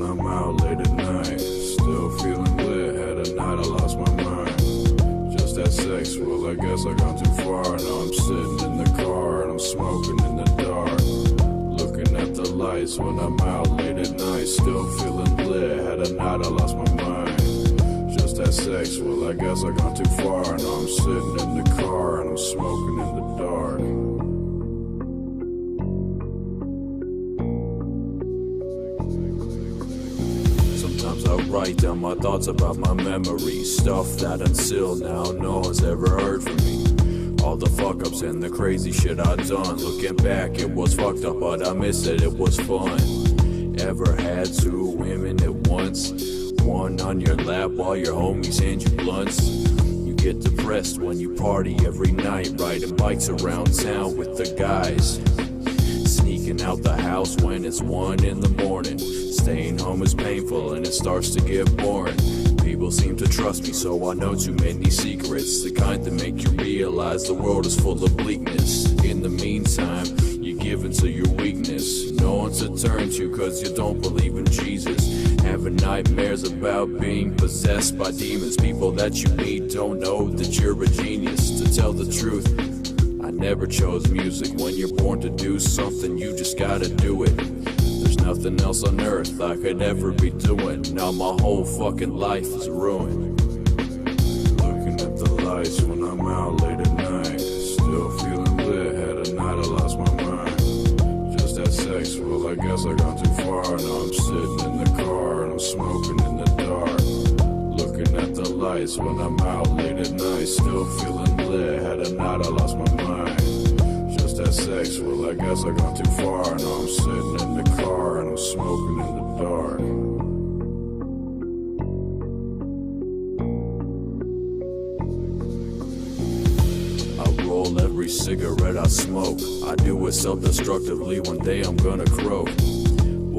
I'm out late at night. Still feeling lit, had a night I lost my mind. Just had sex, well I guess I gone too far. Now I'm sitting in the car and I'm smoking in the dark. Looking at the lights when I'm out late at night. Still feeling lit, had a night I lost my mind. Just had sex, well I guess I gone too far. Now I'm sitting in the car and I'm smoking in the dark. Sometimes I write down my thoughts about my memories, stuff that until now no one's ever heard from me. All the fuck ups and the crazy shit I done. Looking back, it was fucked up, but I miss it, it was fun. Ever had two women at once? One on your lap while your homies hand you blunts. You get depressed when you party every night, riding bikes around town with the guys. Sneaking out the house when it's 1 in the morning. Staying home is painful and it starts to get boring. People seem to trust me, so I know too many secrets, the kind that make you realize the world is full of bleakness. In the meantime, you give into your weakness. No one to turn to cause you don't believe in Jesus. Having nightmares about being possessed by demons. People that you meet don't know that you're a genius. To tell the truth, I never chose music. When you're born to do something, you just gotta do it. There's nothing else on earth I could ever be doing. Now my whole fucking life is ruined. Looking at the lights when I'm out late at night. Still feeling lit, had a night I lost my mind. Just had sex, well I guess I gone too far. Now I'm sitting in the car and I'm smoking in the dark. Looking at the lights when I'm out late at night. Still feeling lit, had a night I lost my mind. Just had sex, well I guess I gone too far. Now I'm sitting in the car and I'm smoking in the dark. I roll every cigarette I smoke. I do it self-destructively, one day I'm gonna croak.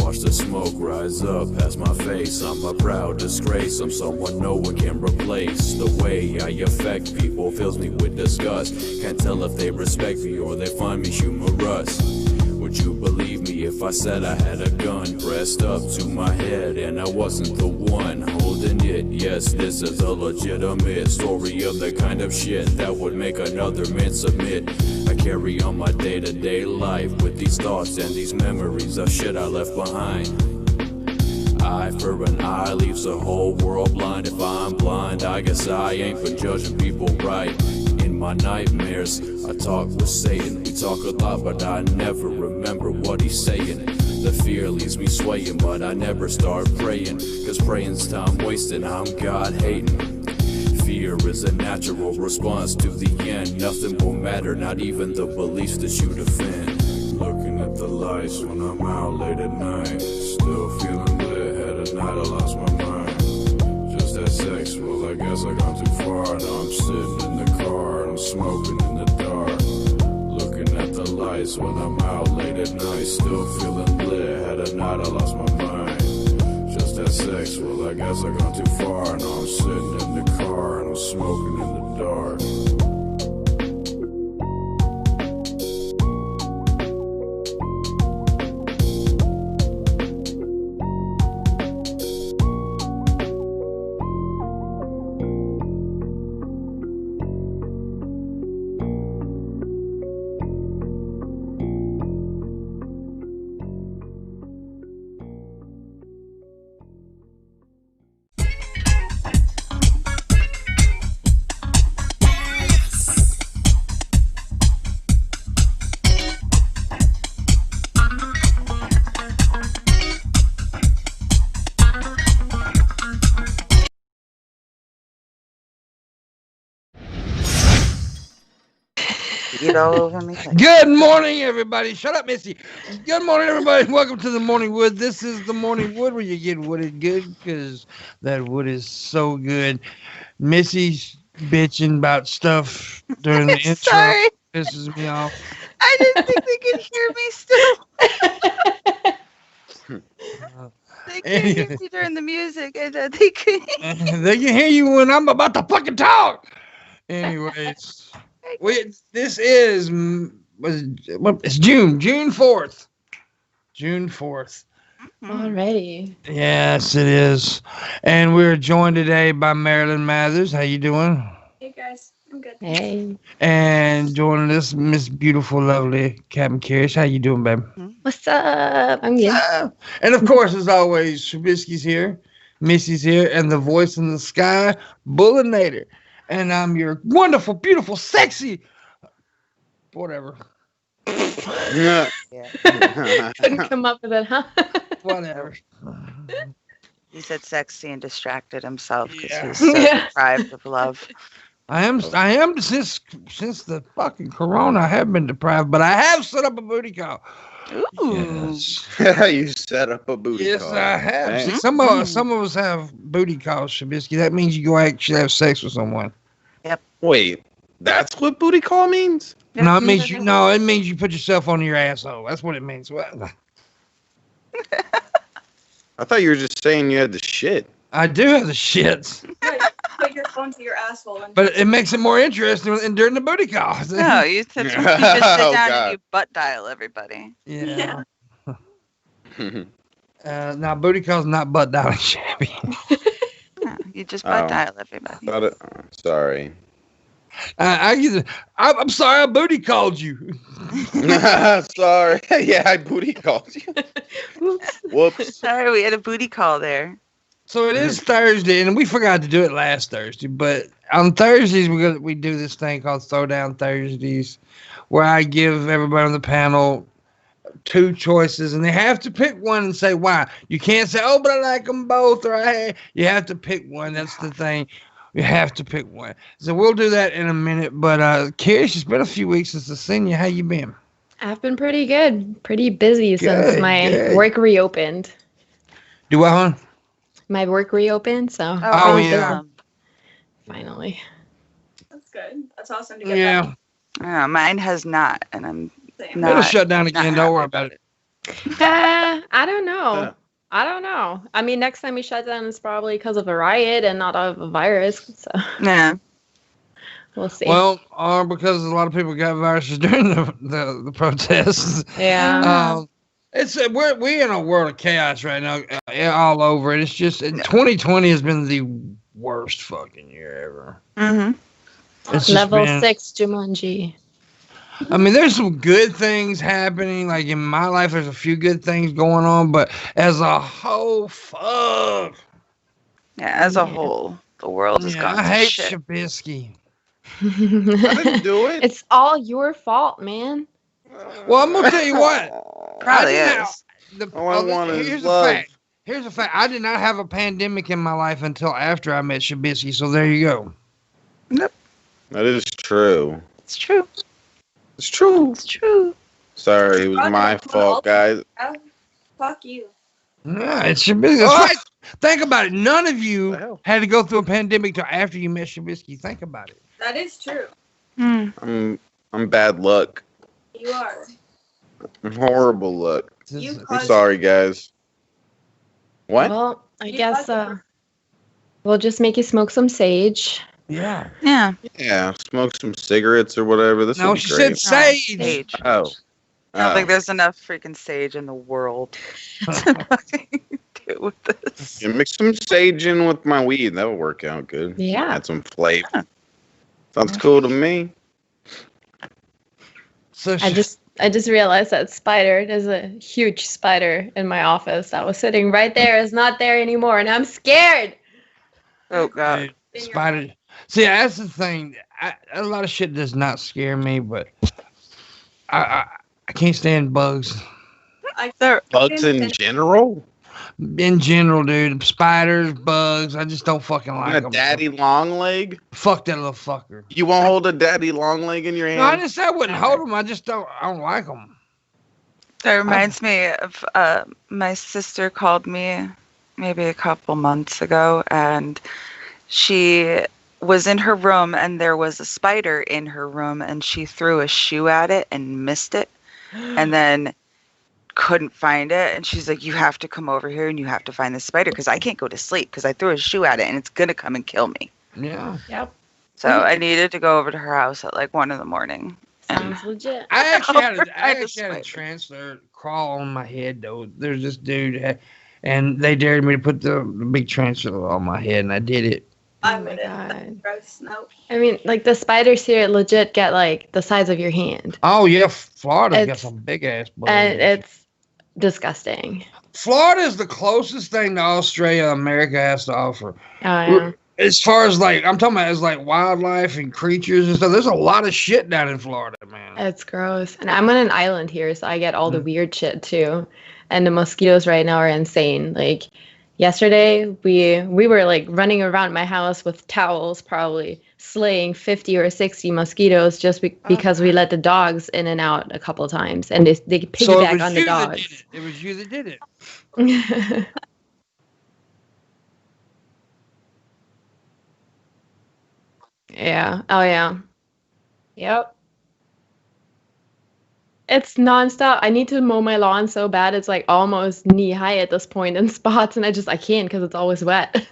Watch the smoke rise up past my face. I'm a proud disgrace, I'm someone no one can replace. The way I affect people fills me with disgust. Can't tell if they respect me or they find me humorous. Would you believe me if I said I had a gun pressed up to my head and I wasn't the one holding it? Yes, this is a legitimate story of the kind of shit that would make another man submit. I carry on my day-to-day life with these thoughts and these memories of shit I left behind. Eye for an eye leaves the whole world blind. If I'm blind, I guess I ain't been judging people right. In my nightmares, I talk with Satan. We talk a lot, but I never remember what he's saying. The fear leaves me swaying, but I never start praying. Cause praying's time wasted, I'm God hating. Fear is a natural response to the end. Nothing will matter, not even the beliefs that you defend. Looking at the lights when I'm out late at night. Still feeling lit, had a night I lost my mind. Just had sex, well I guess I gone too far. Now I'm sitting in the car and I'm smoking in the dark. Looking at the lights when I'm out late at night. Still feeling lit, had a night I lost my mind. Just had sex, well I guess I gone too far. Now I'm sitting in the car and I'm smoking in the dark. Get all over me. Good morning, everybody. Shut up, Missy. Good morning, everybody. Welcome to the Morning Wood. This is the Morning Wood where you get wooded good because that wood is so good. Missy's bitching about stuff during the intro. Sorry. Pisses me off. I didn't think they could hear me still. They couldn't hear me during the music. I thought they could. They can hear you when I'm about to fucking talk. Anyways. This is it's June 4th. June 4th. Alrighty. Yes, it is. And we're joined today by Marilyn Mathers. How you doing? Hey guys, I'm good. Hey. And joining us, Miss Beautiful, Lovely Captain Curious. How you doing, babe? What's up? I'm good. And of course, as always, Shabisky's here, Missy's here, and the voice in the sky, Booleanenator. And I'm your wonderful, beautiful, sexy, whatever. Yeah. Couldn't come up with it, huh? Whatever. He said sexy and distracted himself because Yeah. he's so Yeah. deprived of love. I am since the fucking corona. I have been deprived, but I have set up a booty call. Ooh. Yes, You set up a booty yes, call. I have. Dang. See, some of us have booty calls, Shabisky. That means you go actually have sex with someone. Wait, that's what booty call means? No, it means it means you put yourself on your asshole. That's what it means. Well, I thought you were just saying you had the shit. I do have the shits, Put your phone to your asshole and but it makes it more interesting during the booty call. No, you just sit down Oh, God. and you butt dial everybody. Yeah. Now, booty call's not butt dialing, Shabby. No, you just butt Oh. dial everybody. Sorry. I'm sorry, I booty called you. Sorry. Yeah, I booty called you. Oops. Whoops. Sorry, we had a booty call there. So it is Thursday, and we forgot to do it last Thursday. But on Thursdays, we do this thing called Throwdown Thursdays, where I give everybody on the panel two choices, and they have to pick one and say why. You can't say, "Oh, but I like them both," or You have to pick one. That's the thing. You have to pick one. So we'll do that in a minute. But Kirish, it's been a few weeks since I've seen you. How you been? I've been pretty good. Pretty busy since Good, my good. work reopened. Do what, hon? My work reopened, so Oh, really yeah. busy, finally. that's good. That's awesome to get Yeah. Mine has not, and I'm back. not. It'll shut down not again. Don't happy worry about it. I don't know. Yeah. I don't know. I mean, next time we shut down is probably because of a riot and not of a virus. So Yeah. we'll see. Well, or because a lot of people got viruses during the protests. yeah. It's we're in a world of chaos right now, all over. And it's just 2020 has been the worst fucking year ever. Mm-hmm. It's just Level been- 6 Jumanji. I mean, there's some good things happening. Like in my life, there's a few good things going on, but as a whole, fuck. Yeah. As a Yeah. whole, the world has Yeah, gone I to hate shit. Shabisky. I didn't do it. It's all your fault, man. Well, I'm gonna tell you what. Probably I did not- is. All I want is here's love. a fact. Here's a fact. I did not have a pandemic in my life until after I met Shabisky. So there you go. That is true. It's true. It's true. It's true. Sorry, it was my fault, guys. Oh, fuck you. Yeah, it's Shabisky. That's right. Think about it. None of What the you hell? had to go through a pandemic till after you met Shabisky. Think about it. That is true. Hmm. I'm bad luck. You are. I'm horrible luck. This You is- I'm sorry, guys. What? Well, I You guess got it. we'll just make you smoke some sage. yeah. Yeah. Yeah, smoke some cigarettes or whatever. This No, will be she great. said sage. Sage. Oh. I don't Oh. think there's enough freaking sage in the world to fucking deal with this. Yeah, mix some sage in with my weed. That would work out good. Yeah. Add some flavor. Sounds cool to me. So I just realized that spider, there's a huge spider in my office that was sitting right there, is not there anymore, and I'm scared. Oh god. Dude, spider. See, that's the thing. A lot of shit does not scare me, but I can't stand bugs There, Bugs in general? in general, dude. Spiders, bugs. I just don't fucking like A them. daddy long leg? Fuck that little fucker. You won't hold a daddy long leg in your hand? No, I didn't say I wouldn't hold them. I don't like them. that reminds me of my sister called me maybe a couple months ago, and she was in her room, and there was a spider in her room, and she threw a shoe at it and missed it, and then couldn't find it, and she's like, you have to come over here and you have to find the spider because I can't go to sleep because I threw a shoe at it and it's gonna come and kill me. Yeah. Yep. So I needed to go over to her house at like 1 a.m. Sounds legit. I actually had I a just wait. transfer crawl on my head though. There's this dude, and they dared me to put the big transfer on my head, and I did it. I Oh my wouldn't. God. That's gross. Nope. I mean, like the spiders here legit get like the size of your hand, Oh yeah, Florida's got It's- some big ass and bugs. it's disgusting. Florida is the closest thing to Australia America has to offer. Oh yeah. As far as like, I'm talking about as like wildlife and creatures and stuff. There's a lot of shit down in Florida, man. It's gross. And I'm on an island here, so I get all the Mm. weird shit too. And the mosquitoes right now are insane. Like yesterday, we were like running around my house with towels, probably slaying 50 or 60 mosquitoes just because we let the dogs in and out a couple times, and they So it piggyback was on the you that did dogs. it. It was you that did it. Yeah. Oh yeah. Yep. It's nonstop. I need to mow my lawn so bad. It's like almost knee high at this point in spots, and I can't because it's always wet.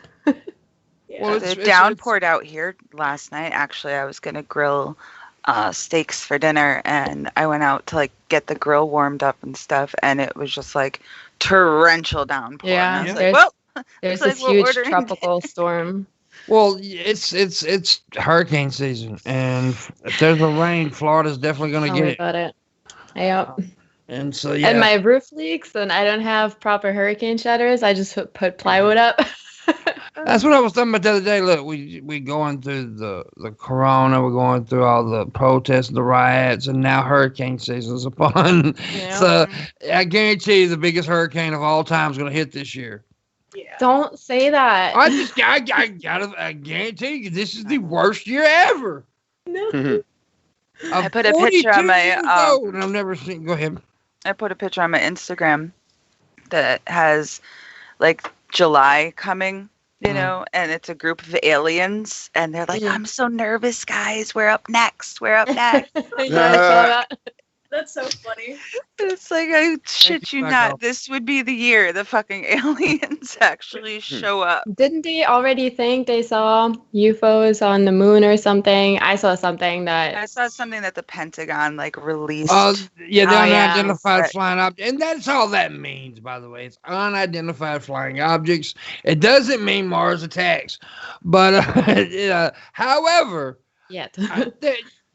Yeah. Well, The it's- downpoured out here last night. Actually, I was gonna grill steaks for dinner, and I went out to like get the grill warmed up and stuff, and it was just like torrential downpour. Yeah, and I was there's- like, well, There's It's like this we're huge ordering tropical storm. Well, it's hurricane season, and if there's a rain, Florida's definitely going to Tell get me it. about it. Yep. And so yeah, And my roof leaks, and I don't have proper hurricane shutters. I just put plywood up. that's what I was talking about the other day. Look, we going through the corona, we're going through all the protests, the riots, and now hurricane season's upon. Yeah. So I guarantee you, the biggest hurricane of all time is going to hit this year. Yeah. Don't say that. I guarantee you, this is the worst year ever. No. I put a picture on my, and I've never seen. Go ahead. I put a picture on my Instagram that has like July coming, you know, and it's a group of aliens, and they're like, I'm so nervous, guys. We're up next. We're up next. Yeah, I saw that. That's so funny. It's like, I shit you Back not. off. This would be the year the fucking aliens actually show up. Didn't they already think they saw UFOs on the moon or something? I saw something I that. saw something that the Pentagon like released. Yeah, the Oh, yeah. unidentified But- flying object, and that's all that means, by the way. It's unidentified flying objects. It doesn't mean Mars attacks, but however, Yet.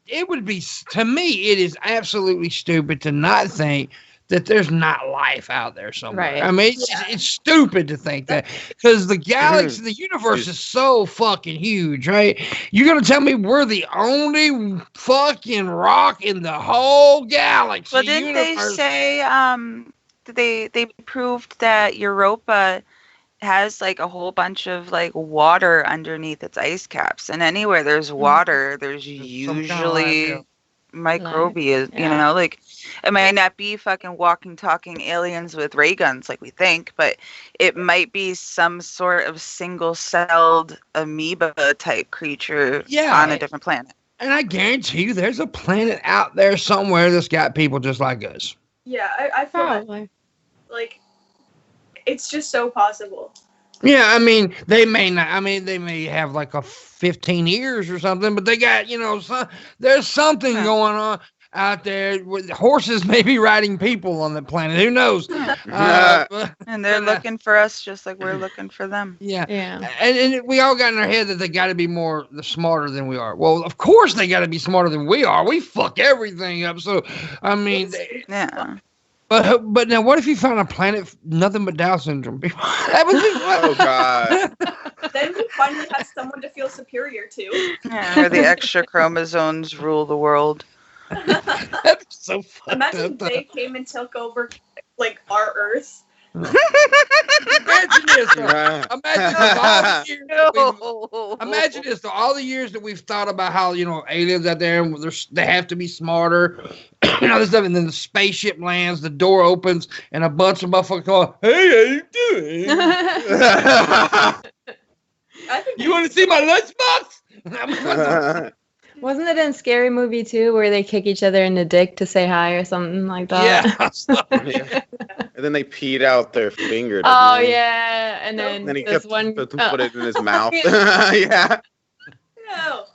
it would be, to me, it is absolutely stupid to not think that there's not life out there somewhere. Right. I mean, Yeah. it's stupid to think that, because the galaxy, the universe is so fucking huge, right? You're gonna tell me we're the only fucking rock in the whole galaxy? Well, didn't they universe? say they proved that Europa has like a whole bunch of like water underneath its ice caps, and anywhere there's water, there's some kind of usually life, microbia. You Yeah. know, like it might not be fucking walking, talking aliens with ray guns like we think, but it might be some sort of single-celled amoeba type creature Yeah. on a different planet. And I guarantee you, there's a planet out there somewhere that's got people just like us. Yeah, I feel Probably. like it's just so possible. Yeah, I mean, they may not. I mean, they may have like a 15 years or something, but they got, there's something Huh. going on out there. With horses may be riding people on the planet. Who knows? But- And they're but, looking for us just like we're looking for them. yeah. Yeah. And we all got in our head that they got to be smarter than we are. Well, of course they got to be smarter than we are. We fuck everything up. So, I mean, Yeah. but now what if you found a planet nothing but Down syndrome people? That would be Oh God. Then we finally have someone to feel superior to. Yeah, where the extra chromosomes rule the world. That's so fucked Imagine up. they came and took over like our Earth. Imagine this. Though. Imagine this, all the years that we've- Imagine this, though, all the years that we've thought about how, aliens out there, and they have to be smarter, and all this stuff, and then the spaceship lands, the door opens, and a bunch of motherfuckers go, hey, how you doing? I think You want to see my lunchbox? I mean, what the- Wasn't it in Scary Movie too, where they kick each other in the dick to say hi or something like that? yeah. And then they peed out their finger. didn't Oh they? yeah, and then Then he this kept one. put it in his mouth. Yeah. no.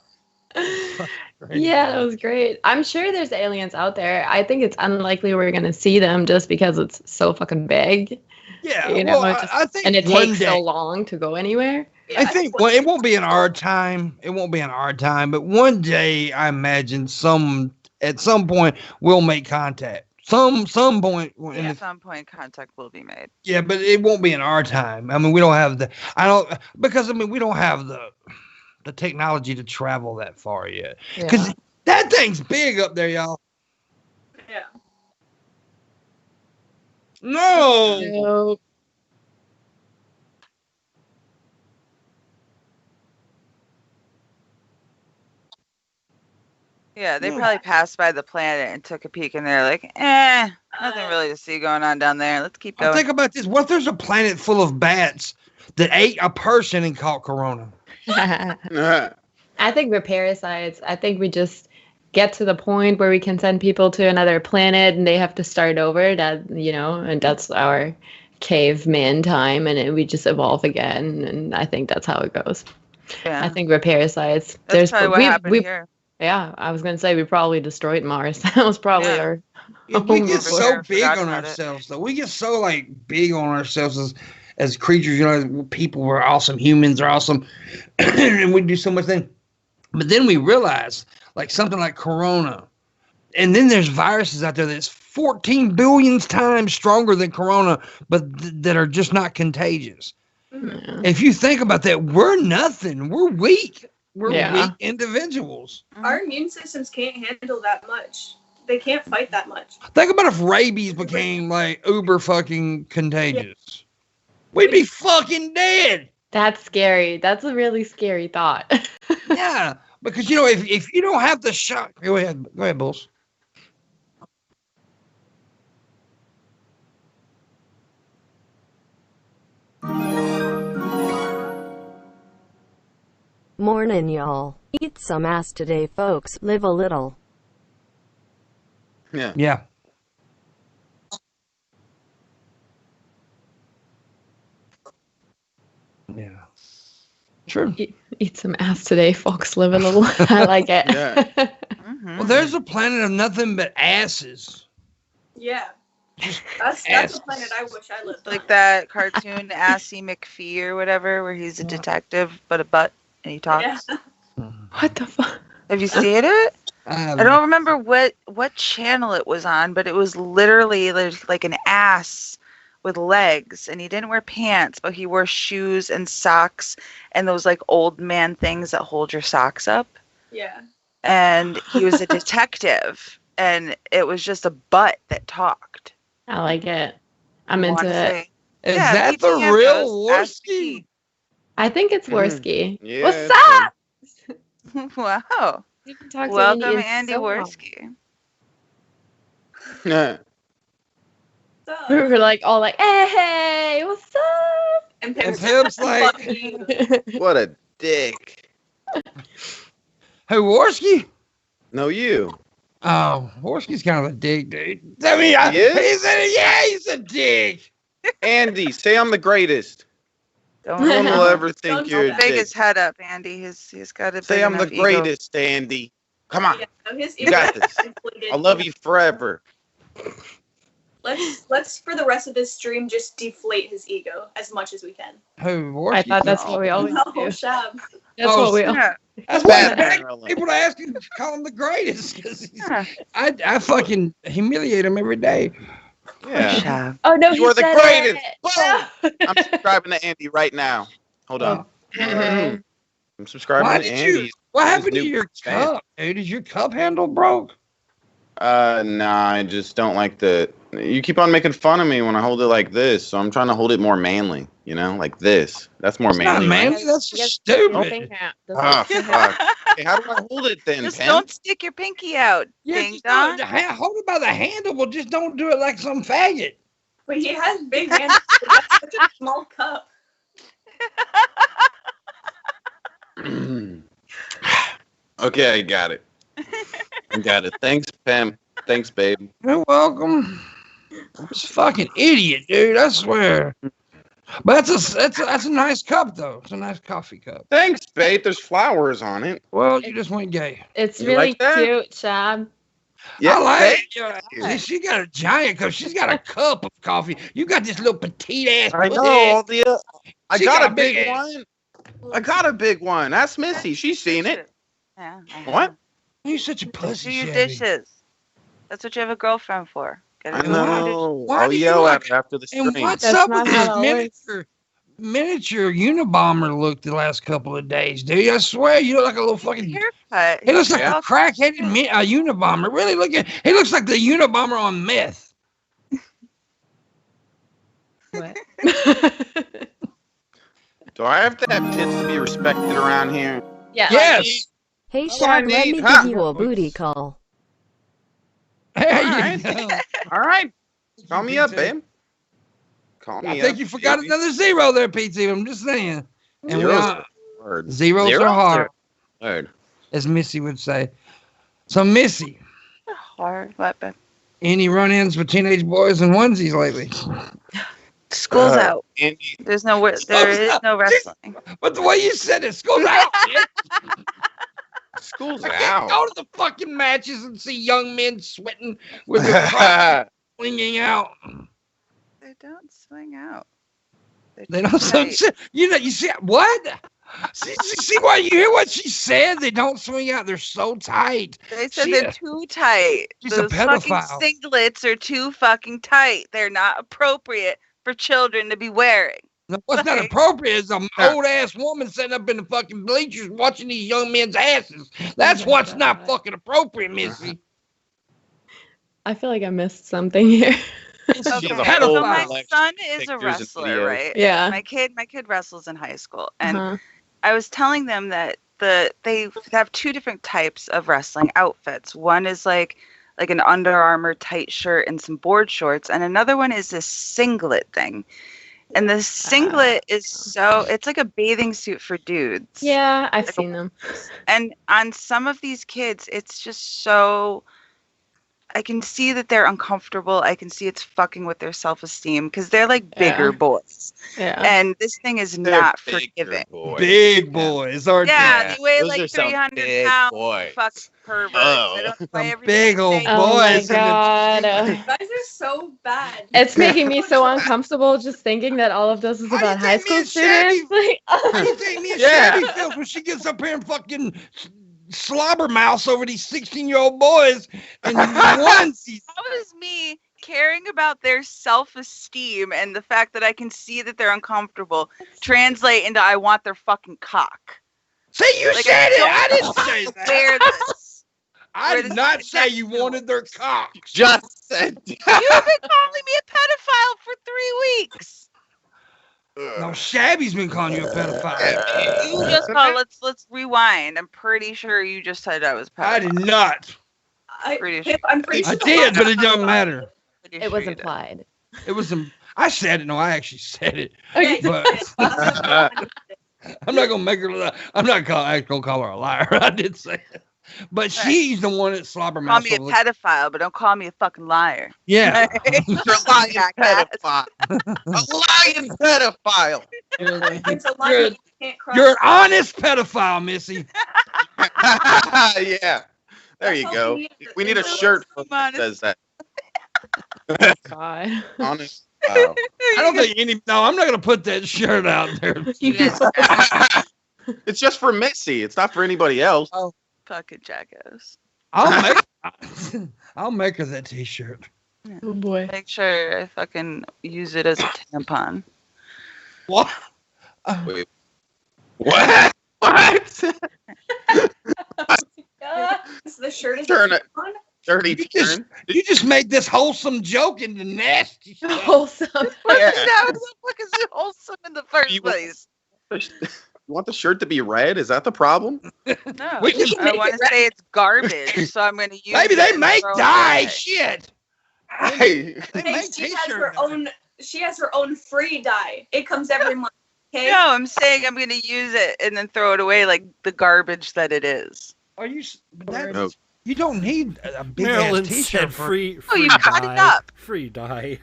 Yeah, that was great. I'm sure there's aliens out there. I think it's unlikely we're gonna see them just because it's so fucking big. Yeah, You know, well, just- I think and it one takes day, so long to go anywhere. I think, well, it won't be in our time. It won't be in our time, but one day, I imagine at some point we'll make contact. Some point. At some point, contact will be made. Yeah, but it won't be in our time. I mean, we don't have we don't have the technology to travel that far yet. Because that thing's big up there, y'all. Yeah. No. Yeah, they probably passed by the planet and took a peek, and they're like, nothing really to see going on down there. Let's keep going. Think about this. What if there's a planet full of bats that ate a person and caught corona? I think we're parasites. I think we just get to the point where we can send people to another planet and they have to start over. That, you know, and that's our caveman time, and we just evolve again. And I think that's how it goes. Yeah. I think we're parasites. That's probably what happened here. Yeah, I was gonna say we probably destroyed Mars. That was probably our. Yeah, we get before. so big Forgot on about it. ourselves, though. We get so like big on ourselves as creatures. You know, people were awesome. Humans are awesome, and we do so much thing. But then we realize, like something like Corona, and then there's viruses out there that's 14 billion times stronger than Corona, but that are just not contagious. Yeah. If you think about that, we're nothing. We're weak. We're Yeah. weak individuals. Our immune systems can't handle that much. They can't fight that much. Think about if rabies became like uber fucking contagious. We'd be fucking dead. That's scary. That's a really scary thought. Yeah, because you know if you don't have the shot, go ahead, Bulls. Morning, y'all. Eat some ass today, folks. Live a little. Yeah. Yeah. Yeah. Sure. Eat some ass today, folks. Live a little. I like it. Yeah. Mm-hmm. Well, there's a planet of nothing but asses. Yeah. That's a planet I wish I lived on. Like that cartoon Assy McPhee or whatever, where he's a detective but a butt and he talks. Yeah. What the fuck? Have you seen it? I don't remember what channel it was on, but it was literally like an ass with legs, and he didn't wear pants, but he wore shoes and socks and those like old man things that hold your socks up. Yeah. And he was a detective, and it was just a butt that talked. I like it. I'm into it. Is Yeah, that the BTM real goes, ask Worski? I think it's Worski. Yeah, What's it's up? Wow. You can talk to Welcome, Andy Andy so long. Worski. Yeah. We were like all like, hey, what's up? And And Pim's Pim's like, fuck you. What a dick. who, Worski? No, you. Oh, Worski's kind of a dick, dude. I mean, He is? he's a dick. Andy, say I'm the greatest. Don't No one will ever Don't think do you're a that. big dick. his head up, Andy. He's got a Say big I'm the enough ego. greatest, Andy. Come on. Yeah, no, his You got ego this. is inflated. I love you forever. Let's for the rest of this stream just deflate his ego as much as we can. Who, Worski? I thought that's what we always No, do. Shab. That's Oh, what we. Yeah. That's why I Bad beg Marilyn. people to ask him to call him the greatest. 'Cause Yeah. I fucking humiliate him every day. Yeah. Oh no, You he are the said greatest. it. Boom! I'm subscribing to Andy right now. Hold on. Okay. I'm subscribing Why to did Andy. you? What He's happened to new your fan. cup, dude? Is your cup handle broke? Nah, I just don't like the. You keep on making fun of me when I hold it like this, so I'm trying to hold it more manly. You know, like this. That's more It's not manly. right? manly. That's Yes, just yes, stupid. yes. Ah, fuck. Okay, how do I hold it then, Just Pam? don't stick your pinky out, Yeah, ding just dong. hold it by the handle, but just don't do it like some faggot. But he has big hands. That's such a small cup. Okay, I got it. I got it. Thanks, Pam. Thanks, babe. You're welcome. I'm just a fucking idiot, dude. I swear. But that's a nice cup though. It's a nice coffee cup. Thanks, Bait. There's flowers on it. Well, you just went gay. It's You really like that? cute, Shab. Yeah, I like Bait. it. Yeah. See, she got a giant cup. She's got a cup of coffee. You got this little petite ass. I know. I She got got a a big big ass. one. I got a big one. That's Missy. She's seen it. Yeah. What? You're such a Do pussy. your Shabby. dishes. That's what you have a girlfriend for. Get I her to do your dishes. know. Why I'll do you yell like- at her after the stream. And what's That's up with not this how that works. miniature Unabomber look the last couple of days, dude? I swear, you look like a little fucking. Haircut. He looks like Yeah. a crack-headed Unabomber. Really, he looks like the Unabomber on meth. What? Do I have to have tits to be respected around here? Yeah. Yes. Hey, Oh, I Shab, let me need- huh? give you a booty call. There Alright. you go. All right. Call me up, babe. Call me I up. think you forgot baby. another zero there, PT. I'm just saying. And we Zeros are, are hard. zeros are hard, Hard. as Missy would say. So, Missy, Hard. What, babe? any run-ins with teenage boys in onesies lately? School's out. Andy, There is no wrestling. But the way you said it, school's out. man. school's I can't out. go to the fucking matches and see young men sweating with their crotch flinging out. They don't swing out. They're They too don't. So, tight. you see what? See what you hear? What she said? They don't swing out. They're so tight. They said She- they're too tight. she's a Those fucking pedophile. singlets are too fucking tight. They're not appropriate for children to be wearing. No, what's not Right. appropriate is an old ass woman sitting up in the fucking bleachers watching these young men's asses. That's Oh my what's not God. fucking appropriate, Missy. I feel like I missed something here. She has a Okay, whole so my collection son of is a pictures and wrestler, videos. right? Yeah. My kid wrestles in high school, and Uh-huh. I was telling them that they have two different types of wrestling outfits. One is like an Under Armour tight shirt and some board shorts, and another one is this singlet thing. And the singlet is it's like a bathing suit for dudes. Yeah, I've seen them. And on some of these kids, it's just so. I can see that they're uncomfortable. I can see it's fucking with their self-esteem because they're like bigger Yeah. boys. Yeah. And this thing is They're not bigger forgiving. boys. Big boys, aren't Yeah, Yeah, they weigh those are like some 300 big pounds. boys. Fuck perverts. Oh. They don't Some play every big day. old Oh my boys in the- god. You guys are so bad. It's making me so uncomfortable just thinking that all of this is How do you about high think me school and Shabby- students. Like, What do you think me and Yeah. Shabby feels when she gets up here and fucking slobber mouse over these 16-year-old boys and onesies? How does me caring about their self-esteem and the fact that I can see that they're uncomfortable translate into I want their fucking cock? See, you Like, said it. don't I didn't say that. Wear this. I Where did this not is say you sexual. wanted their cocks. Just said. You've been calling me a pedophile for 3 weeks. No, Shabby's been calling you a pedophile. You just called. Let's rewind. I'm pretty sure you just said I was a pedophile. I did not. Pretty sure. I'm pretty I sure. did, but it doesn't matter. Pretty it was sure you did. implied. It was I said it. No, I actually said it. Okay. But I'm not gonna make her. I'm not gonna call her a liar. I did say it. But she's the one that slobber Call mouth. me a pedophile, but don't call me a fucking liar. Yeah. You're a lying pedophile. A lying pedophile. It's a line You're- that you can't cross. You're an honest pedophile, Missy. Yeah. There you go. We need a shirt that says that. God. Honest. Wow. I don't think any. No, I'm not gonna put that shirt out there. You guys It's just for Missy. It's not for anybody else. fucking jackos. I'll make her that T-shirt. Oh boy. Make sure I fucking use it as a tampon. What? Wait. What? What? So the shirt is Turn it. on. Dirty You just, turn. you just made this wholesome joke into nasty stuff. Wholesome. Yeah. How the fuck is it wholesome in the first You- place? You want the shirt to be red? Is that the problem? No, We just I make want it to say it's garbage, so I'm going to use Maybe it they and make throw it dye. away. Shit. Hey. They Hey, make she has her T-shirts. own. She has her own free dye. It comes every month. Okay. No, I'm saying I'm going to use it and then throw it away like the garbage that it is. Are you? That, No. You don't need a big Marilyn ass T-shirt said for free Oh, you cut it dye. up. Free dye.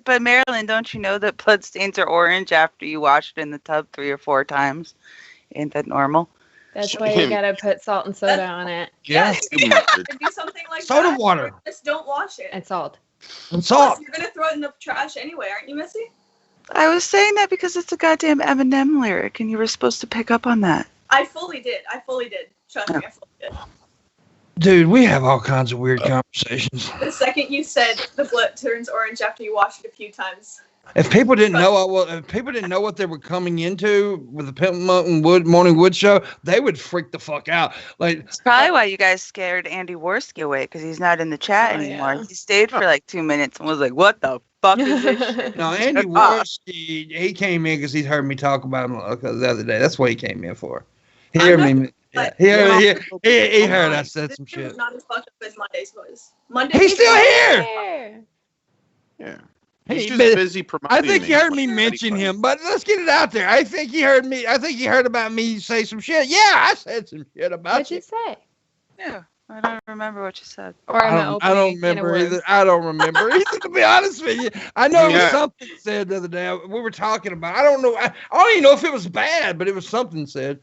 But Marilyn, don't you know that blood stains are orange after you wash it in the tub 3 or 4 times? Ain't that normal? That's why you gotta put salt and soda on it. Yeah. If you do something like Soda that, water. or just don't wash it. And salt. and Plus, salt. you're gonna throw it in the trash anyway, aren't you, Missy? I was saying that because it's a goddamn Eminem lyric, and you were supposed to pick up on that. I fully did. Trust me, I fully did. Dude, we have all kinds of weird conversations. The second you said the blood turns orange after you wash it a few times. If people didn't know, if people didn't know what they were coming into with the Pimpmunk and Morning Wood show, they would freak the fuck out. Like, It's probably why you guys scared Andy Worski away, because he's not in the chat anymore. Yeah. He stayed for like 2 minutes and was like, "What the fuck is this shit?" no, Andy Worski, he came in because he heard me talk about him the other day. That's what he came in for. He heard me. Yeah, he heard I said some shit. This not as fucked up as Monday's was. Monday. He's still here. Yeah. He's He's just but busy promoting. I think me. you heard me mention him, but let's get it out there. I think he heard me. I think he heard about me say some shit. Yeah, I said some shit about What'd you. you say? Yeah, I don't remember what you said. Or am I don't remember either. I don't remember either, to be honest with you. I know it was something said the other day. We were talking about. I don't know. I don't even know if it was bad, but it was something said.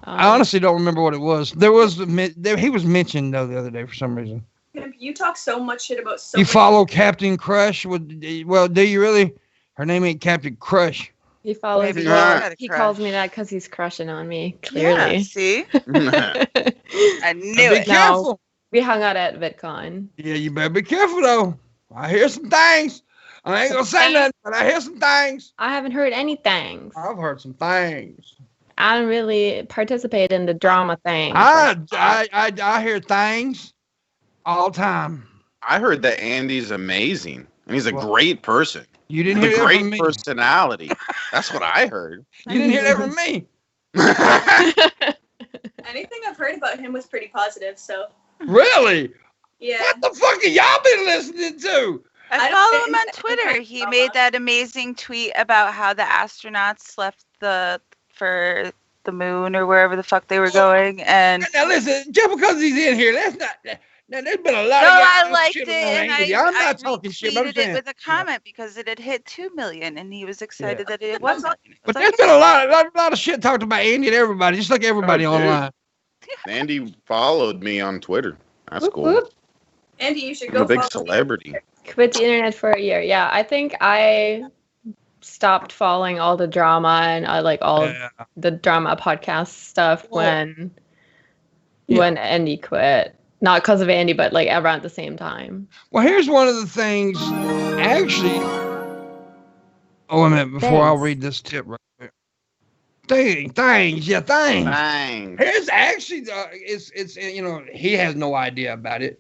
I honestly don't remember what it was. He was mentioned though the other day for some reason. You talk so much shit about so You many follow Captain Crush? Well, do you really? Her name ain't Captain Crush. He follows Maybe me. you had a He crush. calls me that because he's crushing on me. Yeah, Clearly. see? I knew Be it. careful. We hung out at VidCon. Yeah, you better be careful though. I hear some things. I ain't gonna say nothing, but I hear some things. I haven't heard anything. I've heard some things. I don't really participate in the drama thing. I hear things all the time. I heard that Andy's amazing and he's a great person. You didn't With hear a that great from me. personality. That's what I heard. You didn't hear that from me. Anything I've heard about him was pretty positive, so Really? yeah. What the fuck have y'all been listening to? I I don't follow get him on into Twitter. any He drama. made that amazing tweet about how the astronauts left for the moon or wherever the fuck they were going, and Now listen, just because he's in here, that's not. Now there's been a lot no, of I guys liked shit it, around and Andy. I'm not talking shit, but I'm retweeted it saying. with a comment because it had hit 2 million, and he was excited that it wasn't. But there's been a lot of shit talked about Andy and everybody, just like everybody Oh, dude. online. Andy followed me on Twitter. That's Whoop, cool. whoop. Andy, you should I'm go a big follow celebrity. Quit the internet for a year. Yeah, I think I stopped following all the drama and all Yeah. the drama podcast stuff Well, when Andy quit. Not because of Andy, but around the same time. Well, here's one of the things. Actually, oh, wait a minute before I'll Thanks. read this tip right there. Things. Bang. Here's actually, it's he has no idea about it,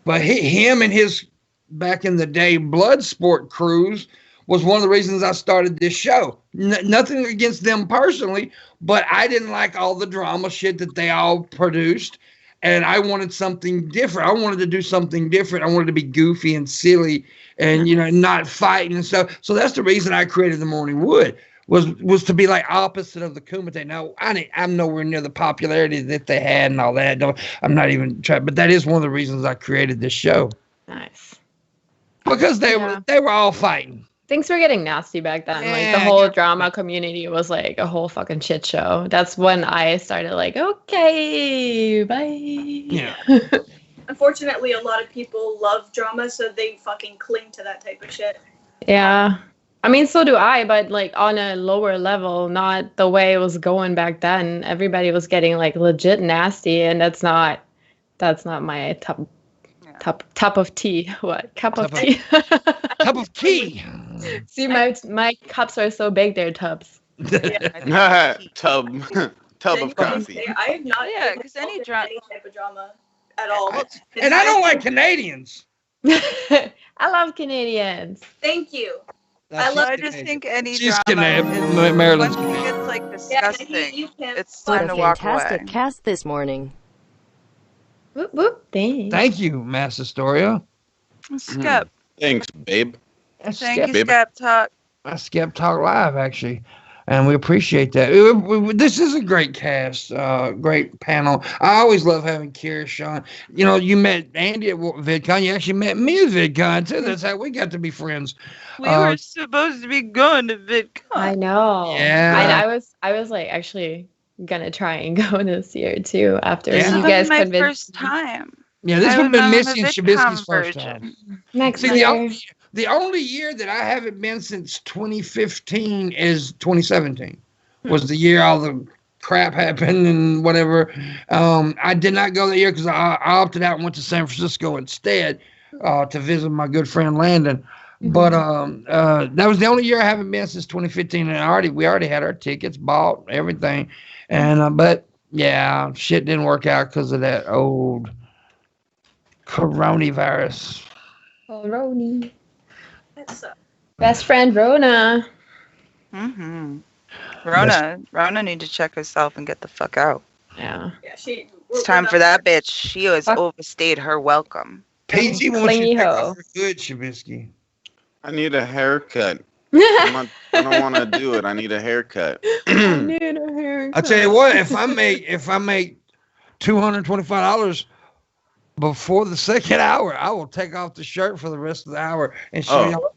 but him and his back in the day blood sport cruise was one of the reasons I started this show. Nothing against them personally, but I didn't like all the drama shit that they all produced, and I wanted something different. I wanted to do something different. I wanted to be goofy and silly, and not fighting and stuff. So that's the reason I created the Morning Wood. Was to be like opposite of the Kumite. Now I'm nowhere near the popularity that they had and all that. I'm not even trying, but that is one of the reasons I created this show Nice. because they were all fighting. Things were getting nasty back then. Yeah, The whole drama community was a whole fucking shit show. That's when I started okay, bye. Yeah. Unfortunately, a lot of people love drama, so they fucking cling to that type of shit. Yeah. I mean, so do I, but on a lower level, not the way it was going back then. Everybody was getting legit nasty, and that's not my top of tea. What cup of tea? Cup of tea. See, my cups are so big, they're tubs. Tub of coffee. I have not. Yeah, 'cause any any type of drama at all. And I don't like Canadians. I love Canadians. Thank you. I just think any She's drama Canadian. is, Maryland's once it Canadian. gets Yeah, disgusting, you can. it's What time a to walk fantastic away. cast this morning. Whoop whoop. Thanks. Thank you, Mass Astoria. Skep. Thanks, babe. Thank you, Skep Talk. That's Skep Talk Live, actually. And we appreciate that. This is a great cast, great panel. I always love having Kira on. You know, you met Andy at VidCon. You actually met me at VidCon, too. That's how we got to be friends. We were supposed to be going to VidCon. I know. Yeah. I was like actually gonna try and go this year too after Yeah. you This guys was my convinced first time. Yeah, this I would have been remember Missy and the Shabisky's VidCon first version. time. next See, year. the only year that I haven't been since 2015 is 2017. Was the year all the crap happened and whatever. I did not go that year because I opted out and went to San Francisco instead to visit my good friend Landon. But that was the only year I haven't been since 2015, and we already had our tickets bought, everything, and but yeah, shit didn't work out because of that old coronavirus. Oh, Roni. That's Best friend Rona. Mm-hmm. Rona need to check herself and get the fuck out. Yeah. yeah, It's time for that bitch. She has Fuck. overstayed her welcome. PG wants Clingy you to take hoe. off her hood, Shabisky. I need a haircut. I don't want to do it. I need a haircut. I tell you what, if I make $225 before the second hour, I will take off the shirt for the rest of the hour and show y'all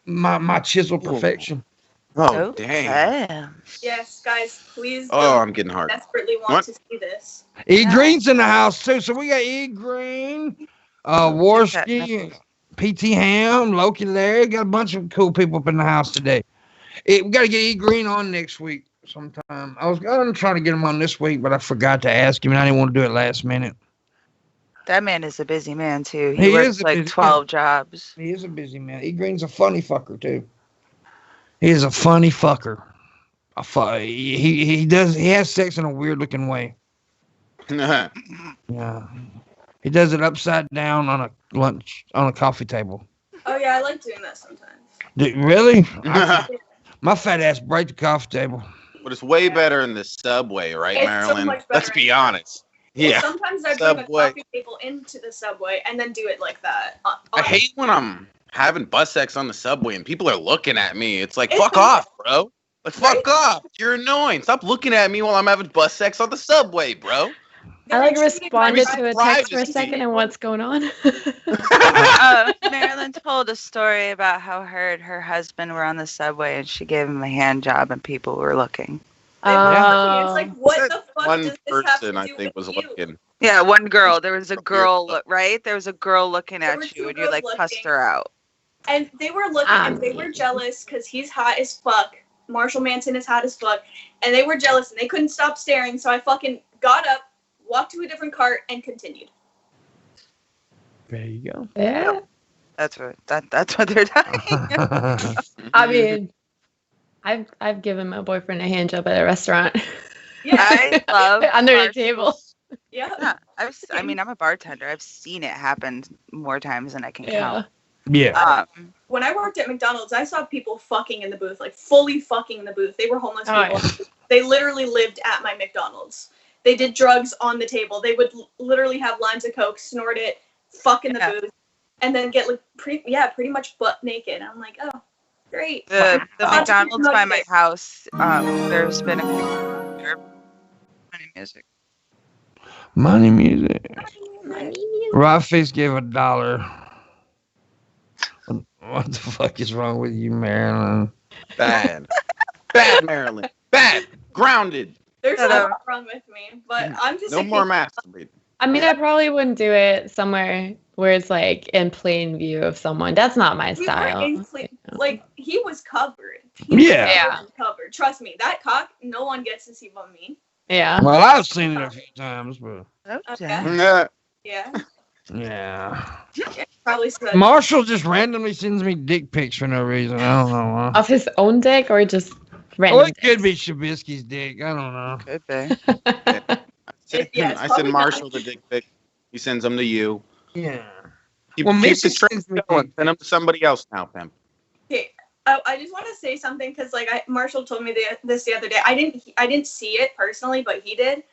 my chisel perfection. Oh, dang. Damn. Yes, guys, please. Oh, I'm getting hard. Desperately want What? to see this. E Green's in the house too, so we got E Green, Warski, PT Ham, Loki Larry. Got a bunch of cool people up in the house today. We got to get E Green on next week sometime. I was going to try to get him on this week, but I forgot to ask him, and I didn't want to do it last minute. That man is a busy man too. He He works is a like busy 12 jobs. He is a busy man. E Green's a funny fucker too. He is a funny fucker. He has sex in a weird looking way. Yeah. He does it upside down on a coffee table. Oh yeah, I like doing that sometimes. Really? My fat ass break the coffee table. But it's way better in the subway, right, It's so Marilyn? much Let's better. be honest. Well, Yeah. sometimes I bring a Subway. coffee table into the subway and then do it like that. I hate when I'm having butt sex on the subway and people are looking at me. It's like, It's fuck the- off, bro. Like, fuck Right? off. You're annoying. Stop looking at me while I'm having butt sex on the subway, bro. I like They're intruding my responded to a text for a privacy. second and what's going on. Marilyn told a story about how her and her husband were on the subway and she gave him a hand job and people were looking. They were looking. It's like, what the fuck One does this have to person, I do think, with was you? looking. Yeah, one girl. There was a girl, right? There was a girl looking There at were you two and you like girls cussed looking. her out. And they were looking and they were jealous because he's hot as fuck. Marshall Manson is hot as fuck. And they were jealous and they couldn't stop staring. So I fucking got up, walked to a different cart, and continued. There you go. Yeah. That's what they're doing. I mean, I've given my boyfriend a hand job at a restaurant. Yeah. I love Under the Marshall. table. Yeah. Yeah, I mean, I'm a bartender. I've seen it happen more times than I can Yeah. count. Yeah. When I worked at McDonald's, I saw people fucking in the booth, like fully fucking in the booth. They were homeless Oh, people. They literally lived at my McDonald's. They did drugs on the table. They would literally have lines of coke, snort it, fuck in the Yeah. booth, and then get like pretty much butt naked. I'm like, oh, great. The Wow. McDonald's by my house, there's been a funny music. Money music. Rafi's gave $1. What the fuck is wrong with you, Marilyn? Bad. Bad, Marilyn. Bad. Grounded. There's Shut nothing up. wrong with me, but I'm just No saying, more masturbating. I mean, I probably wouldn't do it somewhere where it's like in plain view of someone. That's not my we were style. in like he was covered. He was Yeah. covered. Trust me, that cock, no one gets to see but me. Yeah. Well, I've seen it a few times, but Okay. Yeah. Yeah. yeah. Probably so. Marshall just randomly sends me dick pics for no reason. I don't know why. Of his own dick or just Oh, random it could be Shabisky's dick. I don't know. Could be. Yeah, it's I probably send Marshall the dick pic. He sends them to you. Yeah. Keep, Well, keep Missy the trend sends me going. dick Send them to somebody else now, Pimp. Okay, I just want to say something because like Marshall told me this the other day. I didn't see it personally, but he did.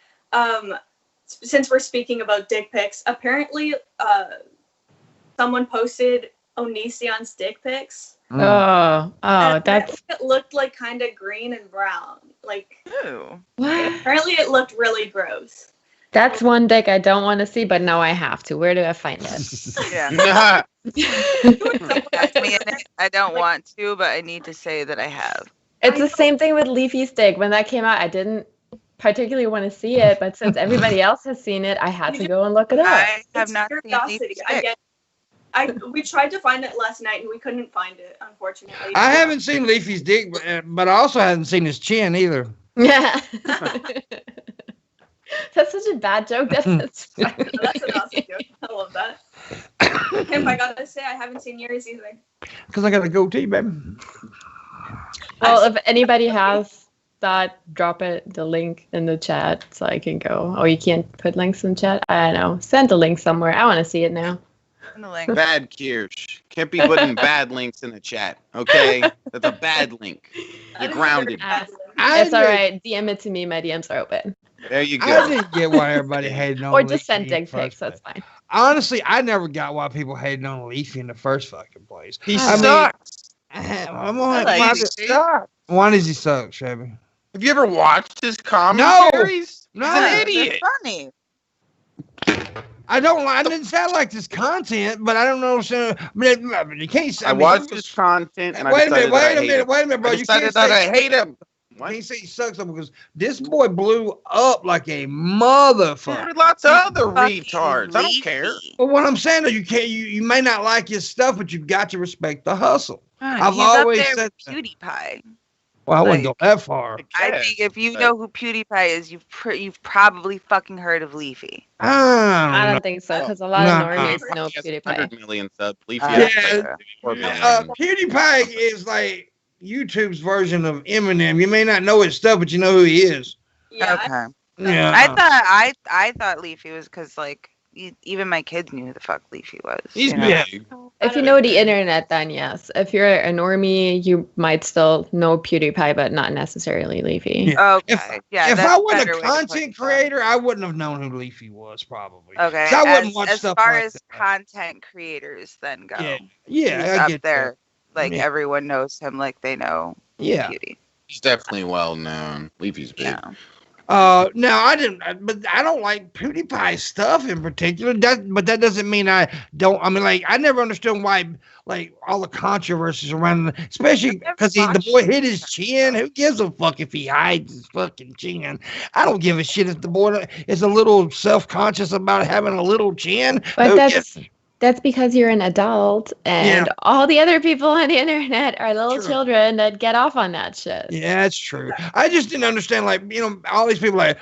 Since we're speaking about dick pics, apparently someone posted Onision's dick pics, Oh, that's it looked like kind of green and brown. Like, Ew. what? apparently it looked really gross. That's one dick I don't want to see, but now I have to. Where do I find it? Yeah. That's me in it. I don't want to, but I need to say that I have. It's the same thing with Leafy's dick. When that came out, I didn't particularly want to see it, but since everybody else has seen it, I had to go and look it up. I have It's not seen curiosity. Leafy's I dick. get. We tried to find it last night and we couldn't find it, unfortunately. I haven't seen Leafy's dick, but I also haven't seen his chin either. Yeah. That's such a bad joke. That's funny. That's an awesome joke. I love that. Pimp, I gotta say, I haven't seen yours either. Because I got a goatee, baby. Well, if anybody has that, drop it, the link in the chat so I can go. Oh, you can't put links in chat? I don't know. Send the link somewhere. I want to see it now. In the link. Bad Kirsch. Can't be putting bad links in the chat. Okay? That's a bad link. You're grounded. It's all right. DM it to me. My DMs are open. There you I go. didn't get why everybody hated on Or Leafy just send in the dick pics. first That's place. fine. Honestly, I never got why people hated on Leafy in the first fucking place. He I mean, sucks. I'm on, like why, Leafy. why does he suck, Shabby? Have you ever watched his commentaries? No. He's an They're idiot. funny. I didn't sound like this content, but I don't know. So, but you can't say. I watched his content and I Wait a decided minute, wait a minute, bro. I You decided can't that say I hate him. You What? can't say he sucks though, because this boy blew up like a motherfucker. There are lots of other Fucking retards. I don't Leafy. care. But what I'm saying though, you can't. You may not like his stuff, but you've got to respect the hustle. I've He's always up there said with PewDiePie. Well, I wouldn't Like, go that far. I Yes, think if you but- know who PewDiePie is, you've probably fucking heard of Leafy. I I don't don't think so, because a lot Nah. of normies He know has PewDiePie. 100 million subs. Leafy Uh, has Yeah. like 4 know. million. PewDiePie is like YouTube's version of Eminem. You may not know his stuff, but you know who he is. Yeah. Okay. Yeah. I thought Leafy was because like even my kids knew who the fuck Leafy was. He's you know? big. If you know the internet, then yes. If you're a normie, you might still know PewDiePie, but not necessarily Leafy. Yeah. Okay. Yeah. if that's I wasn't better a way to put content it. creator, I wouldn't have known who Leafy was, probably. Okay. 'Cause I wouldn't watch as stuff far like as that. content creators then go. Yeah, He's yeah, I up get there. Like Yeah. everyone knows him like they know that. Yeah. Pewdie. He's definitely well known. Leafy's big. Yeah. Now but I don't like PewDiePie stuff in particular. But that doesn't mean I don't. I mean, like, I never understood why, like, all the controversies around, especially because the boy hit his chin. Who gives a fuck if he hides his fucking chin? I don't give a shit if the boy is a little self-conscious about having a little chin. But Who that's because you're an adult, and Yeah. all the other people on the internet are little True. children that get off on that shit. Yeah, that's true. I just didn't understand, like, all these people, like,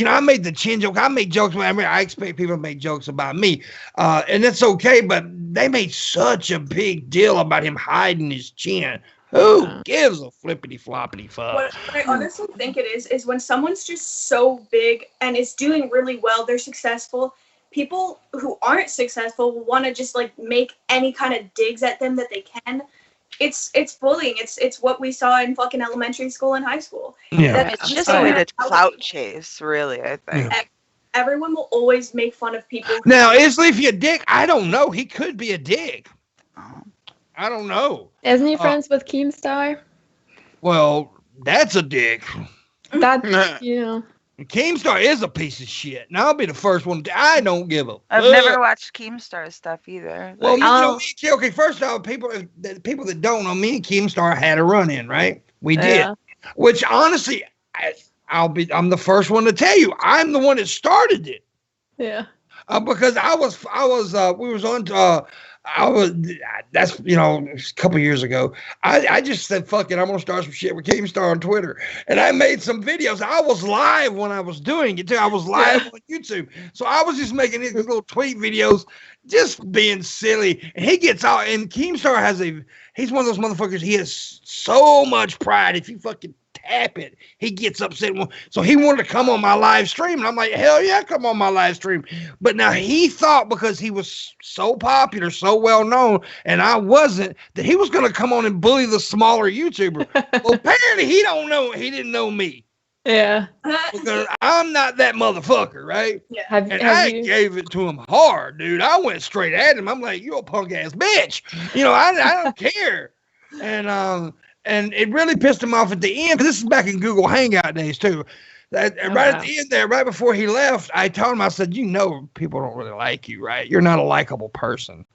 I made the chin joke. I make jokes. I expect people to make jokes about me. And that's okay, but they made such a big deal about him hiding his chin. Who gives a flippity floppity fuck? What I honestly think it is when someone's just so big and is doing really well, they're successful. People who aren't successful will want to just like make any kind of digs at them that they can. It's bullying. It's what we saw in fucking elementary school and high school. Yeah. It's just a way to clout chase, really, I think. Yeah. Everyone will always make fun of people. Now, is Leafy a dick? I don't know. He could be a dick. Oh. I don't know. Isn't he friends with Keemstar? Well, that's a dick. That, you know. Keemstar is a piece of shit. Now I'll be the first one. I don't give a I've fuck. never watched Keemstar stuff either. Well, Like, you know, okay, first off, people that don't know, me and Keemstar had a run-in, right? We did. Yeah. Which, honestly, I'm the first one to tell you, I'm the one that started it. Yeah. Because that's, a couple years ago. I just said, fuck it, I'm going to start some shit with Keemstar on Twitter. And I made some videos. I was live when I was doing it, too. I was live on YouTube. So I was just making these little tweet videos, just being silly. And he gets out, and Keemstar he's one of those motherfuckers, he has so much pride. If you fucking tap it, he gets upset. So he wanted to come on my live stream, and I'm like, hell yeah, come on my live stream. But now he thought, because he was so popular, so well known, and I wasn't, that he was going to come on and bully the smaller YouTuber. Well, apparently he didn't know me, Yeah. because I'm not that motherfucker, right? Have And I you? gave it to him hard, dude. I went straight at him. I'm like, you a punk ass bitch. I don't care. And it really pissed him off at the end. This is back in Google Hangout days too. Right at the end there, right before he left, I told him, I said, you know, people don't really like you, right? You're not a likable person.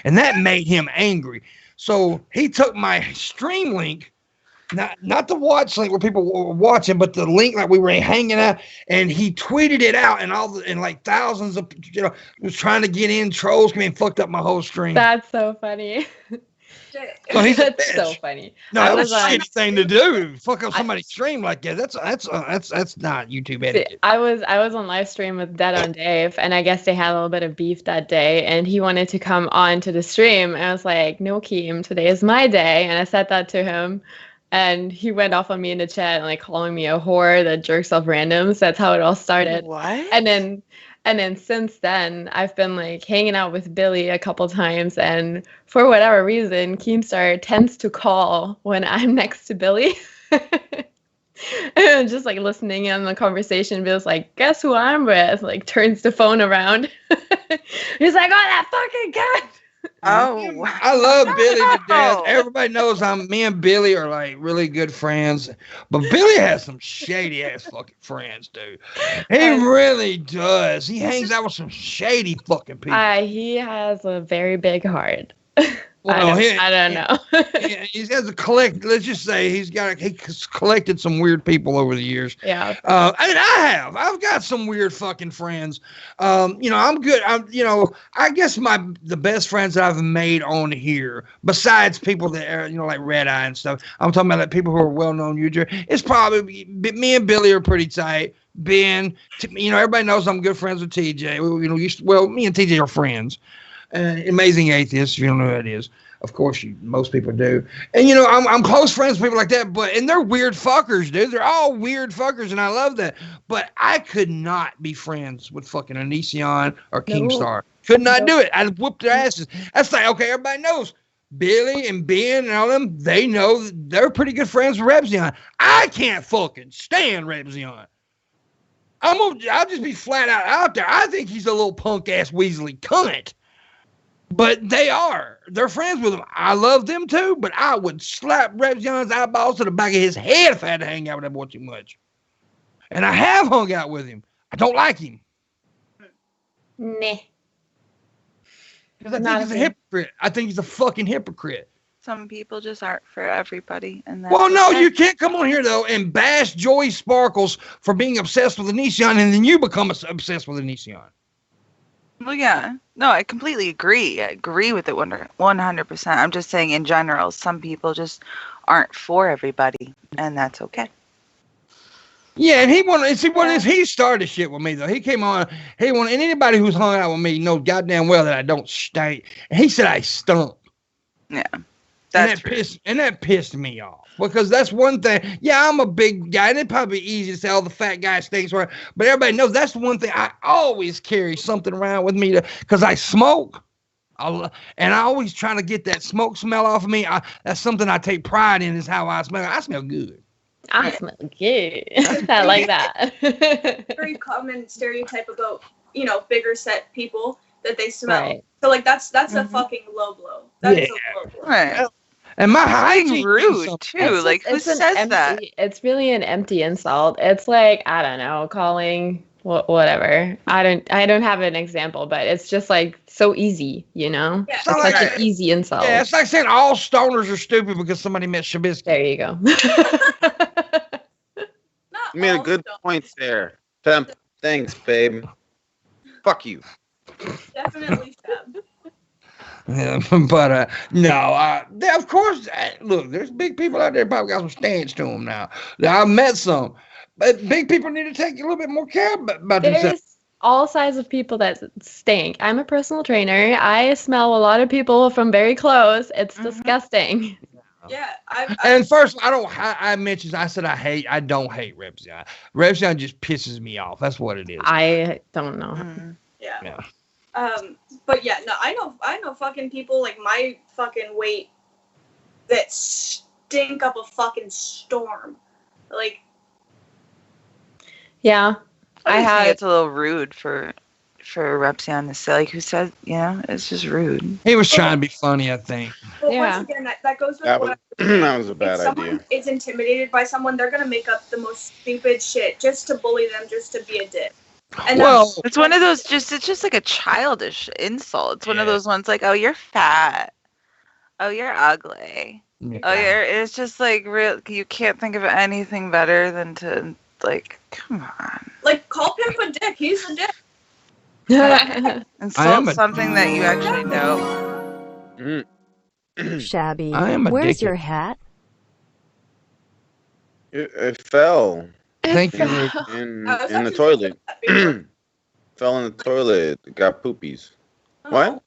And that made him angry. So he took my stream link, not the watch link where people were watching, but the link like we were hanging out, and he tweeted it out, and like thousands of was trying to get in. Trolls came and fucked up my whole stream. That's so funny. So he's That's so funny. No, that's a shitty thing to do. Fuck up somebody's stream like that. That's not YouTube etiquette. I was on live stream with Dead on Dave, and I guess they had a little bit of beef that day, and he wanted to come on to the stream, and I was like, no, Keem, today is my day, and I said that to him, and he went off on me in the chat and like calling me a whore that jerks off randoms. That's how it all started. What? And then since then, I've been like hanging out with Billy a couple times, and for whatever reason, Keemstar tends to call when I'm next to Billy. And just like listening in on the conversation, Bill's like, guess who I'm with? Like turns the phone around. He's like, oh, that fucking guy. Oh, I love Billy to death. Everybody knows me and Billy are like really good friends, but Billy has some shady ass fucking friends, dude. He really does. He hangs out with some shady fucking people. He has a very big heart. Well, I don't know. He has a collect. Let's just say he's collected some weird people over the years. Yeah. And I've got some weird fucking friends. I'm good. I guess the best friends that I've made on here, besides people that are, like Red Eye and stuff. I'm talking about like people who are well known YouTubers. It's probably me and Billy are pretty tight. Ben, everybody knows I'm good friends with TJ. Me and TJ are friends. Amazing Atheist, if you don't know who that is. Of course, most people do. And, I'm close friends with people like that, and they're weird fuckers, dude. They're all weird fuckers, and I love that. But I could not be friends with fucking MissyAnn or Keemstar. Could not do it. I'd whoop their asses. That's like, okay, everybody knows. Billy and Ben and all them, they know that they're pretty good friends with Rebzion. I can't fucking stand Rebzion. I'll just be flat out there. I think he's a little punk-ass Weasley cunt. But they're friends with him. I love them too, but I would slap Rebzion's eyeballs to the back of his head if I had to hang out with that boy too much. And I have hung out with him. I don't like him. Nah. Because I think he's a hypocrite. I think he's a fucking hypocrite. some people just aren't for everybody. And that's well, no, okay. you can't come on here, though, and bash Joey Sparkles for being obsessed with Anician, and then you become obsessed with Anician. Well, yeah. No, I completely agree. I agree with it 100%. I'm just saying in general, some people just aren't for everybody, and that's okay. Yeah, and he started shit with me, though. He came on, and anybody who's hung out with me knows goddamn well that I don't stink. And he said I stunk. Yeah. That pissed me off. Because that's one thing. Yeah, I'm a big guy, and it'd probably be easy to say, oh, the fat guy stinks. But everybody knows that's the one thing. I always carry something around with me because I smoke. And I always try to get that smoke smell off of me. That's something I take pride in, is how I smell. I smell good. I smell good. I like that. Very common stereotype about, bigger set people that they smell. Right. So, that's a fucking low blow. That's a low blow. Right. And my hygiene rude too. Like, who says that? It's really an empty insult. It's like, I don't know, calling whatever. I don't have an example, but it's just like so easy, Yeah. It's such an easy insult. Yeah, it's like saying all stoners are stupid because somebody met Shabisky. There you go. You made a good point there. Thanks, babe. Fuck you. Definitely Feb. Yeah, but of course, look, there's big people out there probably got some stands to them now. I met some, but big people need to take a little bit more care about themselves. There's all sides of people that stink. I'm a personal trainer. I smell a lot of people from very close. It's disgusting. Yeah, and first, I don't hate Rebzion. Rebzion just pisses me off. That's what it is. I don't know. Yeah. But yeah, no, I know fucking people like my fucking weight that stink up a fucking storm. Like, yeah, I think it's a little rude for for Repsion to say, like, who said, it's just rude. He was trying to be funny, I think. But Yeah. once again, that goes with That what was I was saying. that was a bad If someone idea. is intimidated by someone, they're gonna make up the most stupid shit just to bully them, just to be a dick. And Well, It's one of those it's just like a childish insult. It's one of those ones like, oh, you're fat. Oh, you're ugly. Oh, it's just like real. You can't think of anything better than to, like, come on. like, call Pimp a dick. He's a dick. Insult something that you actually know. Shabby, I am where's addicted. your hat? It fell Thank you, Rick. in I was the actually toilet. thinking Fell in the toilet. It got poopies. What?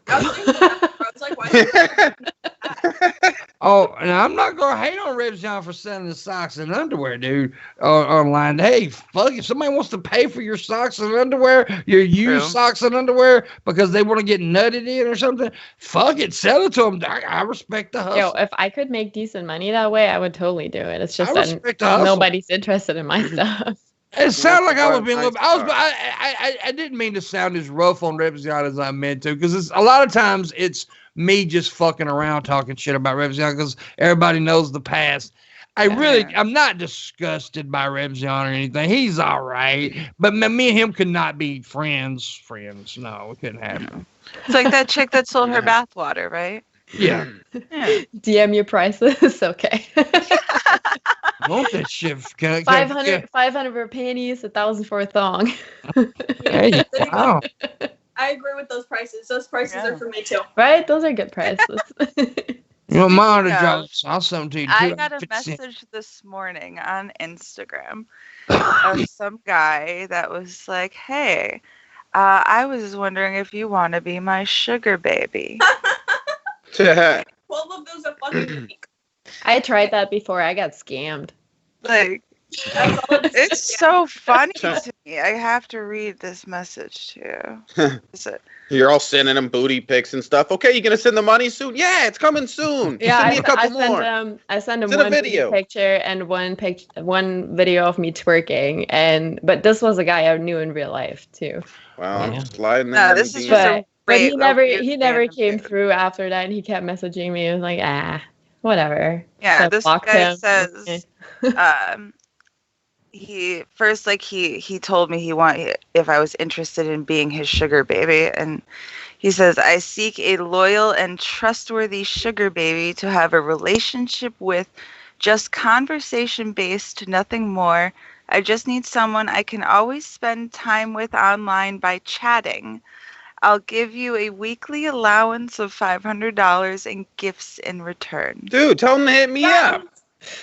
I was thinking that. I was like, why? Did you Oh, and I'm not gonna hate on Repsion for selling his socks and underwear, dude, online. Hey, fuck, if somebody wants to pay for your socks and underwear, your used True. socks and underwear because they want to get nutted in or something, fuck it, sell it to them. I respect the hustle. Yo, if I could make decent money that way, I would totally do it. It's just I that respect the hustle. nobody's interested in my stuff. It sounded like I was being a Nice little. car. I didn't mean to sound as rough on Repsion as I meant to, because a lot of times it's me just fucking around talking shit about Repsion because everybody knows the past. I'm not disgusted by Repsion or anything. He's all right, but me and him could not be friends. No, we couldn't happen. It's like that chick that sold her bathwater, right? Yeah, Yeah. DM your prices, okay. I want that shit. 500 for panties, 1,000 for a thong. Hey, wow. I agree with those prices. Those prices are for me too. Right? Those are good prices. You want my Speaking autograph? of, I'll send them to you. I got a 50 cents. message this morning on Instagram of some guy that was like, hey, I was wondering if you want to be my sugar baby. 12 of those a fucking week. I tried that before. I got scammed. Like, That's all it is. it's so funny to me. I have to read this message to you. Is it? You're all sending them booty pics and stuff. Okay, you gonna send the money soon? Yeah, it's coming soon. Yeah, Send me a couple more. I sent him Send a one video. picture and one video of me twerking, but this was a guy I knew in real life too. Wow, I'm Yeah. sliding No, in this the is DMs. just a But he Great, never weird he never random came dude. through after that, and he kept messaging me. He was like, whatever. Yeah, So this blocked guy him. says, he first, like, he told me if I was interested in being his sugar baby, and he says, I seek a loyal and trustworthy sugar baby to have a relationship with, just conversation based, nothing more. I just need someone I can always spend time with online by chatting. I'll give you a weekly allowance of $500 and gifts in return. Dude, tell them to hit me up.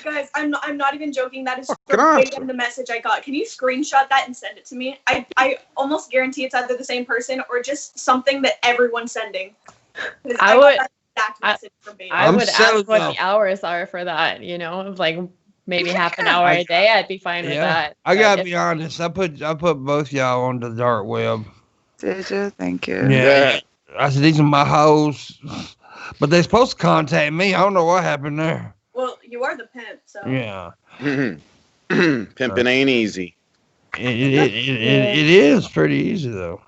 Guys, I'm not even joking. That is Fucking awesome. verbatim the message I got. Can you screenshot that and send it to me? I almost guarantee it's either the same person or just something that everyone's sending. 'Cause I got would- that exact message verbatim. I I'm would selling ask what them. the hours are for that. Of like maybe half an hour a day. I'd be fine with that. I But gotta if- be honest. I put both y'all on the dark web. Did you? Thank you. Yeah. I said these are my hoes, but they're supposed to contact me. I don't know what happened there. Well, you are the pimp, so. Yeah, Pimping ain't easy. it is pretty easy though.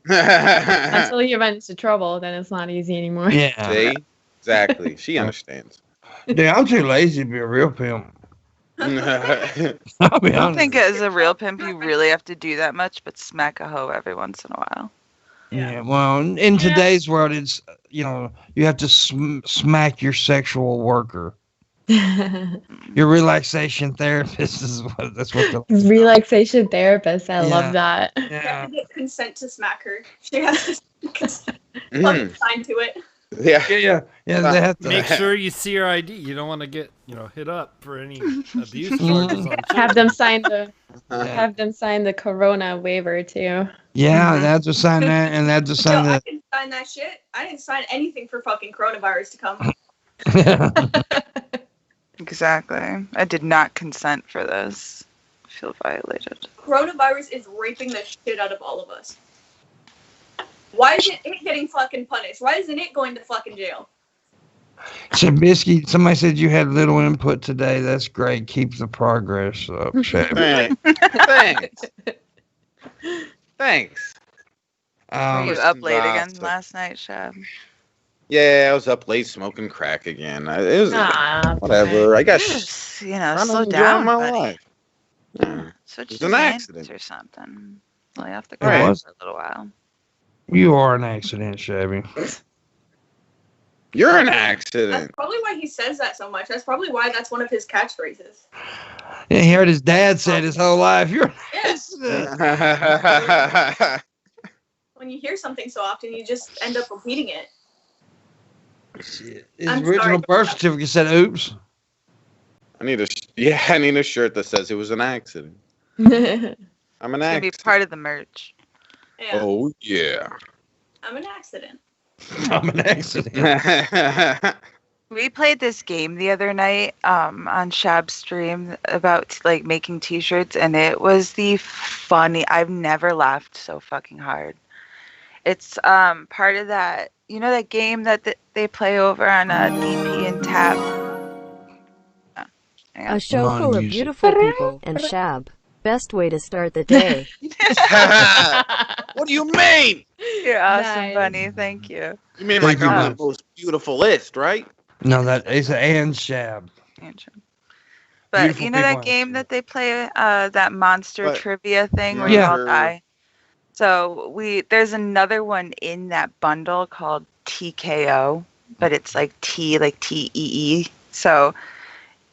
Until you run into trouble, then it's not easy anymore. Yeah, See? Exactly. She understands. dude, I'm too lazy to be a real pimp. I'll be I don't honest. think as a real pimp you really have to do that much, but smack a hoe every once in a while. Yeah, well, in today's world, it's you have to smack your sexual worker. Your relaxation therapist that's what the Relaxation therapist. I Yeah. love that. You have yeah. to get consent to smack her. She has to Mm. sign to it. Yeah. Yeah, they have to. Make sure you see your ID. You don't want to get hit up for any abuse charges on Have them sign the Yeah, have them sign the Corona waiver too. they have to sign that, and they have to No, sign I that. didn't sign that shit. I didn't sign anything for fucking coronavirus to come. Exactly. I did not consent for this. I feel violated. Coronavirus is raping the shit out of all of us. Why isn't it getting fucking punished? Why isn't it going to fucking jail? Shabisky, somebody said you had little input today. That's great. Keep the progress up, Shab. Thanks. Thanks. Were you Um, up late Nah, again so- last night, Shab? Yeah, I was up late smoking crack again. It was Ah, whatever. I got Just, trying to slow enjoy down, my buddy. life. Yeah. Switch It to was an Xanax accident. or something. Lay off the It crack was? for a little while. you are an accident, Shabby. You're an That's accident. probably why he says that so much. That's probably why that's one of his catchphrases. Yeah, he heard his dad said his whole life, "You're an Yes. accident." When you hear something so often, you just end up repeating it. Shit. His I'm original sorry. birth certificate said, "Oops." I need a shirt that says it was an accident. I'm an It's going to be accident. part of the merch. Yeah, Oh yeah. I'm an accident. I'm an accident. We played this game the other night on Shab's stream about like making t-shirts, and it was I've never laughed so fucking hard. It's part of that, that game that they play over on DP and Tab. Oh, hang on. A show Come on, full of music. beautiful people and Shab. Best way to start the day. What do you mean? You're awesome, Nice. Bunny. Thank you. You mean Thank like you, I'm man. the most beautiful list, right? No, that is an and Shab. Andrew. But Beautiful you know that people. game that they play, that monster What? trivia thing where Yeah. you all die? So there's another one in that bundle called TKO, but it's like TEE. So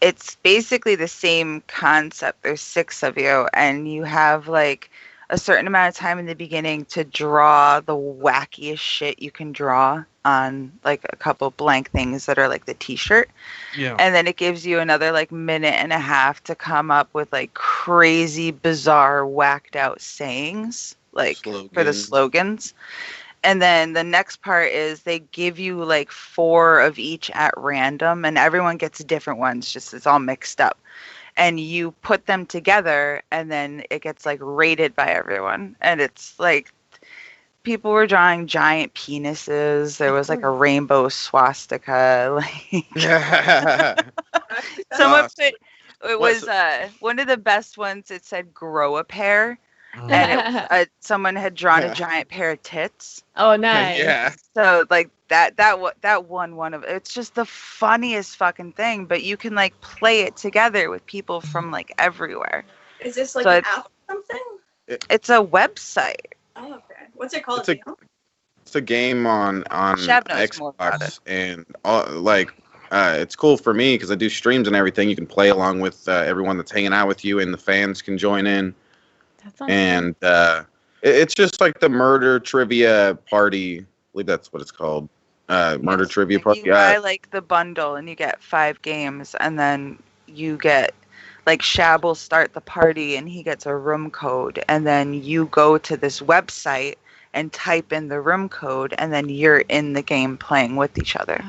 it's basically the same concept. There's 6 of you, and you have like a certain amount of time in the beginning to draw the wackiest shit you can draw on like a couple blank things that are like the t-shirt. Yeah. And then it gives you another like minute and a half to come up with like crazy, bizarre, whacked out sayings like for the slogans. And then the next part is they give you like 4 of each at random, and everyone gets different ones, just it's all mixed up. And you put them together, and then it gets like rated by everyone. And it's like people were drawing giant penises. There was like a rainbow swastika. Like someone Awesome. put it was one of the best ones. It said "grow a pair," Mm. and it was, someone had drawn a giant pair of tits. Oh, nice. Yeah. So like that one of it's just the funniest fucking thing. But you can like play it together with people from like everywhere. Is this like So an it's- app or something? It's a website. Oh, okay. What's it called? It's a- do you know? It's a game on Shab knows more about Xbox, and it's cool for me because I do streams and everything. You can play along with everyone that's hanging out with you, and the fans can join in. That sounds And it's just like the murder trivia party. I believe that's what it's called. Murder trivia party. You buy like the bundle, and you get 5 games, and then you get like Shab will start the party, and he gets a room code, and then you go to this website and type in the room code, and then you're in the game playing with each other.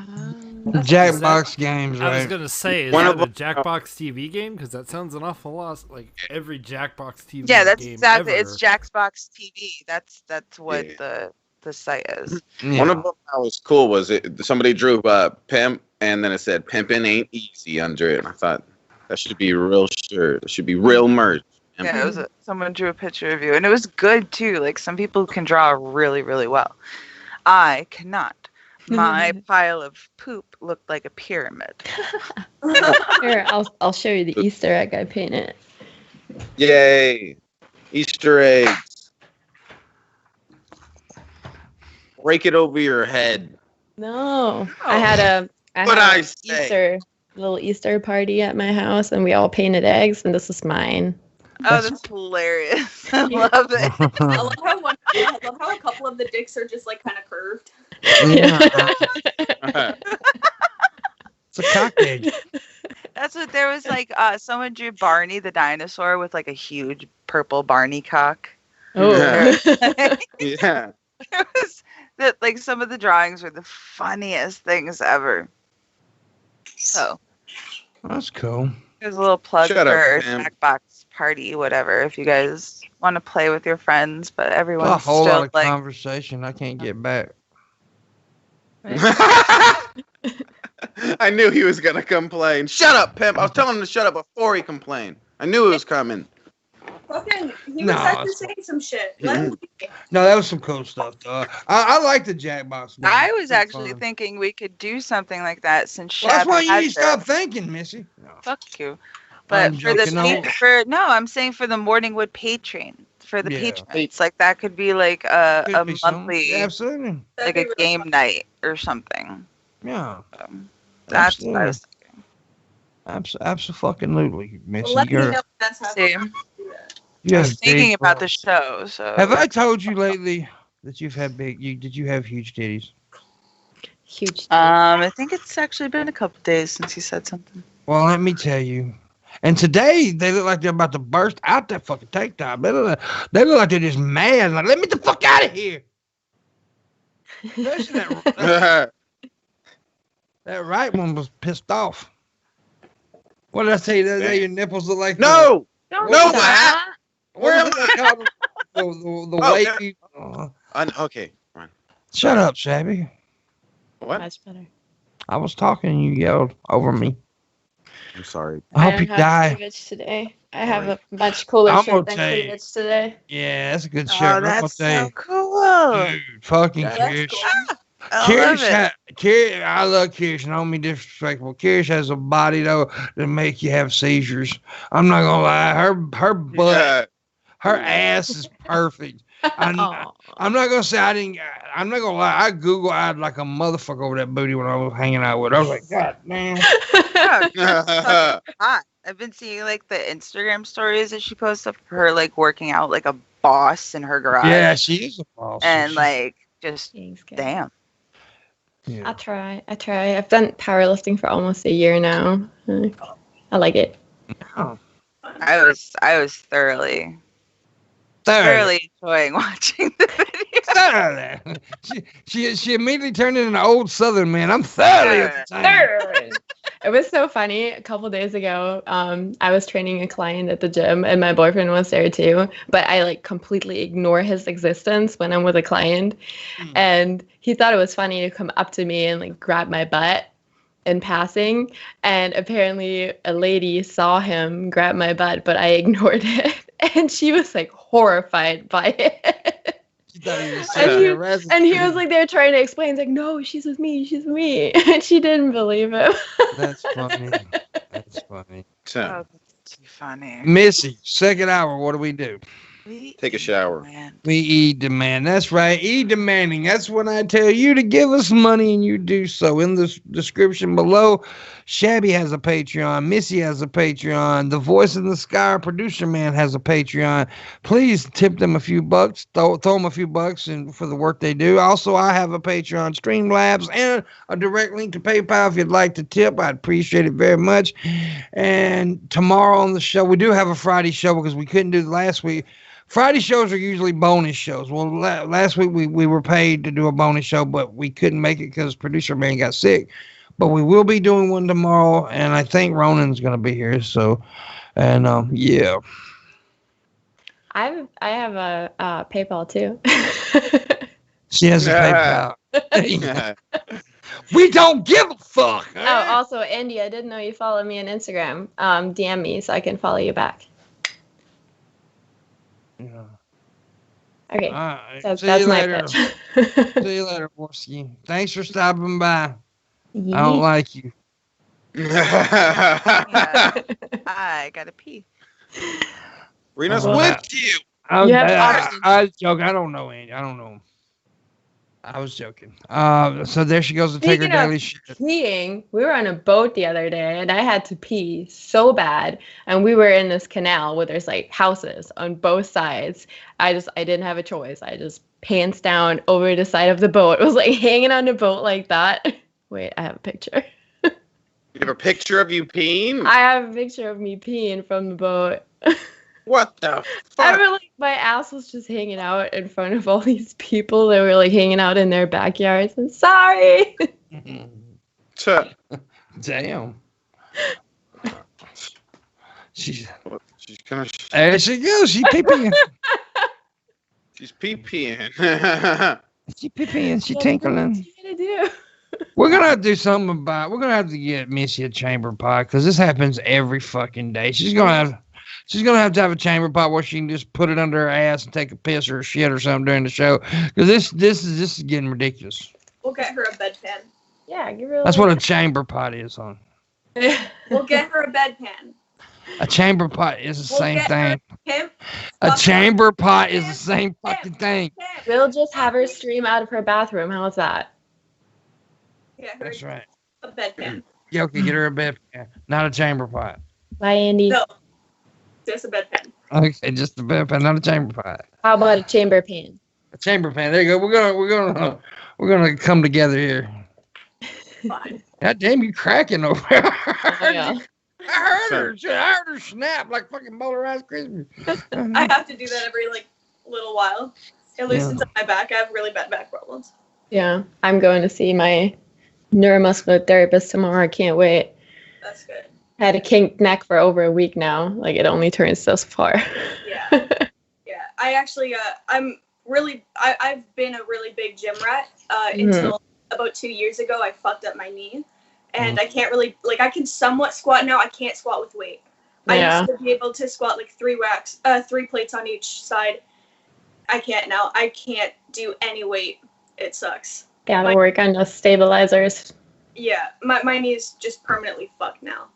Jackbox games, I was right? gonna say, is One that of a them- Jackbox TV game? Because that sounds an awful lot like every Jackbox TV Yeah, that's game exactly. ever. It's Jackbox TV. That's what Yeah. the site is. Yeah. One of them that was cool was somebody drew pimp, and then it said "pimpin' ain't easy" under it. And I thought that should be a real shirt. It should be real merch. Yeah, it was someone drew a picture of you, and it was good too. Like some people can draw really, really well. I cannot. My pile of poop looked like a pyramid. Here, I'll show you the Easter egg I painted. Yay! Easter eggs. Break it over your head. No, I had What'd I say? little Easter party at my house, and we all painted eggs, and this was mine. Oh, that's hilarious. I love it. I love how a couple of the dicks are just like kind of curved. Yeah. It's a cock egg. That's what there was like. Someone drew Barney the dinosaur with like a huge purple Barney cock. Oh, Yeah. It was that like some of the drawings were the funniest things ever. So That's cool. there's a little plug Shut up, for Pam. Jackbox party, whatever. If you guys want to play with your friends, but everyone's A whole still lot of like. conversation I can't get back. I knew he was gonna complain. Shut up, pimp! I was telling him to shut up before he complained. I knew it was coming. Fucking, he No, was actually it's- saying some shit. Let him be. No, that was some cool stuff, though. I like the Jackbox. Man. I was It's actually fun. thinking we could do something like that since Well, that's why Shabby you need to has stop it. thinking, Missy. No. Fuck you. I'm But for the joking. I'm saying for the Morningwood Patreon, for the Yeah. patrons, like that could be like Could a be something. monthly, Yeah, absolutely. like That'd be a really game fun. night or something. Yeah. That's what I was thinking. Absolutely, Missy. Well, let me know You're, when that's happening. Same. you I have was thinking big about the balls. show. So Have I told you lately that you've had did you have huge titties? Huge. I think it's actually been a couple days since you said something. Well, let me tell you. And today they look like they're about to burst out that fucking tank top. They look like they're just mad. Like, let me the fuck out of here. Especially that right one was pissed off. What did I tell you the other day? Your nipples look like No! Don't No, do that. What am I called? The Oh, wavy. Okay, fine. Shut up, Shabby. What? Much better. I was talking and you yelled over me. I'm sorry. I hope don't you have die. cleavage today. I have a much cooler I'm shirt gonna than tell you. cleavage today. Yeah, that's a good shirt. Oh, I'm gonna that's tell so you. cool. Dude, fucking That's Kirish. cool. I love it. I love Kirish, and I don't mean disrespectful. Kirish has a body though that make you have seizures. I'm not gonna lie, her butt, Yeah. her ass is perfect. Aw. I'm not gonna say I didn't. I'm not gonna lie. I Google-eyed like a motherfucker over that booty when I was hanging out with her. I was like, God damn. Yeah, fucking hot. I've been seeing like the Instagram stories that she posts of her like working out like a boss in her garage. Yeah, she is a boss. And She's- like just Thanks, guys. damn. yeah. I try. I've done powerlifting for almost a year now. I like it. Oh, I was thoroughly enjoying watching the video. thoroughly. She immediately turned into an old Southern man. I'm thoroughly entertained. It was so funny. A couple days ago, I was training a client at the gym, and my boyfriend was there too. But I like completely ignore his existence when I'm with a client, and he thought it was funny to come up to me and like grab my butt in passing. And apparently, a lady saw him grab my butt, but I ignored it, and she was like horrified by it. She thought he was And sexually he- harassing And he you. was like, they're trying to explain. It's like, no, she's with me. She's with me. And she didn't believe him. That's funny. That's funny. So, Oh, that's too funny. Missy, second hour, what do we do? take a shower. Man. We e-demand. That's right. E-demanding. That's when I tell you to give us money and you do so. In the description below, Shabby has a Patreon. Missy has a Patreon. The Voice in the Sky, our producer man, has a Patreon. Please tip them a few bucks. Throw them a few bucks and for the work they do. Also, I have a Patreon, Streamlabs, and a direct link to PayPal if you'd like to tip. I'd appreciate it very much. And tomorrow on the show, we do have a Friday show because we couldn't do the last week. Friday shows are usually bonus shows. Well, last week we were paid to do a bonus show, but we couldn't make it because producer man got sick. But we will be doing one tomorrow, and I think Ronan's going to be here. So, and yeah. I have a PayPal too. She has a PayPal. We don't give a fuck. Oh, also, Andy, I didn't know you follow me on Instagram. DM me so I can follow you back. Yeah. Okay, All right. so See that's you my later. pitch. See you later, Borski. Thanks for stopping by. I don't like you. I gotta pee. Rena's Well, with you. I You have options. was joking. I don't know, Andy. I don't know. I was joking. So there she goes to take her Speaking of daily shit. peeing, we were on a boat the other day and I had to pee so bad. And we were in this canal where there's like houses on both sides. I didn't have a choice. I just pants down over the side of the boat. It was like hanging on the boat like that. Wait, I have a picture. You have a picture of you peeing? I have a picture of me peeing from the boat. What the I fuck? really, my ass was just hanging out in front of all these people that were like hanging out in their backyards. I'm sorry. Damn. She's She's kind of. there. She goes. She peeing. She's pee-peeing. She peeing. She What tinkling. you gonna do? We're gonna have to do something about. We're gonna have to get Missy a chamber pot because this happens every fucking day. She's gonna have. She's gonna have to have a chamber pot where she can just put it under her ass and take a piss or a shit or something during the show. Because this is getting ridiculous. We'll get her a bedpan. Yeah, you really. That's what a chamber pot is, huh? We'll get her a bedpan. A chamber pot is the same thing. Pimp. A chamber pot is the same fucking thing. We'll just have her stream out of her bathroom. How's that? Get her That's right. a bedpan. Yeah, okay, get her a bedpan, not a chamber pot. Bye, Andy. No, just a bedpan. Okay, just a bedpan, not a chamber pot. How about a chamber pan? A chamber pan. There you go. We're gonna come together here. Fine. God damn, you cracking over there. Oh, yeah. I heard her snap like fucking Rice Krispies. I have to do that every little while. It loosens up my back. I have really bad back problems. Yeah, I'm going to see my neuromuscular therapist tomorrow. I can't wait. That's good. I had a kinked neck for over a week now. Like, it only turns so far. Yeah. Yeah. I actually, I've been a really big gym rat until about 2 years ago. I fucked up my knee. And I can't really, I can somewhat squat now. I can't squat with weight. I used to be able to squat 3 plates on each side. I can't now. I can't do any weight. It sucks. Gotta work on the stabilizers. Yeah, my knee is just permanently fucked now.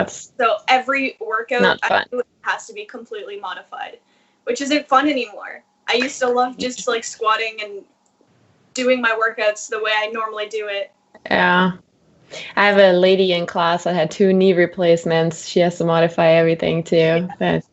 So every workout I do has to be completely modified, which isn't fun anymore. I used to love just squatting and doing my workouts the way I normally do it. Yeah. I have a lady in class that had 2 knee replacements. She has to modify everything too. But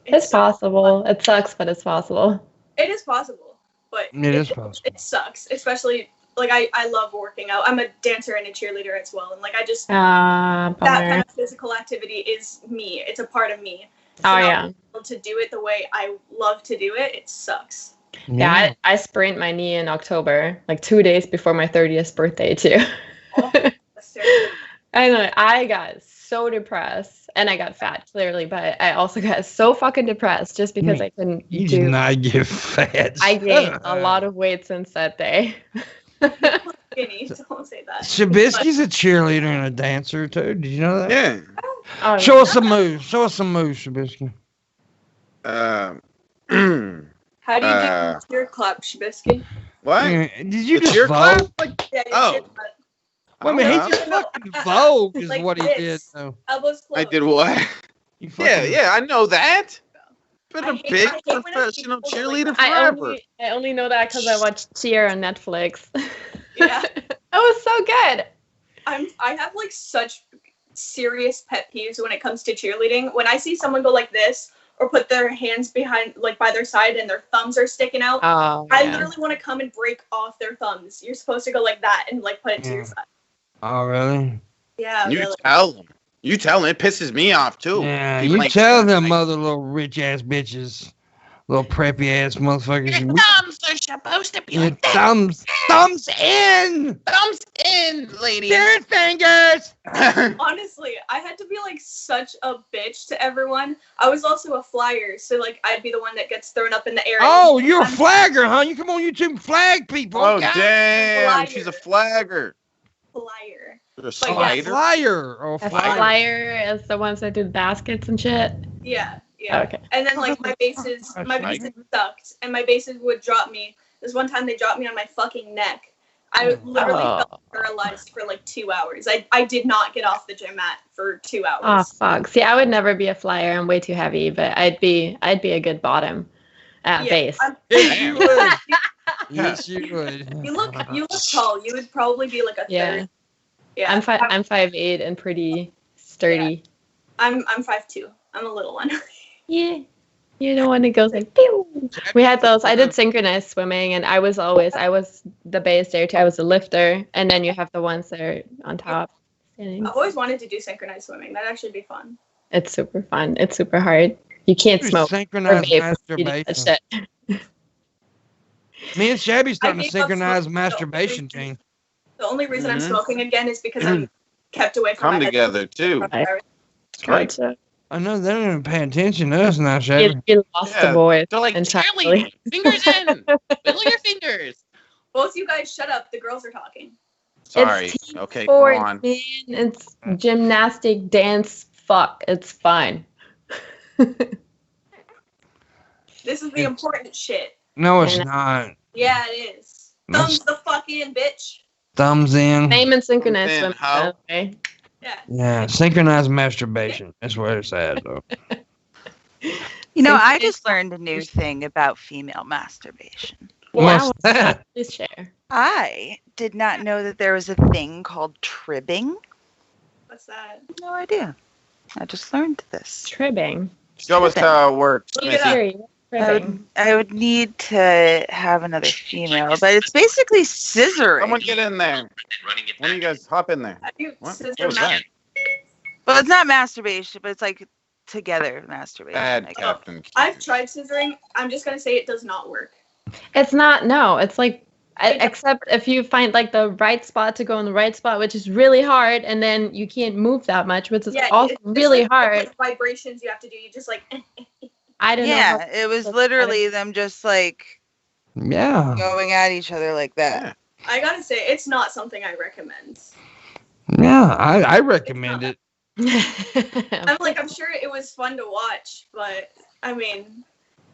it's possible. It sucks, but it's possible. It is possible, but it is possible. It sucks, especially I love working out. I'm a dancer and a cheerleader as well, and I just that kind of physical activity is me. It's a part of me. So able to do it the way I love to do it, it sucks. Yeah, I sprained my knee in October, 2 days before my 30th birthday too. Oh, that's terrible. I know. I got so depressed, and I got fat clearly, but I also got so fucking depressed just because I couldn't. You did not get fat. I gained a lot of weight since that day. Skinny, don't say that. Shabisky's a cheerleader and a dancer too. Did you know that? Yeah. Show us some moves. Show us some moves, Shabisky. How do you do your clap, Shabisky? What? Did you the just cheer vogue? clap? Yeah, Oh. Well, I mean, he just fucking vogue is what he did. this. So. Elbows closed. I did what? Yeah, I know that. Been I a hate- big I hate when I see professional people cheerleader I forever. only know that because I watched Cheer on Netflix. Yeah. That was so good. I have such serious pet peeves when it comes to cheerleading. When I see someone go like this or put their hands behind by their side and their thumbs are sticking out, Oh, I yeah. literally want to come and break off their thumbs. You're supposed to go like that and put it to your side. Oh, really? Yeah, You really. tell them. You tell them. It pisses me off too. Yeah, People you tell them mother little rich ass bitches, little preppy ass motherfuckers. thumbs are supposed to be Your thumbs in. Thumbs in, ladies. Their fingers. Honestly, I had to be such a bitch to everyone. I was also a flyer, so I'd be the one that gets thrown up in the air. Oh, you're a flagger, huh? You come on YouTube and flag people. Oh, God. damn. Flyer. She's a flagger. Flyer. You're a Oh, a slider. flyer. Oh, A flyer. flyer is the ones that do baskets and shit. Yeah, yeah. Okay. And then my bases sucked, and my bases would drop me. This one time they dropped me on my fucking neck. I literally felt paralyzed for 2 hours. I did not get off the gym mat for 2 hours. Oh fuck! See, I would never be a flyer. I'm way too heavy, but I'd be a good bottom at base. Yes, you would. Yes, you would. You look tall. You would probably be a third. Yeah. I'm 5'8" and pretty sturdy. I'm 5'2". I'm a little one. Yeah. You're the one that goes pew. We had those. I did synchronized swimming, and I was the base there too. I was the lifter, and then you have the ones that are on top. I've always wanted to do synchronized swimming. That'd actually be fun. It's super fun. It's super hard. You can't smoke. Synchronized or vape if you do that masturbation. shit. Me and Shabby starting I to gave up synchronize smoking, masturbation team. The only reason I'm smoking again is because I'm kept away from Come my together too. head. Right. I know they don't even pay attention to us now, Shabby. You lost the boys. They're like, entirely. fingers in. Wiggle your fingers. Both you guys shut up. The girls are talking. Sorry. It's team Okay, go sports, on. man. It's gymnastic, dance, fuck. It's fine. This is the important shit. No, it's not. Yeah, it is. Thumbs the fuck in, bitch. Thumbs in. Same and synchronous Thumbs in, swimming, how? by the way. Yeah. Yeah, synchronized masturbation. That's where it's at, though. You know, I just learned a new thing about female masturbation. Wow. What's that? Please share. I did not know that there was a thing called tribbing. What's that? No idea. I just learned this. Tribbing. Show us how it works, Look it up. Missy. Siri, what's tribbing? I would need to have another female, but it's basically scissoring. Someone get in there. One of you guys hop in there. How do you What? scissor What was mouth? that? Well, it's not masturbation, but it's like together masturbation. Bad I guess. Captain. I've tried scissoring. I'm just gonna say it does not work. It's not, no. It's like, except if you find like the right spot to go in the right spot, which is really hard, and then you can't move that much, which is also it's really like hard. the vibrations you have to do. You just like. I don't know. Yeah, it was literally them just like Yeah. going at each other like that. I gotta say, it's not something I recommend. Yeah, I recommend it. I'm sure it was fun to watch, but I mean,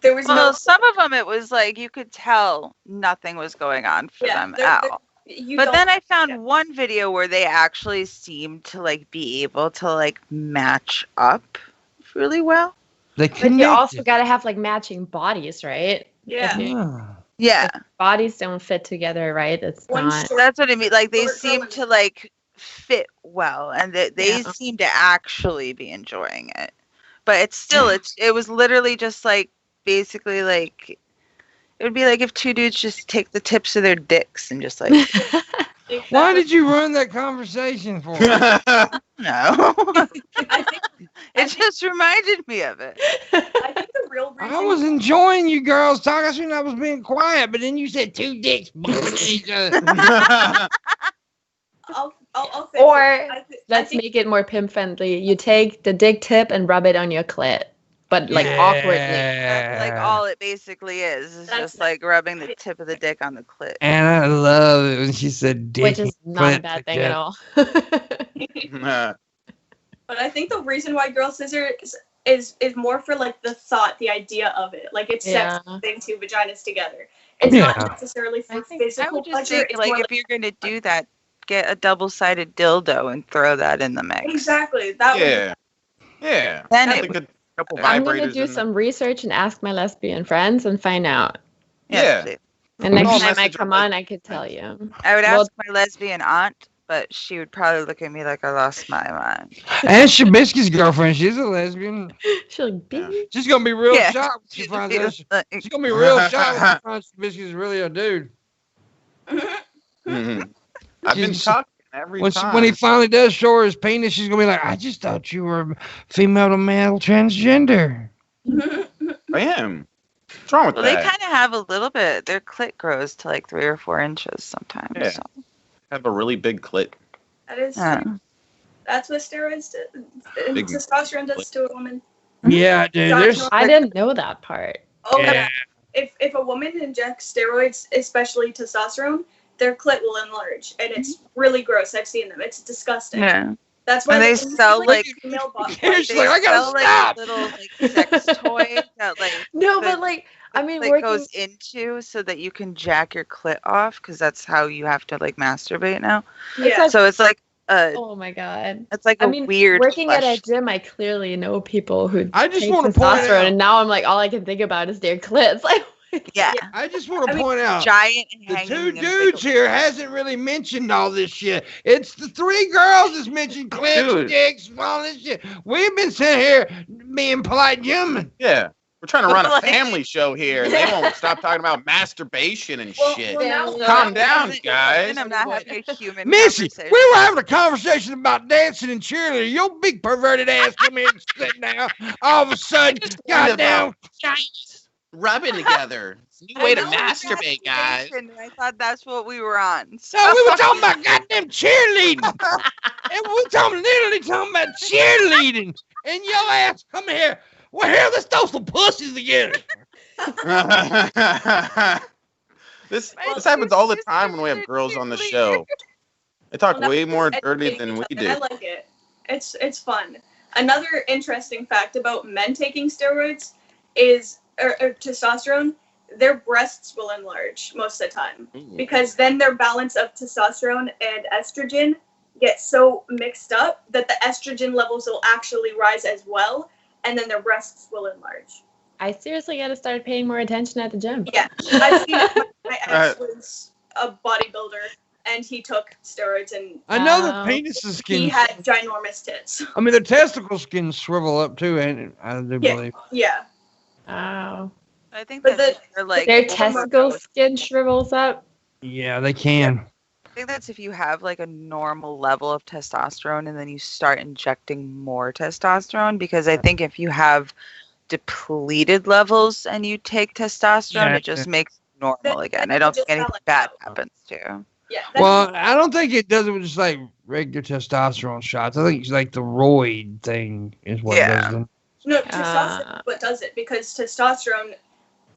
there was Well, no. some of them it was like you could tell nothing was going on for them at all. But then I found one video where they actually seemed to like be able to like match up really well. They But you connected. also got to have like matching bodies, right? Yeah. Yeah. Yeah, Bodies don't fit together, right? It's One not. short- that's what I mean. Like they Short seem girl to like fit well, and they Yeah. seem to actually be enjoying it. But it's still it was literally just like basically like it would be like if two dudes just take the tips of their dicks and just like Why did you ruin that conversation for? no. I think It just reminded me of it. I think the real reason. I was enjoying you girls talking. I assumed I was being quiet, but then you said two dicks bumping each other. I'll fix Or it. I let's think make it more pimp friendly. You take the dick tip and rub it on your clit, but like awkwardly. That's like all it basically is. It's That's just like rubbing the tip of the dick on the clit. And I love it when she said dick. Which is and not a clit bad thing at together. all. But I think the reason why girl scissor is more for like the thought, the idea of it. Like it's sex Yeah. putting two vaginas together. It's not Yeah. necessarily I for think I physical would just pleasure. think It's like more if you're gonna do that, get a double-sided dildo and throw that in the mix. exactly that. Yeah. Yeah. Then I it think would, a couple I'm gonna vibrators do in some research and ask my lesbian friends and find out. yes, Yeah. please. And next I'll time I message come her. on, I could tell you. I would Well- ask my lesbian aunt, but she would probably look at me like I lost my mind. And Shabisky's girlfriend, she's a lesbian. She'll like, Yeah. "Beep." She's gonna be real Yeah. shocked when she finds out. Like, She's gonna be real shocked when she finds Shabisky's really a dude. Mhm. I've been She's- talking every time. When he finally does show her his penis, she's gonna be like, "I just thought you were female to male transgender." I am. What's wrong with well, they that? kind of have a little bit. Their clit grows to like 3 or 4 inches sometimes. Yeah. So. Have a really big clit. That is. Yeah. That's what steroids do. Big- Testosterone does to a woman. Yeah, dude. There's I didn't know that part. Oh Yeah. yeah. If a woman injects steroids, especially testosterone, their clit will enlarge, and it's really gross. I've seen them. It's disgusting. Yeah. That's why And they when you sell, see, like- female body. Seriously, They I gotta sell, like, stop. little like sex toys that like No, The- but like, I mean, that working. goes into so that you can jack your clit off because that's how you have to like masturbate now. It's Yeah. like, So it's like a oh my god. it's like I a mean, weird working at a flesh. gym, I clearly know people who I just take wanna point testosterone, out- and now I'm like, all I can think about is their clits. Like, Yeah. I just want I to mean, point out Giant the hanging two and dudes big- here hasn't really mentioned all this shit. It's the 3 girls that's mentioned clips, Dude. dicks, and all this shit. We've been sitting here being polite gentlemen. Yeah. We're trying to run a Like- family show here, and they won't stop talking about masturbation and Well, shit. well, now, Yeah. Calm down, And guys. I'm not having a human Missy, conversation. we were having a conversation about dancing and cheerleading. Your big perverted ass come here and sit down. All of a sudden, goddamn. Rubbing together. It's a new way to masturbate, guys. And I thought that's what we were on. So No, we were talking about goddamn cheerleading. And we were literally talking about cheerleading. And your ass come here. Well, here, let's throw some pussies together. This happens all the time when we have girls on the show. They talk Well, way more now dirty educating than we each other, do. I like it. It's fun. Another interesting fact about men taking steroids is, or testosterone, their breasts will enlarge most of the time. Because then their balance of testosterone and estrogen get so mixed up that the estrogen levels will actually rise as well, and then their breasts will enlarge. I seriously got to start paying more attention at the gym. Yeah, I've seen it. My ex was a bodybuilder, and he took steroids, and I know the penises can. he had ginormous tits. I mean, the testicles can shrivel up too, and I do believe. Yeah. Wow. I think But that they're like their testicle skin shrivels up. Yeah, they can. I think that's if you have like a normal level of testosterone and then you start injecting more testosterone, because I think if you have depleted levels and you take testosterone, it just makes it normal again. I don't think anything bad happens to you. Yeah. Well, I don't think it does it with just like regular testosterone shots. I think it's like the roid thing is what does them. No, testosterone is what does it, because testosterone.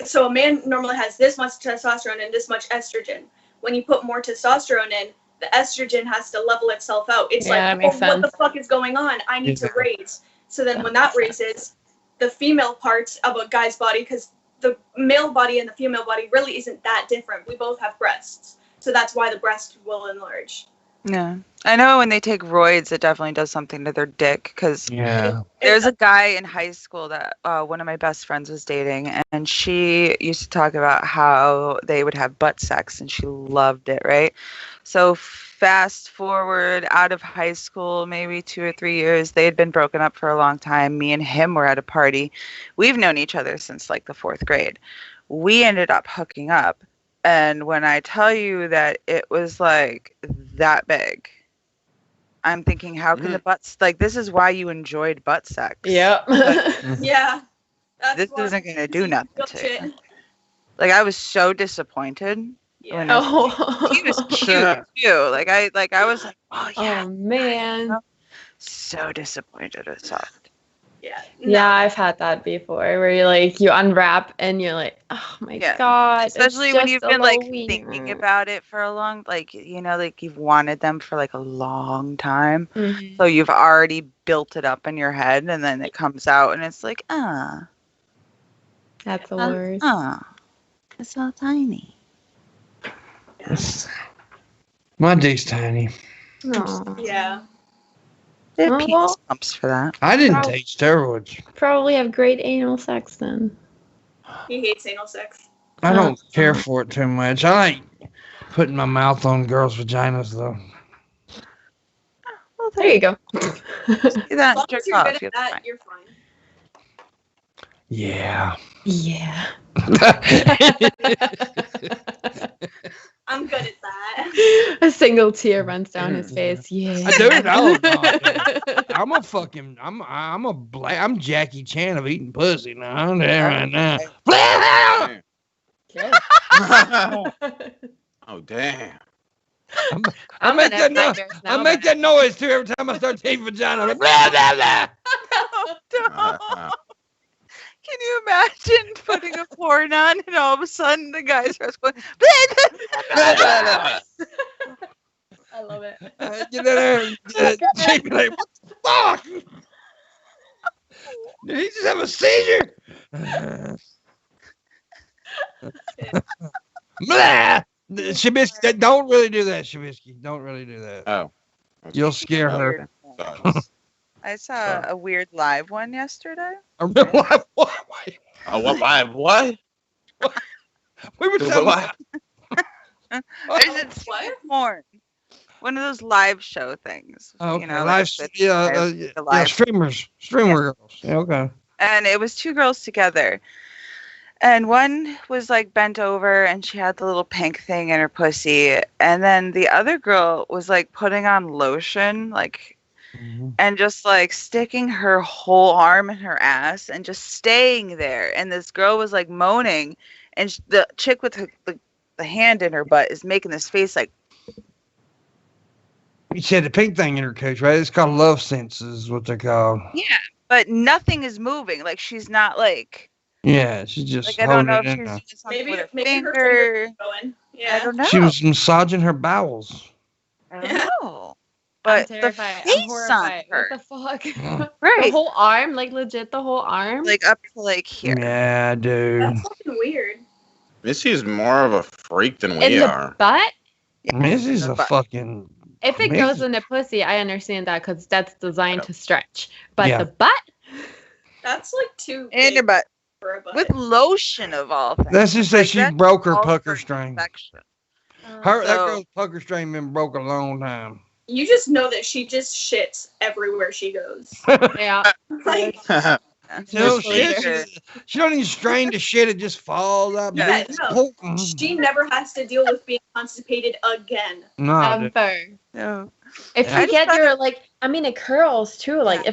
So a man normally has this much testosterone and this much estrogen. When you put more testosterone in, the estrogen has to level itself out. It's like, what the fuck is going on? I need to raise. So then when that raises, the female parts of a guy's body, because the male body and the female body really isn't that different. We both have breasts. So that's why the breast will enlarge. Yeah. I know when they take roids, it definitely does something to their dick, because there's a guy in high school that one of my best friends was dating, and she used to talk about how they would have butt sex, and she loved it, right? So fast forward out of high school, maybe 2 or 3 years, they had been broken up for a long time. Me and him were at a party. We've known each other since like the 4th grade. We ended up hooking up. And when I tell you that it was like that big, I'm thinking, how can the butts, like, this is why you enjoyed butt sex. Yeah. Yeah. This isn't going to do nothing to you. Like, I was so disappointed. Yeah. He was cute too. Like I was like, oh yeah. Oh man. So disappointed with stuff. Yeah. Yeah, I've had that before where you unwrap and you're like, oh my god. Especially when you've been like thinking about it for a long, like, you know, like you've wanted them for like a long time. Mm-hmm. So you've already built it up in your head, and then it comes out and it's like, that's the worst. It's so tiny. My dick's tiny. Aww. Yeah. There are penis pumps for that. I didn't take steroids. Probably have great anal sex then. He hates anal sex. I don't care for it too much. I like putting my mouth on girls' vaginas though. Well, there you go. As long as you're good at that, you're fine. Yeah. Yeah. I'm good at that. A single tear runs down his face. Yeah. Dude, I'm Jackie Chan of eating pussy now. I'm there right now. Oh damn. I make that noise too every time I start taking vagina. I'm like, blah, blah, blah. Can you imagine putting a porn on and all of a sudden the guy starts going, blah, blah, blah. I love it. Get in there and be like, what the fuck? Did he just have a seizure? Blah! Shabisky, don't really do that, Shabisky. Don't really do that. Oh. You'll scare her. I saw a weird live one yesterday. A real live what? Oh, what live? What? We were talking about There's a porn. One of those live show things. okay. You know, live, live streamer girls. Yeah, okay. And it was 2 girls together. And one was like bent over and she had the little pink thing in her pussy. And then the other girl was like putting on lotion, like, and just like sticking her whole arm in her ass and just staying there. And this girl was like moaning, and the chick with the hand in her butt is making this face like. She had the pink thing in her cooch, right? It's called love senses, is what they're called. Yeah, but nothing is moving. Like she's not like. Yeah, she's just. Like I don't know if she's doing something with her finger. Her going. Yeah. I don't know. She was massaging her bowels. I don't know. But terrified. the I'm face on horrified. her, What the fuck? right? The whole arm, like legit, the whole arm. Like up to like here. Yeah, dude. That's fucking weird. Missy's more of a freak than in we the are. butt. Yeah, Missy's the a butt. fucking. If it Missy's- goes in the pussy, I understand that because that's designed to stretch. But Yeah. the butt. That's like too In your big butt for a butt. with lotion of all things. Let's just say Like, she that's broke her all pucker for string. infection. That So- girl's pucker string been broke a long time. You just know that she just shits everywhere she goes. Yeah. Like, No Just shit. later. She don't even strain the shit. It just falls out. Yeah, no. She never has to deal with being constipated again. No, dude. Ever. No. If I you just get thought your it curls too. Like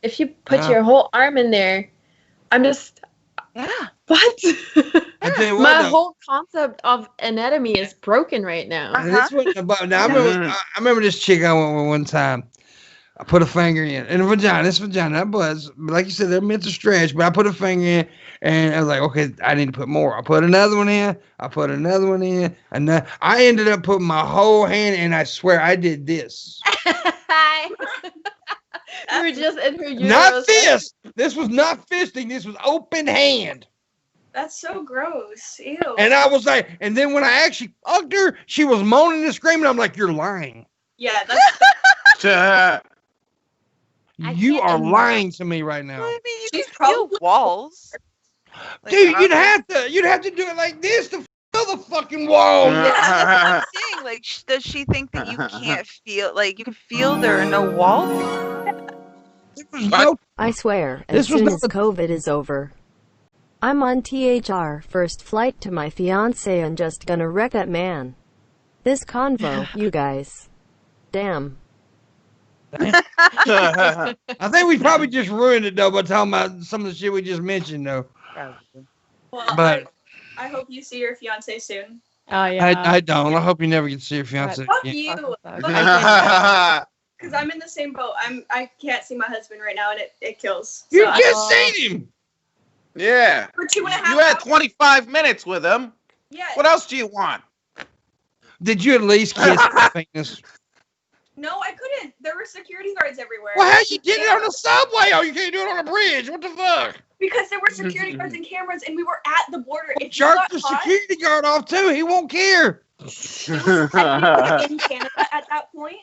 if you put Yeah. your whole arm in there, I'm just Yeah. what? I tell you what, My though. whole concept of anatomy is broken right now. This wasn't about. Now I remember this chick I went with one time. I put a finger in the vagina. This vagina, that buzz. Like you said, they're meant to stretch. But I put a finger in, and I was like, okay, I need to put more. I put another one in. I put another one in, and then I ended up putting my whole hand in. I swear I did this. You were just in her uterus. Not fist. This was not fisting. This was open hand. That's so gross. Ew. And I was like, and then when I actually hugged her, she was moaning and screaming. I'm like, you're lying. Yeah, that's You can't are imagine. lying to me right now. Well, I mean, you She's can feel probably- walls. Like, Dude, you'd obviously- have to do it like this to feel the fucking wall. Yeah, that's what I'm saying. Like, does she think that you can't feel? Like, you can feel there are no walls. There was no- I swear, as This was soon not as the- COVID is over, I'm on THR first flight to my fiance and just gonna wreck that man. This convo, you guys. Damn. I think we probably just ruined it though by talking about some of the shit we just mentioned though. well, But I hope you see your fiance soon. Oh yeah. I don't. I hope you never get to see your fiance Fuck again. you. Yeah. Because I'm in the same boat. I can't see my husband right now, and it kills. You So just seen him. Yeah. for 2.5 You had hours. 25 minutes with him. Yeah. What else do you want? Did you at least kiss his penis? No, I couldn't. There were security guards everywhere. Well, how you did it on the subway? Oh, you can't do it on a bridge. What the fuck? Because there were security guards and cameras, and we were at the border. If you Jerk got the caught, security guard off too. He won't care. it was technically in Canada at that point,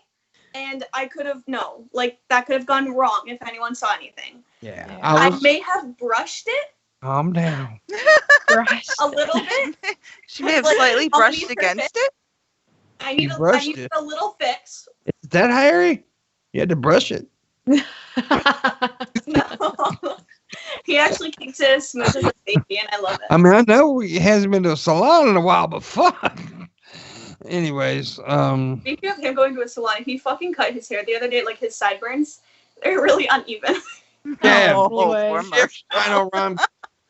and I could have that could have gone wrong if anyone saw anything. Yeah. I may have brushed it Calm down. a little bit. She may have Like, slightly I'll brushed leave her against fit. it. I You need brushed it. a little fix. Is that hairy? You had to brush it. No. He actually keeps it as smooth as a baby, and I love it. I mean, I know he hasn't been to a salon in a while, but fuck. Anyways, Speaking of him going to a salon, he fucking cut his hair the other day, like his sideburns. They're really uneven. yeah. Oh, Lord. poor Mark. I know Ram.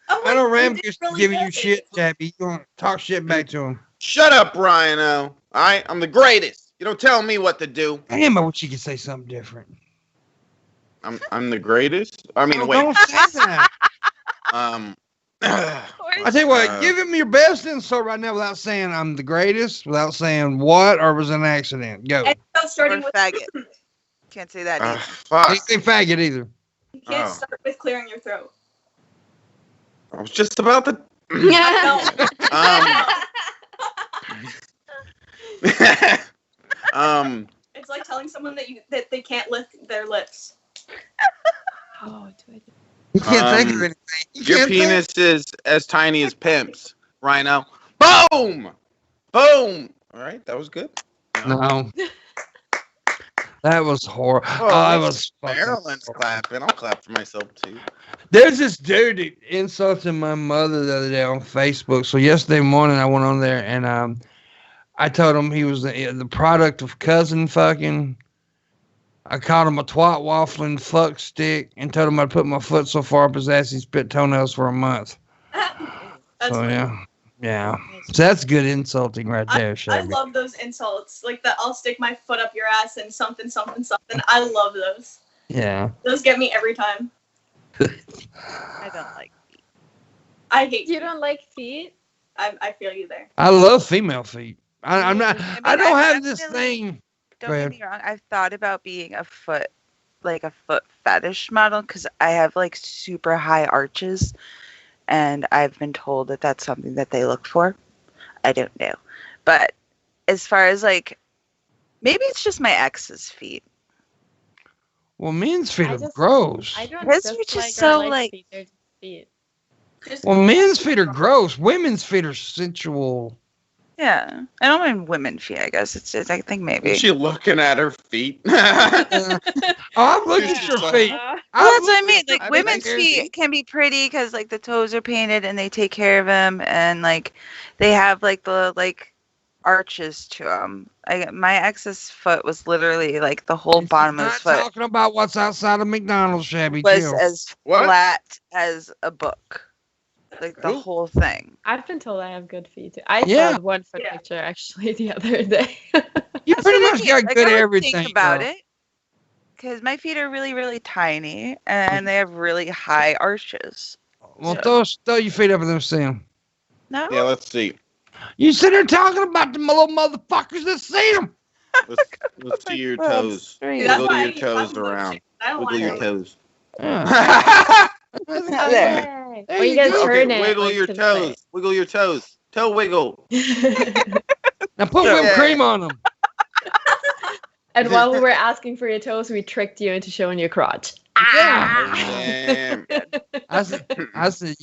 I'm I know like, Ram "You did just really giving you good." shit, Tabby. You gonna talk shit back to him? Shut up, Rhino. All right, I'm the greatest. You don't tell me what to do. Damn, I wish you could say something different. I'm the greatest. I mean, Oh, wait. don't say that. I tell you what, give him your best insult right now without saying I'm the greatest, without saying what or was an accident. Go. And so Or starting with faggot. Can't say that either. Fuck. Ain't say faggot either. you can't Oh. start with clearing your throat. I was just about to. No. It's like telling someone that they can't lift their lips. Oh, do I do? You can't think of anything. You Your can't think- penis is as tiny as Pimp's, Rhino. Boom! Boom! All right, that was good. No. That was horrible. Oh, I was fucking Marilyn's clapping. I'll clap for myself too. There's this dude that insulted my mother the other day on Facebook. So yesterday morning I went on there and I told him he was the product of cousin fucking. I called him a twat waffling fuck stick and told him I'd put my foot so far up his ass he'd spit toenails for a month. That's So funny. yeah. So that's good insulting right there, I Shabby. love those insults. Like the I'll stick my foot up your ass and something, something, something. I love those. Yeah. Those get me every time. I don't like. I hate You don't like feet? I feel you there. I love female feet. I'm not. I mean, I don't I have this definitely- thing. don't get me wrong. I've thought about being a foot fetish model because I have like super high arches, and I've been told that that's something that they look for. I don't know, but as far as like, maybe it's just my ex's feet. Well, men's feet are gross. I don't His just feet like just so or like. feet. They're just feet. Well, men's feet are gross. Women's feet are sensual. Yeah, I don't mind women feet. I guess it's just, I think maybe. Is she looking at her feet? Oh, I'm looking at your feet. Well, that's what I mean. Like women's feet can be pretty because like the toes are painted and they take care of them, and like they have like the like arches to them. My ex's foot was literally like the whole bottom of his foot Talking about what's outside of McDonald's, Shabby. was Chill. as flat as a book. Like the whole thing. I've been told I have good feet too. I saw one foot picture actually the other day. You pretty much got like, good I would everything. Think about it, because my feet are really, really tiny, and they have really high arches. Well, throw your feet up and let's see them. No. Yeah, let's see. You sit there talking about the little motherfuckers. Let's see them. Let's see your toes. Wiggle your toes around. Wiggle your toes. There. Well, you guys turn it. Wiggle your toes. Wiggle your toes. Toe wiggle. Now put whipped cream on them. And while we were asking for your toes, we tricked you into showing your crotch. Yeah. I said,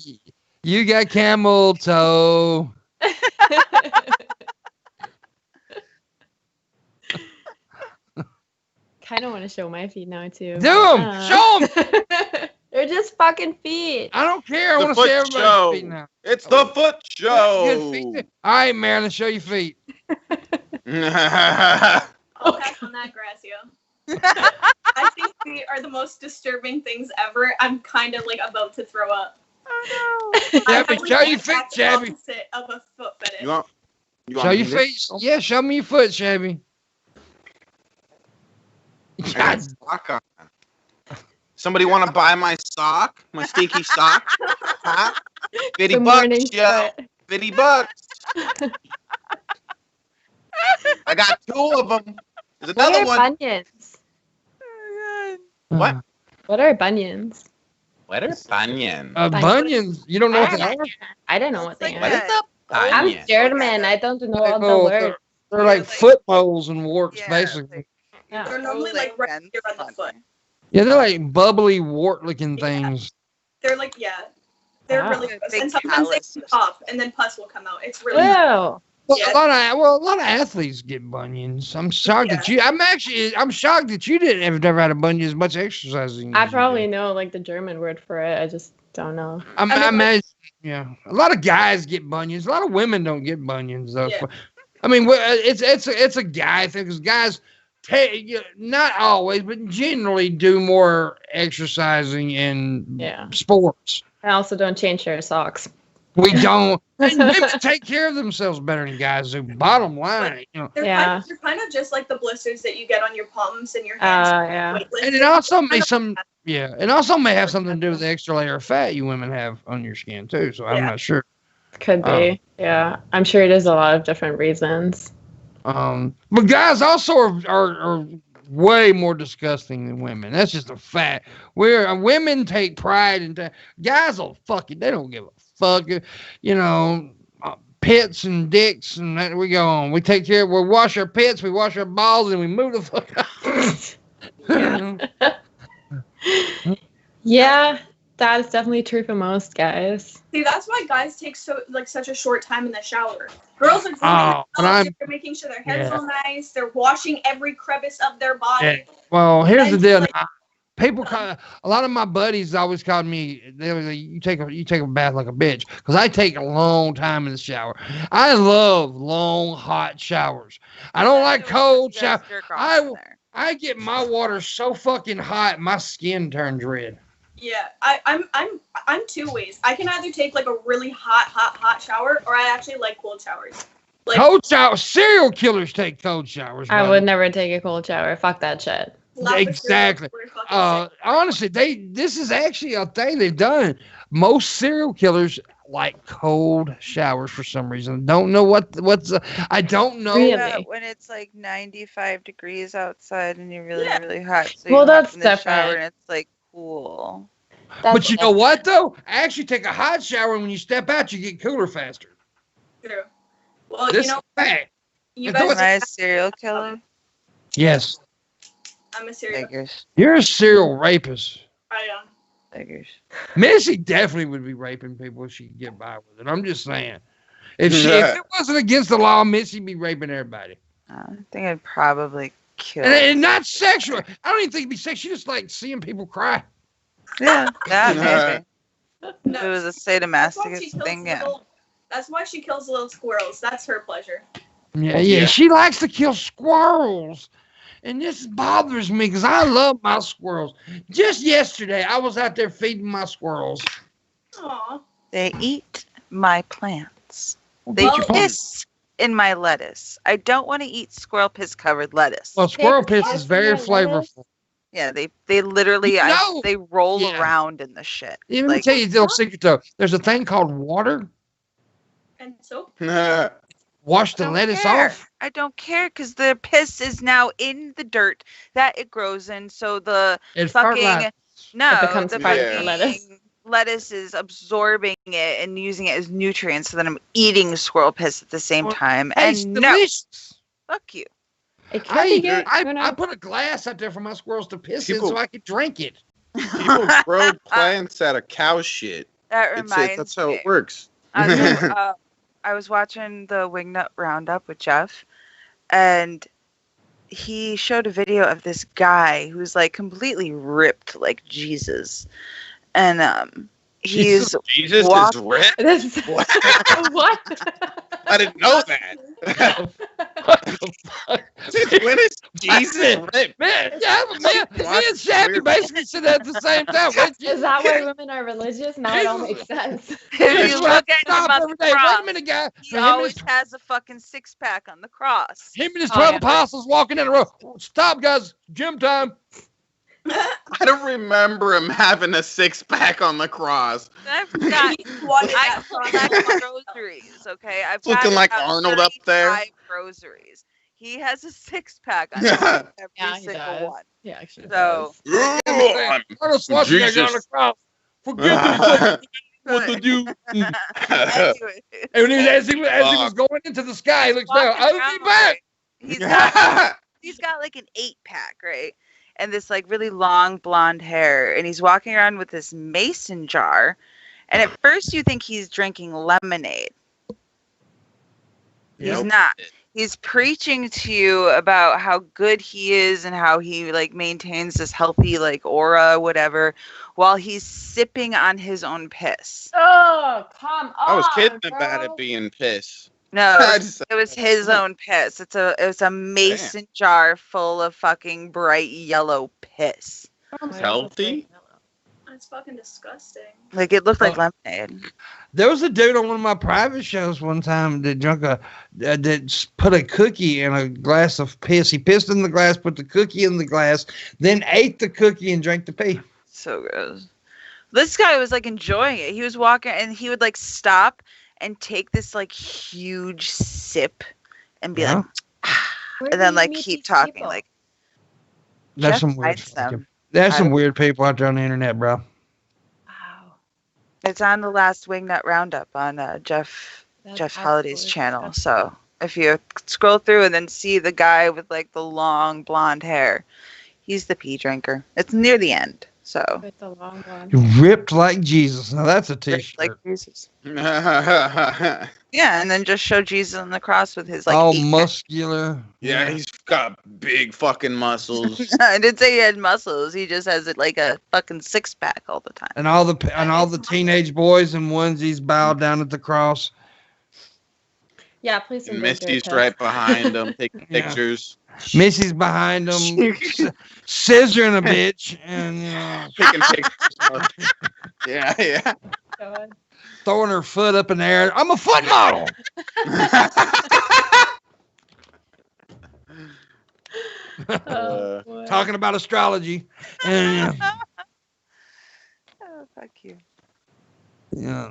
you got camel toe. Kind of want to show my feet now too. Do them. Show them. They're just fucking feet. I don't care. I want to see everybody's feet now. It's the foot show. All right, Marilyn, show your feet. I'll pass on that, Gracia. I think feet are the most disturbing things ever. I'm kind of like about to throw up. Oh no. Shabby, show your feet, Shabby. Opposite of a foot fetish. You want show your feet. Yeah, show me your foot, Shabby. God. Sock on. Somebody want to buy my sock? My stinky sock? Huh? 50 bucks, yo. 50 bucks. I got 2 of them. There's another one. Bunions? What? What are bunions? What are bunions? Bunions? You don't know what they are? I don't know what they are. What is the I'm German. I don't know all the words. They're like foot moles and warts, basically. They're normally like right here on the foot. Yeah, they're like bubbly wart-looking things. They're like, they're really gross. And sometimes they pop, and then pus will come out. It's really Ew. Well, a lot of athletes get bunions. I'm shocked that you. I'm shocked that you have never had a bunion as much exercising. I probably know like the German word for it. I just don't know. I imagine, yeah. A lot of guys get bunions. A lot of women don't get bunions though. Yeah. I mean, it's a guy thing because guys, not always, but generally do more exercising in sports. I also don't change their socks. We don't. And women take care of themselves better than guys do. Bottom line, they're kind of just like the blisters that you get on your palms and your hands. And it also may have something to do with the extra layer of fat you women have on your skin too. So I'm not sure. Could be. Yeah, I'm sure there's a lot of different reasons. But guys also are way more disgusting than women. That's just a fact. Women take pride in guys will fuck it. They don't give a fuck. Pits and dicks and that we go on. We take care. We wash our pits. We wash our balls and we move the fuck out. Yeah, that is definitely true for most guys. See, that's why guys take such a short time in the shower. Girls are they're making sure their heads all nice. They're washing every crevice of their body. Yeah. Well, here's the deal. People a lot of my buddies always called me. They were like, you take a bath like a bitch because I take a long time in the shower. I love long hot showers. I don't like cold showers. I get my water so fucking hot, my skin turns red. Yeah, I'm 2 ways. I can either take like a really hot shower, or I actually like cold showers. Like, cold showers. Serial killers take cold showers. I would never take a cold shower. Fuck that shit. Exactly. Honestly, this is actually a thing they've done. Most serial killers like cold showers for some reason. Don't know what's. I don't know. Really? Yeah, when it's like 95 degrees outside and you're really, Yeah. really hot. So Well, you hop that's in the shower different. and it's like cool. But you know what though? I actually take a hot shower, and when you step out, you get cooler faster. True. Well, This you know, is fact. you It's guys. always- Am I a serial killer? Yes, I'm a serial. Figures. you're a serial rapist. I am. Figures. Missy definitely would be raping people if she could get by with it. I'm just saying. If it wasn't against the law, Missy'd be raping everybody. I think I'd probably kill. And not sexual. I don't even think it'd be sexual. She just like seeing people cry. Yeah, that maybe. No, If it was a that's why she sadomasochistic kills thing, yeah. That's why she kills little squirrels. That's her pleasure. Yeah. She likes to kill squirrels. And this bothers me because I love my squirrels. Just yesterday, I was out there feeding my squirrels. Aw. They eat my plants. They Well- piss in my lettuce. I don't want to eat squirrel piss covered lettuce. Well, squirrel piss piss is in very your lettuce? flavorful. Yeah, they literally No! they roll Yeah. around in the shit. Let me tell you a little secret though. There's a thing called water. And soap. Wash I the don't lettuce care. off. I don't care because the piss is now in the dirt that it grows in. So the It's fucking fertilizer. no, It becomes the part of the fucking lettuce. lettuce is absorbing it and using it as nutrients. So then I'm eating squirrel piss at the same Well, time. Tastes And no, delicious. fuck you. It could be good. I put a glass out there for my squirrels to piss in People- so I could drink it. People grow plants out of cow shit. That reminds That's how me. it works. I was watching the Wingnut Roundup with Jeff, and he showed a video of this guy who's like completely ripped like Jesus, and he's Jesus is walk- red. This, What? what? I didn't know that. What the fuck? When is Jesus red? Man, yeah, me and Shabby basically said that at the same time. Is that why women are religious? Now it all makes sense. if you look at him Stop on every the day. Wait cross, a minute, guy. he For him and always his, has a fucking six-pack on the cross. him and his Oh, 12 yeah. apostles walking in a row. Stop, guys. Gym time. I don't remember him having a six-pack on the cross. I've got I collect groceries, okay? I've got Looking like about Arnold up there. 35 groceries. He has a six-pack on every Yeah, he single does. one. He actually So- does. I'm Arnold Schwarzenegger Jesus. on the cross. Forgive me what to do. Anyway, And when he was, as he was going into the sky, he looks down. walking I'll be around, back. right? He's got like an 8-pack, right? And this like really long blonde hair, and he's walking around with this mason jar. And at first, you think he's drinking lemonade. He's Yep. not. He's preaching to you about how good he is and how he like maintains this healthy like aura, whatever, while he's sipping on his own piss. Oh, come on. I was kidding bro. about it being piss. No, I just- it was his own piss. It was a mason jar full of fucking bright yellow piss. Sounds healthy? That's fucking disgusting. Like it looked like lemonade. There was a dude on one of my private shows one time that that put a cookie in a glass of piss. He pissed in the glass, put the cookie in the glass, then ate the cookie and drank the pee. So gross. This guy was like enjoying it. He was walking and he would like stop and take this like huge sip and be Yeah. like, Where and do then you like meet keep these talking. people? Like That's Jeff some weird. hides them. There's some weird people out there on the internet, bro. Wow. It's on the last Wingnut Roundup on Jeff That's Holliday's absolutely channel. disgusting. So if you scroll through and then see the guy with like the long blonde hair, he's the pee drinker. It's near the end. So With the long one. Ripped like Jesus. Now that's a t-shirt. like Jesus. Yeah, Yeah, and then just show Jesus on the cross with his like all 8-pack. muscular. he's got big fucking muscles. I didn't say he had muscles. He just has it like a fucking 6-pack all the time. And all the teenage boys in onesies bowed down at the cross. Yeah, please. And remove your Misty's piss. right behind him, taking Yeah. pictures. Missy's behind them, scissoring a bitch, and Taking pictures. Yeah. God. throwing her foot up in the air. I'm a foot model. Oh, boy. Talking about astrology. And Oh, fuck you. Yeah.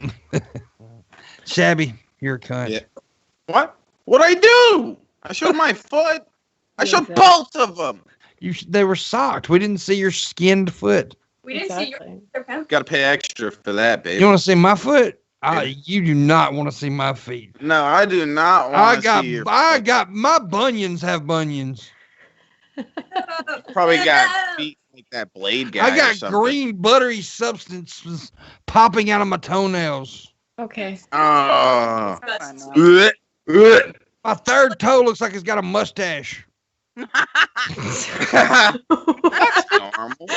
Shabby, you're a cunt. Yeah. What? What'd I do? I showed my foot. I showed Exactly. both of them. They were socked. We didn't see your skinned foot. We didn't see Exactly. your pimp. Got to pay extra for that, baby. You want to see my foot? Yeah. You do not want to see my feet. No, I do not I want to see your. got my bunions have bunions. Probably got feet like that blade guy. I or got something. green buttery substances popping out of my toenails. Okay. Oh. Disgusting. Ugh, ugh. My third toe looks like it's got a mustache. That's normal.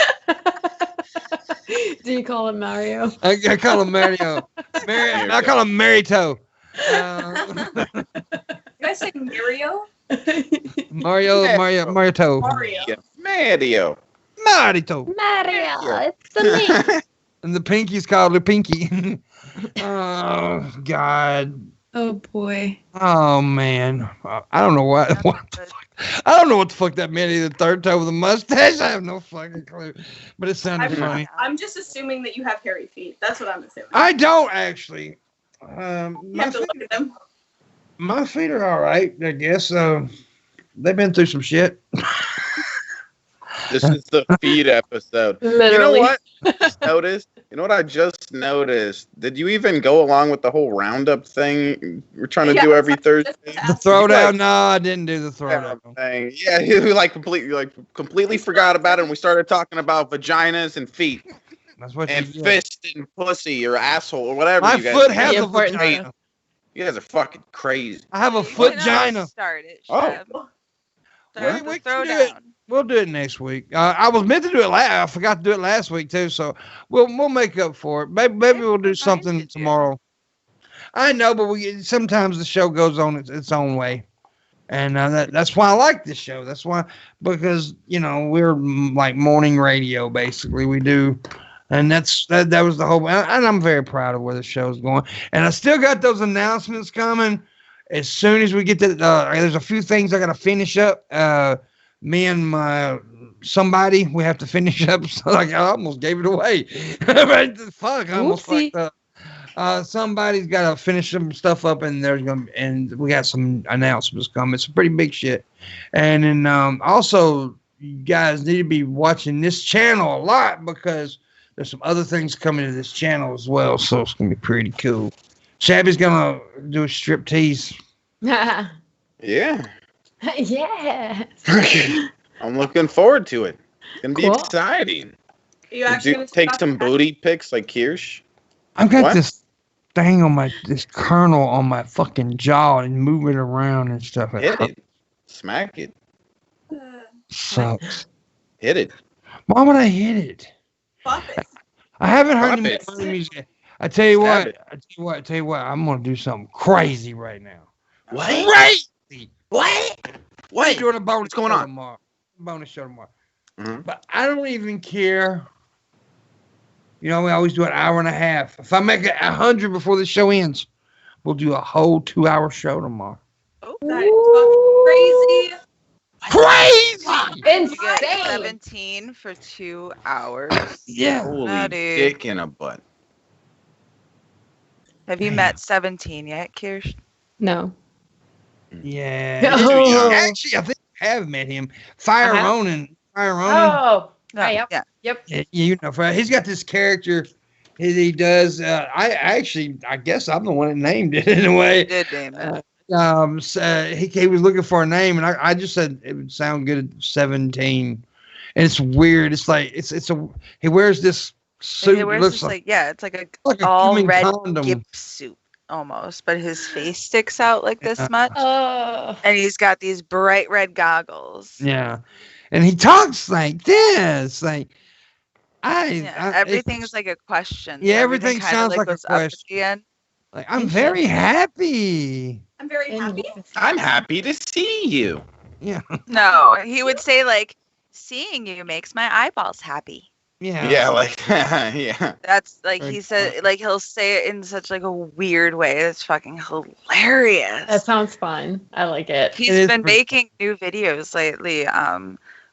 Do you call him Mario? I call him Mario. I call him Marito. You guys say Mario? Mario toe. Mario. Yeah, Mario. Marito. Mario, it's me. And the pinky's called the pinky. Oh, God. Oh boy. Oh, man. I don't know what the fuck. I don't know what the fuck that meant either. Third toe with a mustache. I have no fucking clue. But it sounded funny. I'm just assuming that you have hairy feet. That's what I'm assuming. I don't actually. You My have to look at them. feet are all right, I guess. They've been through some shit. This is the feed episode. Literally. You know what? I just noticed. You know what I just noticed? Did you even go along with the whole roundup thing we're trying to do every Thursday? The throwdown? No, I didn't do the throwdown. Thing. Yeah, you completely forgot about it, and we started talking about vaginas and feet That's what and you fist and pussy or asshole or whatever. My you guys foot do. has The a important vagina. You guys are fucking crazy. I have a Why not footgina. Start it. Oh. Shab? Start We the can do it. throwdown. We'll do it next week. I was meant to do it I forgot to do it last week too, so we'll make up for it. Maybe we'll do something tomorrow. I know, but sometimes the show goes on its own way, and that's why I like this show. That's why, because we're like morning radio basically. We do, and that was the whole. And I'm very proud of where the show's going. And I still got those announcements coming. As soon as we get to, there's a few things I got to finish up. Me and somebody, we have to finish up. So I almost gave it away. Fuck, I almost Oopsie. fucked up. Somebody's got to finish some stuff up, and we got some announcements coming. It's pretty big shit. And then also, you guys need to be watching this channel a lot because there's some other things coming to this channel as well. So it's gonna be pretty cool. Shabby's gonna do a strip tease. Yeah. Yeah. I'm looking forward to it. It's gonna be Cool. exciting. Are you actually gonna Take stop some that? booty pics like Kirsch. I've got What? this thing on this kernel on my fucking jaw and move it around and stuff. Hit it. Smack it. Sucks. Hit it. Why would I hit it? Fuck it. I haven't heard Pop any it. music. I tell you Stab what. it. I'm gonna do something crazy right now. What? Crazy. What? We're doing a bonus What's going show on? tomorrow. Bonus show tomorrow. Mhm. But I don't even care. We always do an hour and a half. If I make it 100 before the show ends, we'll do a whole 2-hour show tomorrow. That is fucking crazy. Crazy! You get Insane. 17 for 2 hours. Yeah. Holy Nah, dude. dick in a butt. Have you met 17 yet, Kirsch? No. Yeah. Oh. Actually, I think I have met him. Fire Uh-huh. Ronin. Oh. No. Yep. Yeah. Yep. Yeah, he's got this character he does. I guess I'm the one that named it in a way. Did name it. So he was looking for a name, and I just said it would sound good at 17. And it's weird. It's like he wears this suit. It That wears looks this, like like like a all human red condom. gimp suit almost, but his face sticks out like this Yeah. much, Oh. and he's got these bright red goggles. Yeah, and he talks like this, like Everything's like a question. Yeah, everything kinda, sounds like a goes up at question. the end. like I'm very happy. I'm very happy. I'm happy to see you. Yeah, No, he would say like, "Seeing you makes my eyeballs happy." yeah, Yeah, like yeah. That's like Very he said, like he'll say it in such like a weird way. It's fucking hilarious. That sounds fun. I like it. He's is been pretty- making new videos lately,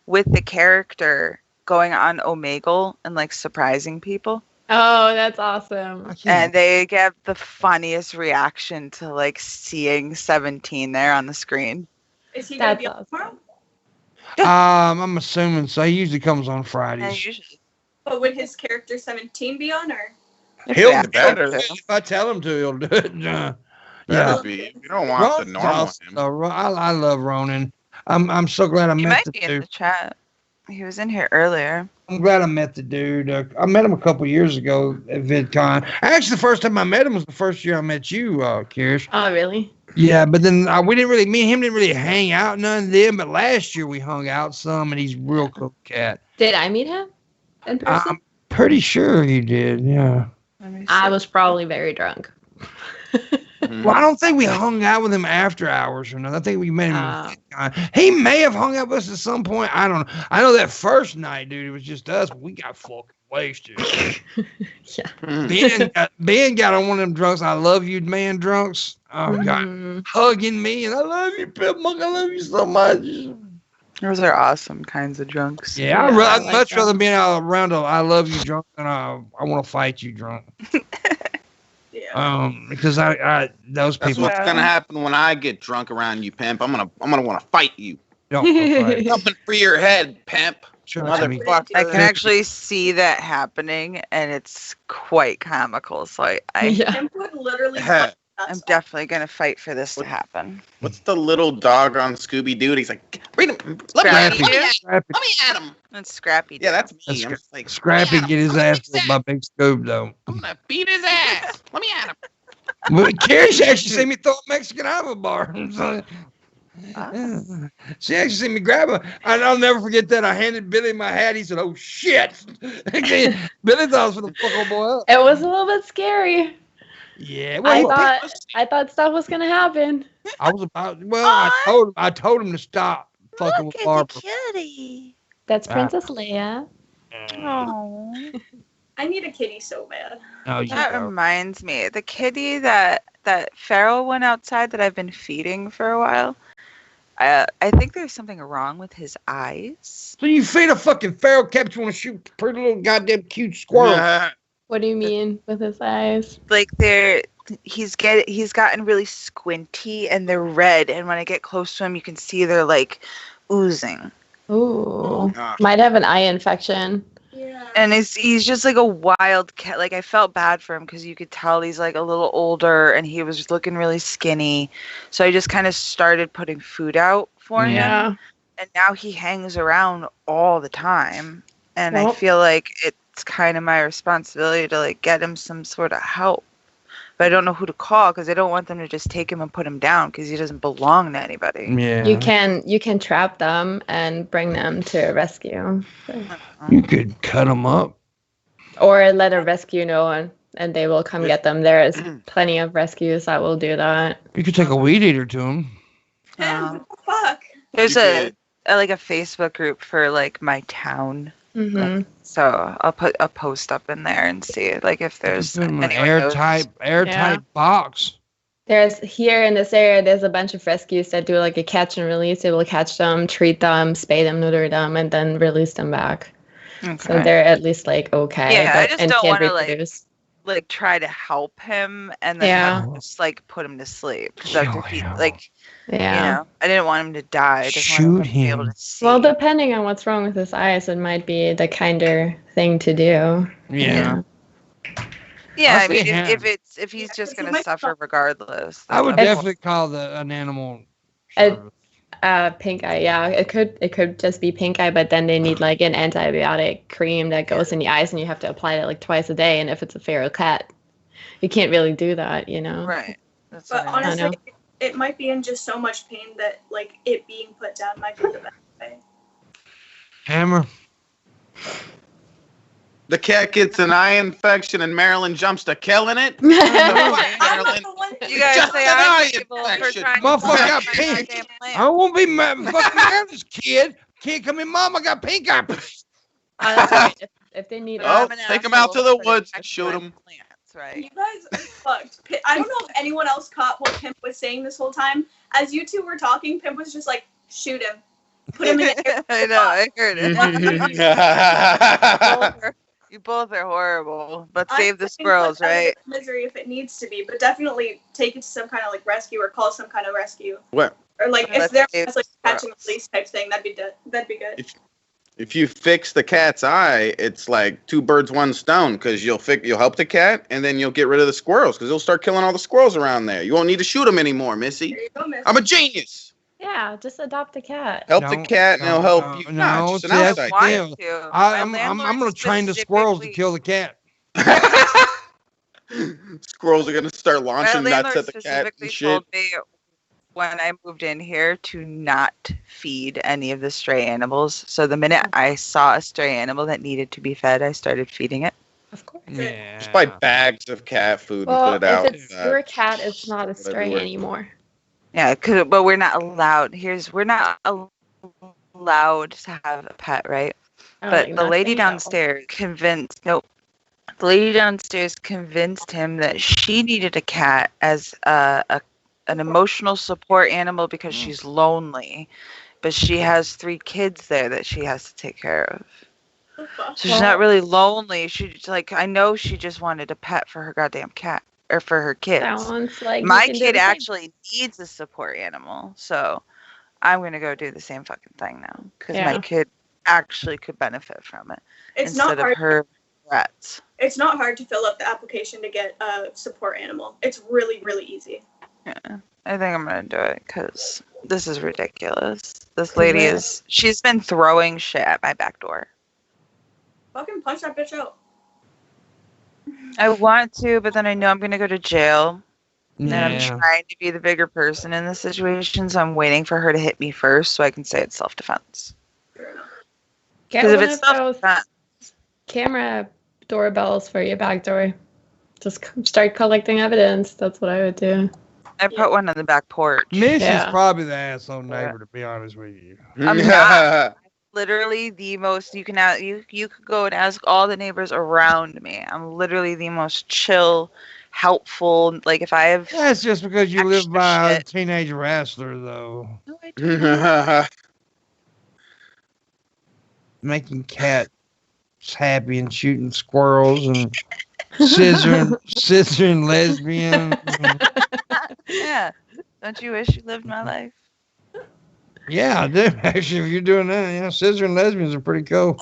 with the character going on Omegle and like surprising people. Oh, that's awesome. And they get the funniest reaction to like seeing 17 there on the screen. Is he gonna be That's on tomorrow? I'm assuming so. He usually comes on And Fridays. usually, But would his character 17 be on, or? He'll Yeah. Better. if I tell him to, he'll do it. Yeah. Better be. You don't want the Ronan's normal awesome, him. though. I love Ronan. I'm so glad I he met might the be in dude. the chat. He was in here earlier. I'm glad I met the dude. I met him a couple years ago at VidCon. Actually, the first time I met him was the first year I met you, Kirish. Oh, really? Yeah, but then we didn't really, me and him didn't really hang out none then. But last year we hung out some, and he's a real cool cat. Did I meet him in person? I'm pretty sure he did. Yeah. Let me see. I was probably very drunk. Well, I don't think we hung out with him after hours or nothing. I think we met him. Oh. He may have hung out with us at some point. I don't know. I know that first night, dude, it was just us. But we got fucking wasted. Yeah. Ben got on one of them drunks. I love you, man, drunks. Oh, God. Mhm. Hugging me, and I love you, Pimpmunk. I love you so much. Those are awesome kinds of drunks. Yeah, Yeah, I I'd like much that. rather be around a I love you drunk than I want to fight you drunk. Yeah. Because I those That's people what's gonna happen when I get drunk around you, pimp. I'm gonna want to fight you. don't fight. Coming for your head, pimp. Sure, I mean, Motherfucker. I can actually see that happening, and it's quite comical. So Yeah. Pimp would literally. Heh. I'm definitely going to fight for this to happen. What's the little dog on Scooby Doo? He's like, read him. Let me at Scrappy. him. Scrappy, Let me at him. That's Scrappy. Yeah, that's me. That's I'm just like, Scrappy let me get at him. his ass killed by Big Scoob though. I'm gonna beat his ass. Let me at him. But Carrie, she actually seen me throw a Mexican out of a bar. So, yeah. She actually seen me grab her. And I'll never forget that. I handed Billy my hat. He said, "Oh shit!" Billy thought I was for the fuck old boy up. It was a little bit scary. Yeah, I thought stuff was gonna happen. I was about. Well, I told him to stop fucking with Barbara. kitty. That's Ah. Princess Leia. Oh, I need a kitty so bad. Oh, you that know. reminds me. The kitty that Farrell went outside that I've been feeding for a while. I think there's something wrong with his eyes. So you feed a fucking feral cat, you want to shoot a pretty little goddamn cute squirrel. What do you mean with his eyes? Like he's gotten really squinty and they're red, and when I get close to him, you can see they're like oozing. Ooh. Gosh. Might have an eye infection. Yeah. And he's just like a wild cat. Like I felt bad for him because you could tell he's like a little older and he was just looking really skinny. So I just kind of started putting food out for him. And now he hangs around all the time. And I Well- feel like it's kind of my responsibility to like get him some sort of help. But I don't know who to call because I don't want them to just take him and put him down because he doesn't belong to anybody. Yeah. You can trap them and bring them to a rescue. You could cut them up. Or let a rescue know and they will come get them. There is plenty of rescues that will do that. You could take a weed eater to them. Pimp, what the fuck? There's You a could- like a Facebook group for like my town. Hmm. So I'll put a post up in there and see like if there's Put 'em in an anyone knows. airtight Yeah. box. There's here in this area, there's a bunch of rescues that do like a catch and release. They will catch them, treat them, spay them, neuter them, and then release them back. So Okay. they're at least like okay. Yeah, I just and don't can't wanna, like, reproduce. Like try to help him and then Yeah. have to just like put him to sleep. 'Cause I've Oh, defeat- yeah. like Yeah. you know, I didn't want him to die. I just wanted Shoot him to be able him. to see. Well, depending on what's wrong with his eyes, it might be the kinder thing to do. Yeah. yeah, I'll I mean, say him. if he's Yeah, just 'cause he gonna might suffer fuck- regardless. I would then definitely call an animal. Uh, service. Pink eye, yeah. It could just be pink eye, but then they need like an antibiotic cream that goes in the eyes and you have to apply it like twice a day. And if it's a feral cat, you can't really do that, you know? right. That's But what I mean. know. honestly, it might be in just so much pain that like it being put down might be the best way. Hammer. The cat gets an eye infection and Marilyn jumps to killing it. I'm Marilyn. the one You guys Just say an I'm eye people for infection. trying to Motherfucker plant got my pink. goddamn plant. I won't be mad. Fucking mad at this kid. Kid, come in, mom. I got pink eye. Honestly, if they need Oh, I'm an take 'em out to the asshole for woods and protecting shoot my 'em. plants, right? You guys are fucked. I don't know if anyone else caught what Pimp was saying this whole time. As you two were talking, Pimp was just like, shoot him. Put him in the air. I know, I heard it. You both are horrible, but I save the can squirrels, put them in right? misery if it needs to be, but definitely take it to some kind of like rescue or call some kind of rescue. What? Or like if Let's there's save like the catch and squirrels. release type thing, that'd be good. If you fix the cat's eye, it's like 2 birds, 1 stone, because you'll help the cat, and then you'll get rid of the squirrels, because they'll start killing all the squirrels around there. You won't need to shoot them anymore, Missy. There you go, Miss. I'm a genius. Yeah, just adopt a cat. Help the cat, and it'll help you. No, It's just an see, that's outside. the Want thing. to. I'm My going to landlord train the squirrels to specifically- kill the cat. Squirrels are gonna start My launching nuts landlord at the cat specifically and shit. told me when I moved in here to not feed any of the stray animals. So the minute I saw a stray animal that needed to be fed, I started feeding it. Of course. Yeah. Just buy bags of cat food and Well, put it out. if it's your cat, it's not a stray everywhere. anymore. Yeah, but we're not allowed. We're not allowed to have a pet, right? Oh, But you're the not lady saying that. downstairs the lady downstairs convinced him that she needed a cat as an emotional support animal because she's lonely, but she has 3 kids there that she has to take care of. So she's not really lonely. She's like, I know she just wanted a pet for her goddamn cat or for her kids. Sounds like My you can do kid the same. actually needs a support animal, so I'm gonna go do the same fucking thing now because Yeah. my kid actually could benefit from it It's not instead hard. of her rats. It's not hard to fill up the application to get a support animal. It's really, really easy. Yeah, I think I'm gonna do it because this is ridiculous. This lady she's been throwing shit at my back door. Fucking punch that bitch out. I want to, but then I know I'm gonna go to jail. And I'm Yeah. trying to be the bigger person in this situation, so I'm waiting for her to hit me first so I can say it's self-defense. Fair enough. Get Because if one it's of those self-defense, camera doorbells for your back door. Just start collecting evidence. That's what I would do. I put one on the back porch. Missy's Yeah. probably the asshole neighbor, to be honest with you. I'm not. Literally the most you could go and ask all the neighbors around me. I'm literally the most chill, helpful. Like if I have That's just because you live extra by a shit. teenage wrestler, though. No, I don't. Making cats happy and shooting squirrels and scissoring lesbians. Yeah. Don't you wish you lived my life? Yeah, I do. Actually, if you're doing that, yeah, scissoring lesbians are pretty cool.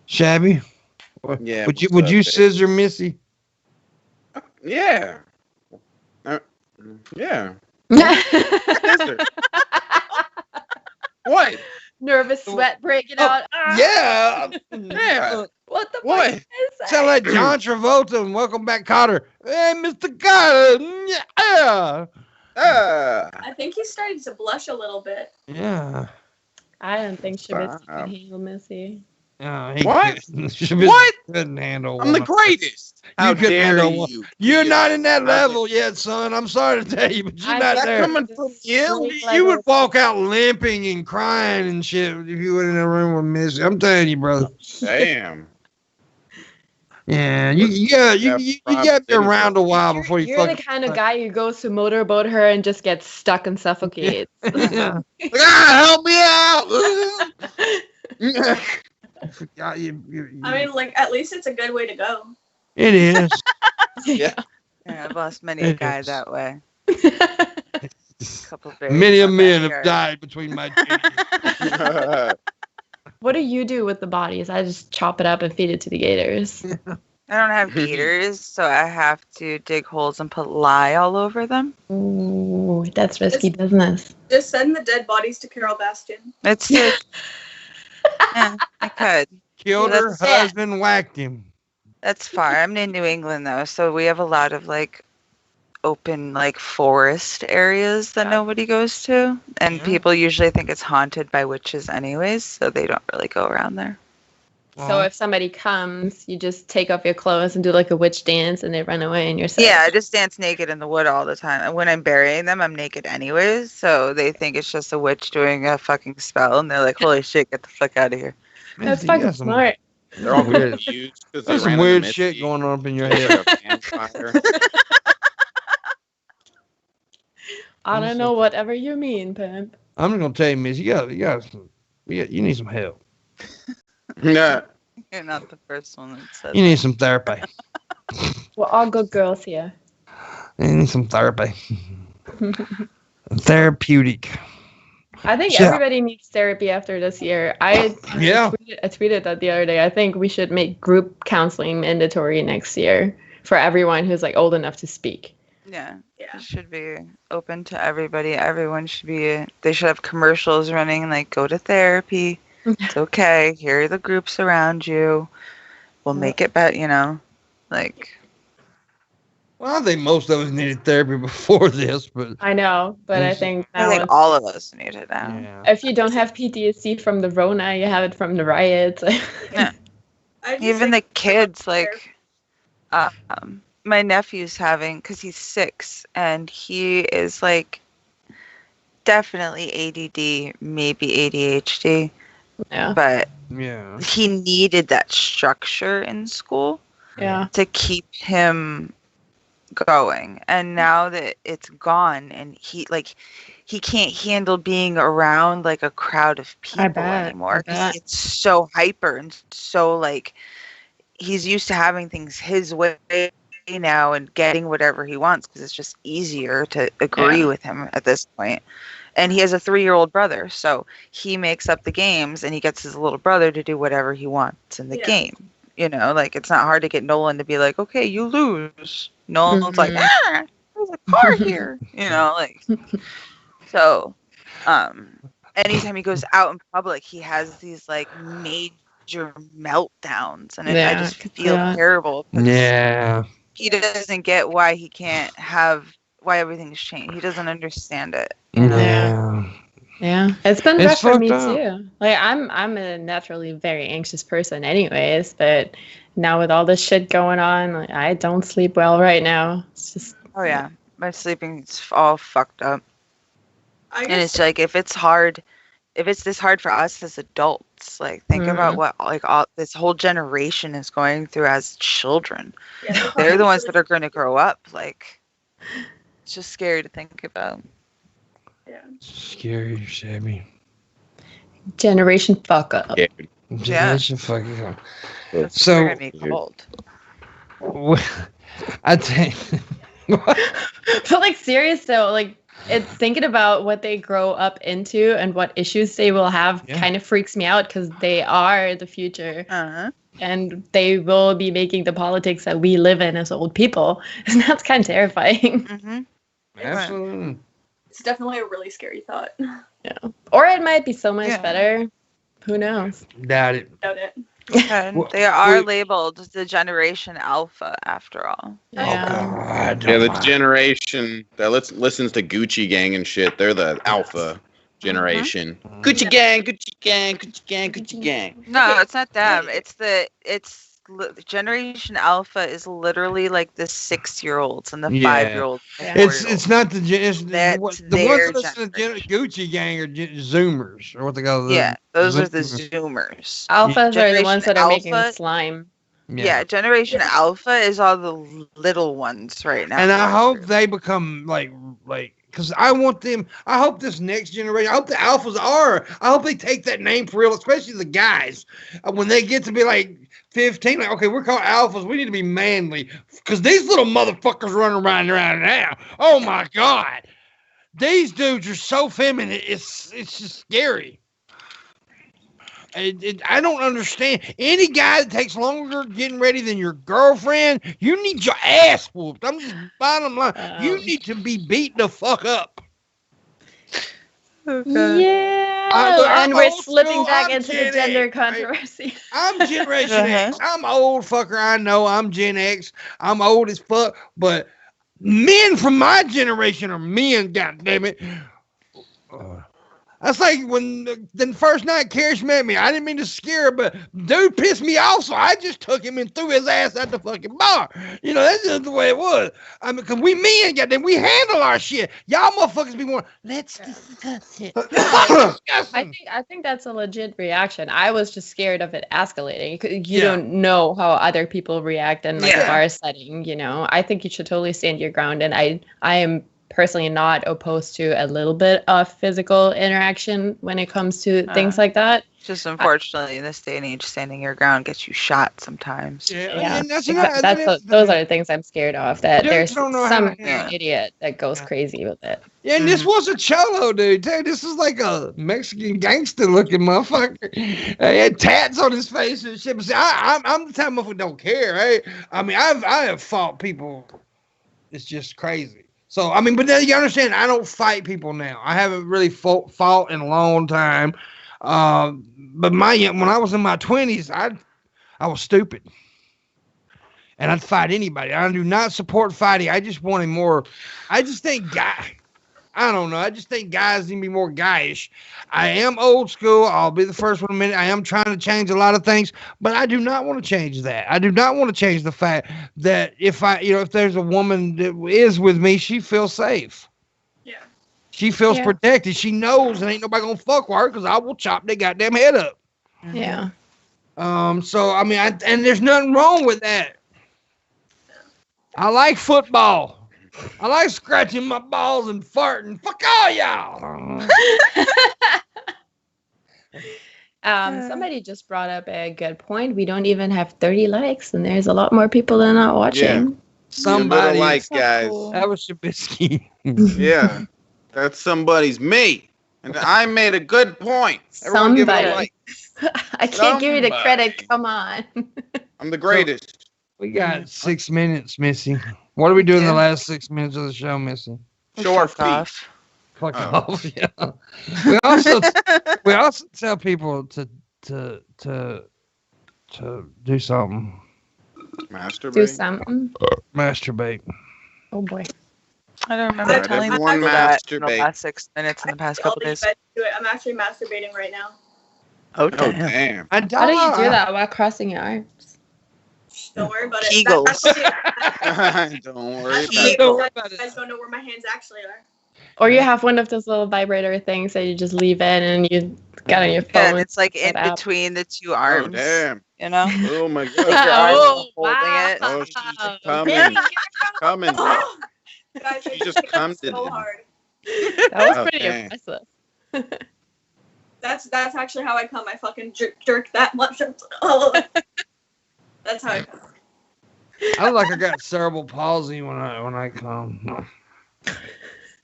Shabby, Yeah. would you what's up, babe? scissor Missy? Yeah. Yeah. What? Nervous sweat breaking out. Ah, Yeah. Yeah. What the What? fuck is that? Sound like John Travolta and Welcome Back, Cotter. Hey, Mr. Cotter. Yeah. I think he's starting to blush a little bit. Yeah. I don't think Shabisky Stop. can handle Missy. What? What? Couldn't handle I'm the one. greatest. How couldn't dare handle one. you? You're not in that I level yet, son. I'm sorry to tell you, but you're I not got there. coming from you. You would walk out limping and crying and shit if you were in a room with Missy. I'm telling you, brother. Damn. Yeah, you got to be around a while before you You're fucking. the kind of guy who goes to motorboat her and just gets stuck and suffocates. Yeah. Like, help me out. Yeah, I mean, like, at least it's a good way to go. it is. Yeah. Yeah, I've lost many a It guy is. that way. Couple very Many a fun men have backyard. died between my titties. What do you do with the bodies? I just chop it up and feed it to the gators. I don't have gators, so I have to dig holes and put lye all over them. Ooh, that's risky business. Just send the dead bodies to Carol Bastion. It's yeah, I could. Killed her That's- husband, whacked him. That's far. I'm in New England though, so we have a lot of like open like forest areas that nobody goes to, and Yeah. people usually think it's haunted by witches anyways, so they don't really go around there. So if somebody comes, you just take off your clothes and do like a witch dance and they run away and you're safe. Yeah, I just dance naked in the wood all the time. And when I'm burying them, I'm naked anyways, so they think it's just a witch doing a fucking spell, and they're like, "Holy shit, get the fuck out of here!" That's Missy, you fucking got some- smart. They're all Weird. confused because There's some weird shit going on up in your head. I don't know whatever you mean, Pimp. I'm just gonna tell you, Miss, you need some help. Yeah. You're not the first one that said You need some therapy. We're all good girls here. You need some therapy. Therapeutic. I think Yeah. everybody needs therapy after this year. I tweeted that the other day. I think we should make group counseling mandatory next year for everyone who's like old enough to speak. Yeah. Yeah. It should be open to everybody. Everyone should be, they should have commercials running like, go to therapy. It's okay. Here are the groups around you. We'll make it better, you know? Like, Well, I think most of us needed therapy before this, but I know, but I think now I think all of us need it now. yeah. if you don't have PTSD from the Rona, you have it from the riots. Yeah. I just Even the think kids, therapy- like, my nephew's having, because he's 6, and he is like definitely ADD, maybe ADHD, Yeah. but Yeah. he needed that structure in school Yeah. to keep him going. And now that it's gone, and he can't handle being around like a crowd of people bet, anymore. I bet. It's so hyper and so like he's used to having things his way now and getting whatever he wants because it's just easier to agree Yeah. with him at this point. And he has a 3-year-old brother, so he makes up the games and he gets his little brother to do whatever he wants in the Yeah. game. You know, like it's not hard to get Nolan to be like, okay, you lose. Nolan's like, Mhm. there's a car here. You know, like so anytime he goes out in public, he has these like major meltdowns, and I Yeah, just I could see feel that. terrible. 'Cause Yeah. he doesn't get why he can't have why everything's changed. He doesn't understand it. You know? Yeah. Yeah, it's been It's rough for me fucked up. too. Like I'm a naturally very anxious person anyways, but now with all this shit going on, like, I don't sleep well right now. It's just Oh yeah, my sleeping's all fucked up. I And guess it's like if it's this hard for us as adults, like think about what like all this whole generation is going through as children. yeah, They're the ones that are going to grow up. Like it's just scary to think about. Yeah. Scary, Shabby. generation fuck up. Yeah. Generation fucking up. That's So- gonna be cold. I think. But like serious though, like it's thinking about what they grow up into and what issues they will have Yeah. kind of freaks me out because they are the future Uh-huh. and they will be making the politics that we live in as old people. And that's kind of terrifying. Mm-hmm. Absolutely. It's definitely a really scary thought. Or it might be so much Yeah. better. Who knows? Doubt it. Doubt it. And Well, they are wait. labeled the Generation Alpha after all. Yeah. Oh, God. Yeah, the generation that listens to Gucci Gang and shit, they're the alpha generation. Gucci Gang, Gucci Gang, Gucci Gang, Gucci Gang. No, it's not them. Generation Alpha is literally like the 6-year-olds and the Yeah. 5-year-olds. Yeah. It's not the That's the ones their that listen to Gucci Gang are Zoomers or what they call them. Yeah, those are the Zoomers. Zoomers. Alphas are the Generation ones that are making Alpha- slime. Yeah. Generation Alpha is all the little ones right now. And I hope they become like because I want them. I hope this next generation. I hope the alphas are. I hope they take that name for real, especially the guys. When they get to be like 15, like okay, we're called alphas. We need to be manly because these little motherfuckers running around now. Oh my god, these dudes are so feminine. It's just scary. I don't understand. Any guy that takes longer getting ready than your girlfriend, you need your ass whooped. I'm just bottom line. You need to be beat the fuck up. Yeah. I'm And we're old slipping school, back I'm into the Gen gender X, right? controversy. I'm Generation X. I'm old fucker. I know I'm Gen X. I'm old as fuck. But men from my generation are men, goddammit. That's like when the first night Karish met me. I didn't mean to scare her, but dude pissed me off, so I just took him and threw his ass at the fucking bar. You know, that's just the way it was. I mean, because we men, goddamn, we handle our shit. Y'all motherfuckers be going, let's discuss it. I think that's a legit reaction. I was just scared of it escalating. You Yeah. don't know how other people react in like Yeah. a bar setting, you know. I think you should totally stand your ground, and I am personally not opposed to a little bit of physical interaction when it comes to things like that. Just unfortunately, in this day and age, standing your ground gets you shot sometimes. Yeah, and those are the things I'm scared of. That there's some idiot that goes crazy with it. Yeah, and this was a cholo, dude. This is like a Mexican gangster-looking motherfucker. He had tats on his face and shit. But see, I'm the type of motherfucker don't care, right? I mean, I have fought people. It's just crazy. So, I mean, but then you understand, I don't fight people now. I haven't really fought in a long time. But when I was in my 20s, I was stupid. And I'd fight anybody. I do not support fighting. I just wanted more. I just think I don't know. I just think guys need to be more guyish. I am old school. I'll be the first one to admit it. I am trying to change a lot of things, but I do not want to change that. I do not want to change the fact that if there's a woman that is with me, she feels safe. Yeah. She feels protected. She knows and ain't nobody gonna fuck with her because I will chop their goddamn head up. Yeah. So I mean, and there's nothing wrong with that. I like football. I like scratching my balls and farting. Fuck all y'all. Somebody just brought up a good point. We don't even have 30 likes, and there's a lot more people that are not watching. Yeah. Somebody likes, guys. That was Shabisky. Yeah, that's somebody's me, and I made a good point. Everyone give it a like. I can't give you the credit. Come on. I'm the greatest. We got 6 minutes, Missy. What are we doing in the last 6 minutes of the show, Missy? Short off. Fuck off. Yeah. We also tell people to do something. Masturbate. Do something. Masturbate. Oh boy. I don't remember telling people that in the last 6 minutes in the past couple days. I'm actually masturbating right now. Oh damn. How do you do that while crossing your arms? Don't worry about it. Don't worry about it. You guys don't know where my hands actually are. Or you have one of those little vibrator things that you just leave in and you got on your phone. Yeah, and it's like in between the two arms. Oh, damn. You know? Oh, my God. Holding it. Oh, she's coming. Coming. Guys, she just comes so hard. That was pretty impressive. That's actually how I come. I fucking jerk that much. Oh. That's how I come. I look like I got cerebral palsy when I come.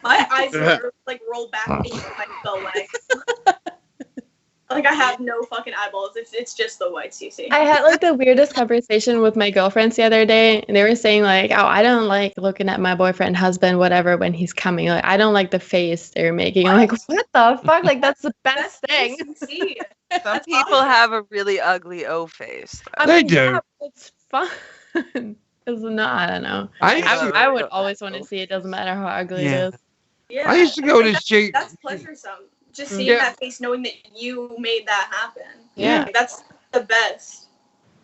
My eyes like roll back into my skull legs. Like I have no fucking eyeballs. It's just the whites you see. I had like the weirdest conversation with my girlfriends the other day, and they were saying like, "Oh, I don't like looking at my boyfriend, husband, whatever when he's coming. Like, I don't like the face they're making." I'm like, "What the fuck? Like that's the best thing." Some people have a really ugly O face. They do. Yeah, it's fun. It's not. I don't know. I would always want to see it. Doesn't matter how ugly it is. Yeah. I used to go to this chick. That's pleasuresome. Just seeing that face, knowing that you made that happen. Yeah. Like, that's the best.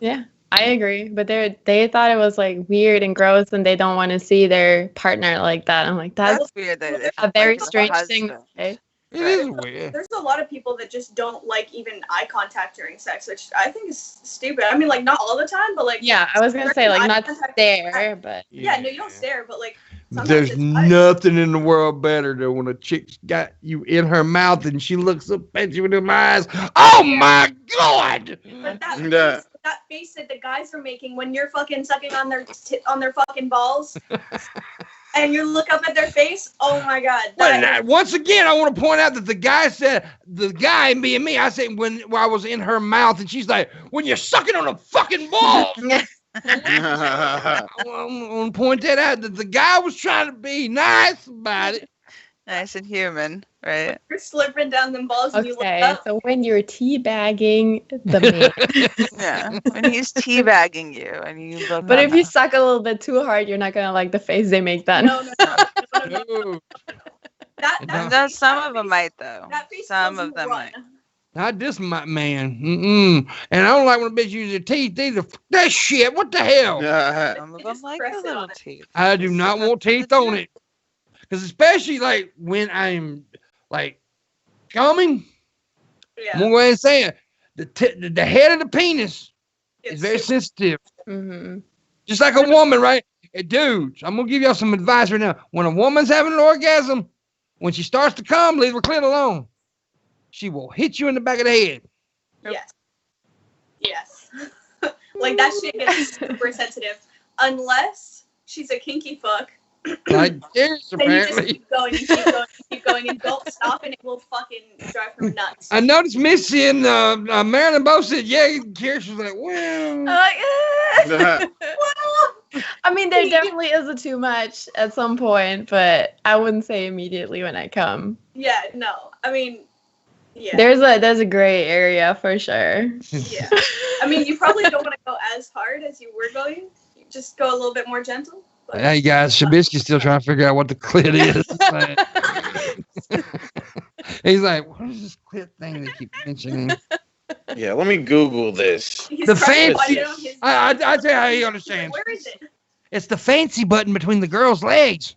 Yeah, I agree. But they thought it was like weird and gross, and they don't want to see their partner like that. I'm like, that's weird. A very strange thing to say. It is weird. There's a lot of people that just don't like even eye contact during sex, which I think is stupid. I mean, like not all the time, but like I was gonna say like not stare, but no, you don't stare, but like there's nothing in the world better than when a chick's got you in her mouth and she looks up at you with them eyes. Oh my God! But that face that the guys are making when you're fucking sucking on their fucking balls. And you look up at their face, oh my God. Once again, I want to point out that the guy being me, I said when I was in her mouth and she's like, when you're sucking on a fucking ball. I want to point that out, that the guy was trying to be nice about it. Nice and human, right? You're slurping down them balls and you look up. So when you're teabagging the man. Yeah, when he's teabagging you and you look But if you suck a little bit too hard, you're not going to like the face they make then. No. Some of them might, though. Some of them might. Not this man. And I don't like when a bitch uses her teeth either. That shit. What the hell? Some of them like the little teeth. I do not want teeth on it. Because especially like when I'm like coming, I'm going to go ahead and say it. The head of the penis is very sensitive. Mm-hmm. Just like a woman, right? dudes, I'm gonna give y'all some advice right now. When a woman's having an orgasm, when she starts to come, leave her clit alone. She will hit you in the back of the head. Yes. Yes. Like that shit gets super sensitive. Unless she's a kinky fuck. Like this, Then you just apparently. keep going and keep going and keep going and don't stop and it will fucking drive her nuts. I noticed Missy and Marilyn both said, yeah, Kirsch was like, well. I mean, there definitely is a too much at some point, but I wouldn't say immediately when I come. Yeah, no. I mean, yeah. There's a gray area for sure. Yeah. I mean, you probably don't want to go as hard as you were going. You just go a little bit more gentle. But Hey guys, Shabisky's still trying to figure out what the clit is. He's like, what is this clit thing they keep mentioning? Yeah, let me Google this. he's The trying to fancy- find it on his- I tell you how he understands. Where is it? It's the fancy button between the girl's legs.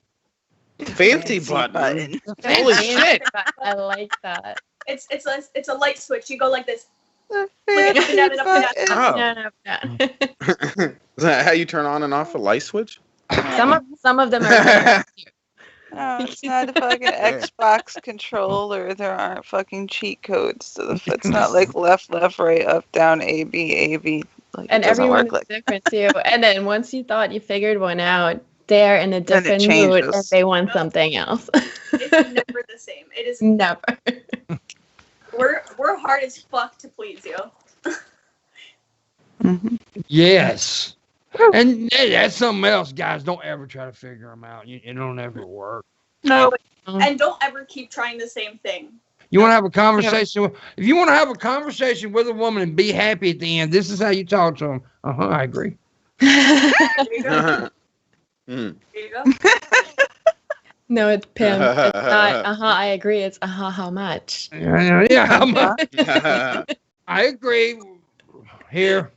Fancy button. Holy shit. I like that. It's a light switch. You go like this. The Look up and down and up and down. Oh. No. Is that how you turn on and off a light switch? Some of them are. No, it's not a fucking Xbox controller. There aren't fucking cheat codes to the. It's not like left, right, up, down, A, B. Like, And it doesn't everyone work is different too. And then once you thought you figured one out, they're in a Then it different mood and changes. they want something else. It's never the same. It is. Never. We're hard as fuck to please you. Mm-hmm. Yes. And that's something else, guys. Don't ever try to figure them out. It don't ever work. No. And don't ever keep trying the same thing. You want to have a conversation if you want to have a conversation with a woman and be happy at the end, this is how you talk to them. I agree. There you go. Mm. There you go. No, it's Pim. It's not, I agree. It's, how much? Yeah. I agree. Here.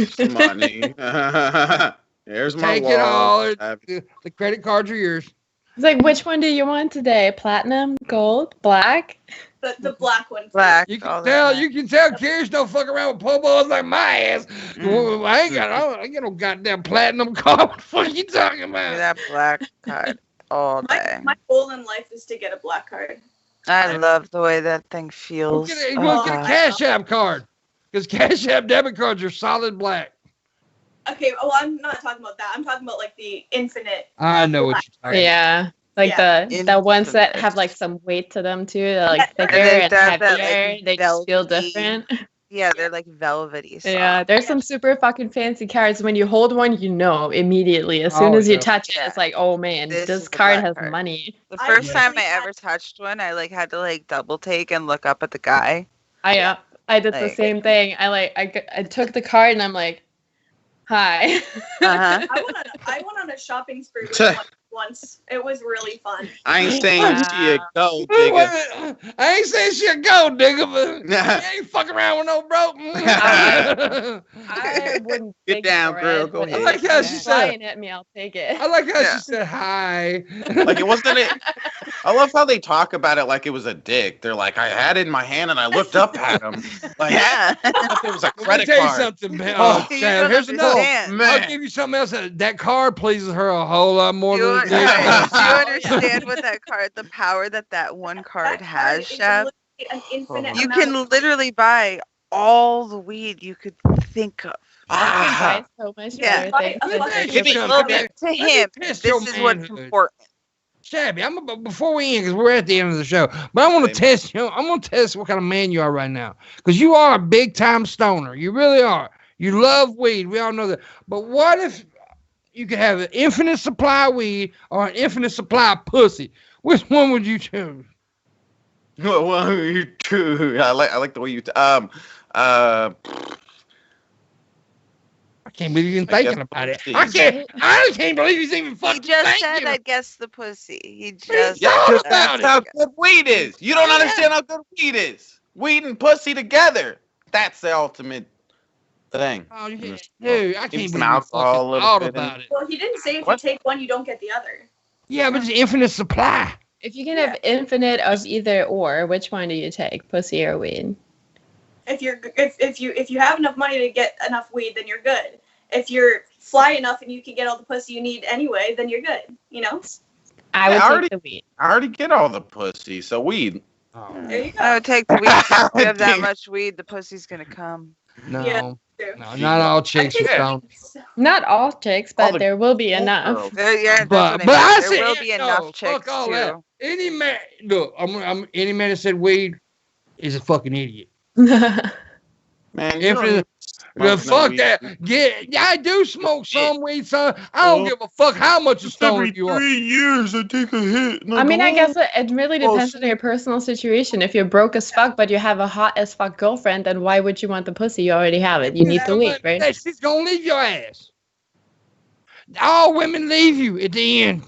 Some money. Here's my Take it all. wallet. The credit cards are yours. It's like, which one do you want today? Platinum, gold, black? The black one. Black. You all can the tell. time. You can tell. Kirsch don't fuck around with po' boys like my ass. Well, I ain't got no goddamn platinum card. What the fuck you talking Give me about? that black card all day. My goal in life is to get a black card. I love the way that thing Go feels. get a Cash App card. Because Cash App debit cards are solid black. Okay, well, I'm not talking about that. I'm talking about like the infinite. I know what you're talking about. Yeah. Like the ones that Infinite. have like some weight to them too. They're like Yeah, thicker and then and that, heavier. like, They just feel velvety. different. Yeah, they're like velvety. Yeah, soft. there's some super fucking fancy cards. When you hold one, you know immediately. As soon Oh, as you yeah. touch it, Yeah. it's like, oh man, This this is the card black has card. money. The I first time really I had- ever touched one, I like had to like double take and look up at the guy. I did the Like- same thing. I took the card and I'm like, hi. Uh-huh. I went on a shopping spree with one once. It was really fun. I ain't saying she a gold Wait a digger. minute. I ain't saying she a gold digger, but you ain't fucking around with no broke. I wouldn't Get beg down, for girl, it, go but ahead. if I like you're how she said- flying at me, I'll take it. I like how Yeah. she said hi. Like it wasn't it. I love how they talk about it like it was a dick. They're like, I had it in my hand and I looked up at him. Like Yeah. it was a Let me credit tell you card. something, man. Oh, You Chad, don't here's another. understand. Man. I'll give you something else. That card pleases her a whole lot more Do you, than a dick. do you understand what that card, the power that one card That has, is Shab? literally an infinite You amount can of- literally buy all the weed you could think of. I buy so much Yeah. better things. Buy a than fucking- just Give me a some. Well, card. to him, test this your is what's manhood. important. Shabby, before we end, because we're at the end of the show, but I want to Amen. test you. I'm going to test what kind of man you are right now, because you are a big time stoner. You really are. You love weed. We all know that. But what if you could have an infinite supply of weed or an infinite supply of pussy? Which one would you choose? Well, you too. I like the way you. I can't believe you're even I guess thinking about it. pussy. I can't believe he's even He fucking just said, thinking. I guess the pussy. He just Yeah, thought because about that's how good weed is. You don't Yeah. understand how good weed is. Weed and pussy together. That's the ultimate thing. Oh, yeah. Maybe Dude, I can't some believe you alcohol, a fucking little thought bit in about it. Well, he didn't say if What? you take one, you don't get the other. Yeah, but it's infinite supply. If you can have infinite of either or, which one do you take, pussy or weed? If you have enough money to get enough weed, then you're good. If you're fly enough and you can get all the pussy you need anyway, then you're good. You know. I would I take already- the weed. I already get all the pussy, so weed. There you go. I would take the weed. 'Cause if you have that much weed, the pussy's gonna come. No, Yeah. True. no, not all chicks are stoned. Not all chicks, All but the there will be cool enough. girls. Yeah, that's But what I I mean. said There will be no, enough fuck chicks all that. too. Any man, look, any man that said weed is a fucking idiot. Man, If it, fuck that. Yeah, I do smoke some weed, son. I don't give a fuck how much a stoner you are. years I take a hit. I mean, I guess it really depends on your personal situation. If you're broke as fuck, but you have a hot as fuck girlfriend, then why would you want the pussy? You already have it. You need the weed, right? She's gonna leave your ass. All women leave you at the end.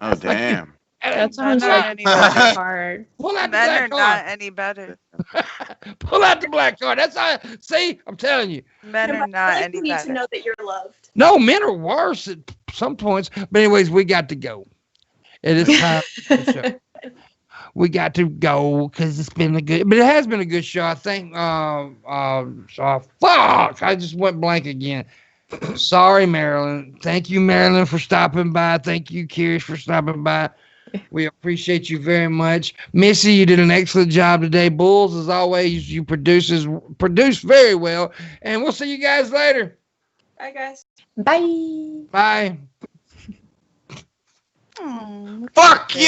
Oh damn. That Men sounds are like any a better. hard. Pull out the Men are black not card. any better. Pull out the black card. That's how. See, I'm telling you. Men And are I not feel like any you need to better. know that you're loved. No, men are worse at some points. But anyways, we got to go. It is time. for the show. We got to go because it's been a good, but it has been a good show. I think. Fuck! I just went blank again. Sorry, Marilyn. Thank you, Marilyn, for stopping by. Thank you, Kirish, for stopping by. We appreciate you very much. Missy, you did an excellent job today. Bulls, as always, you produce very well. And we'll see you guys later. Bye, guys. Bye. Bye. Oh, Fuck you!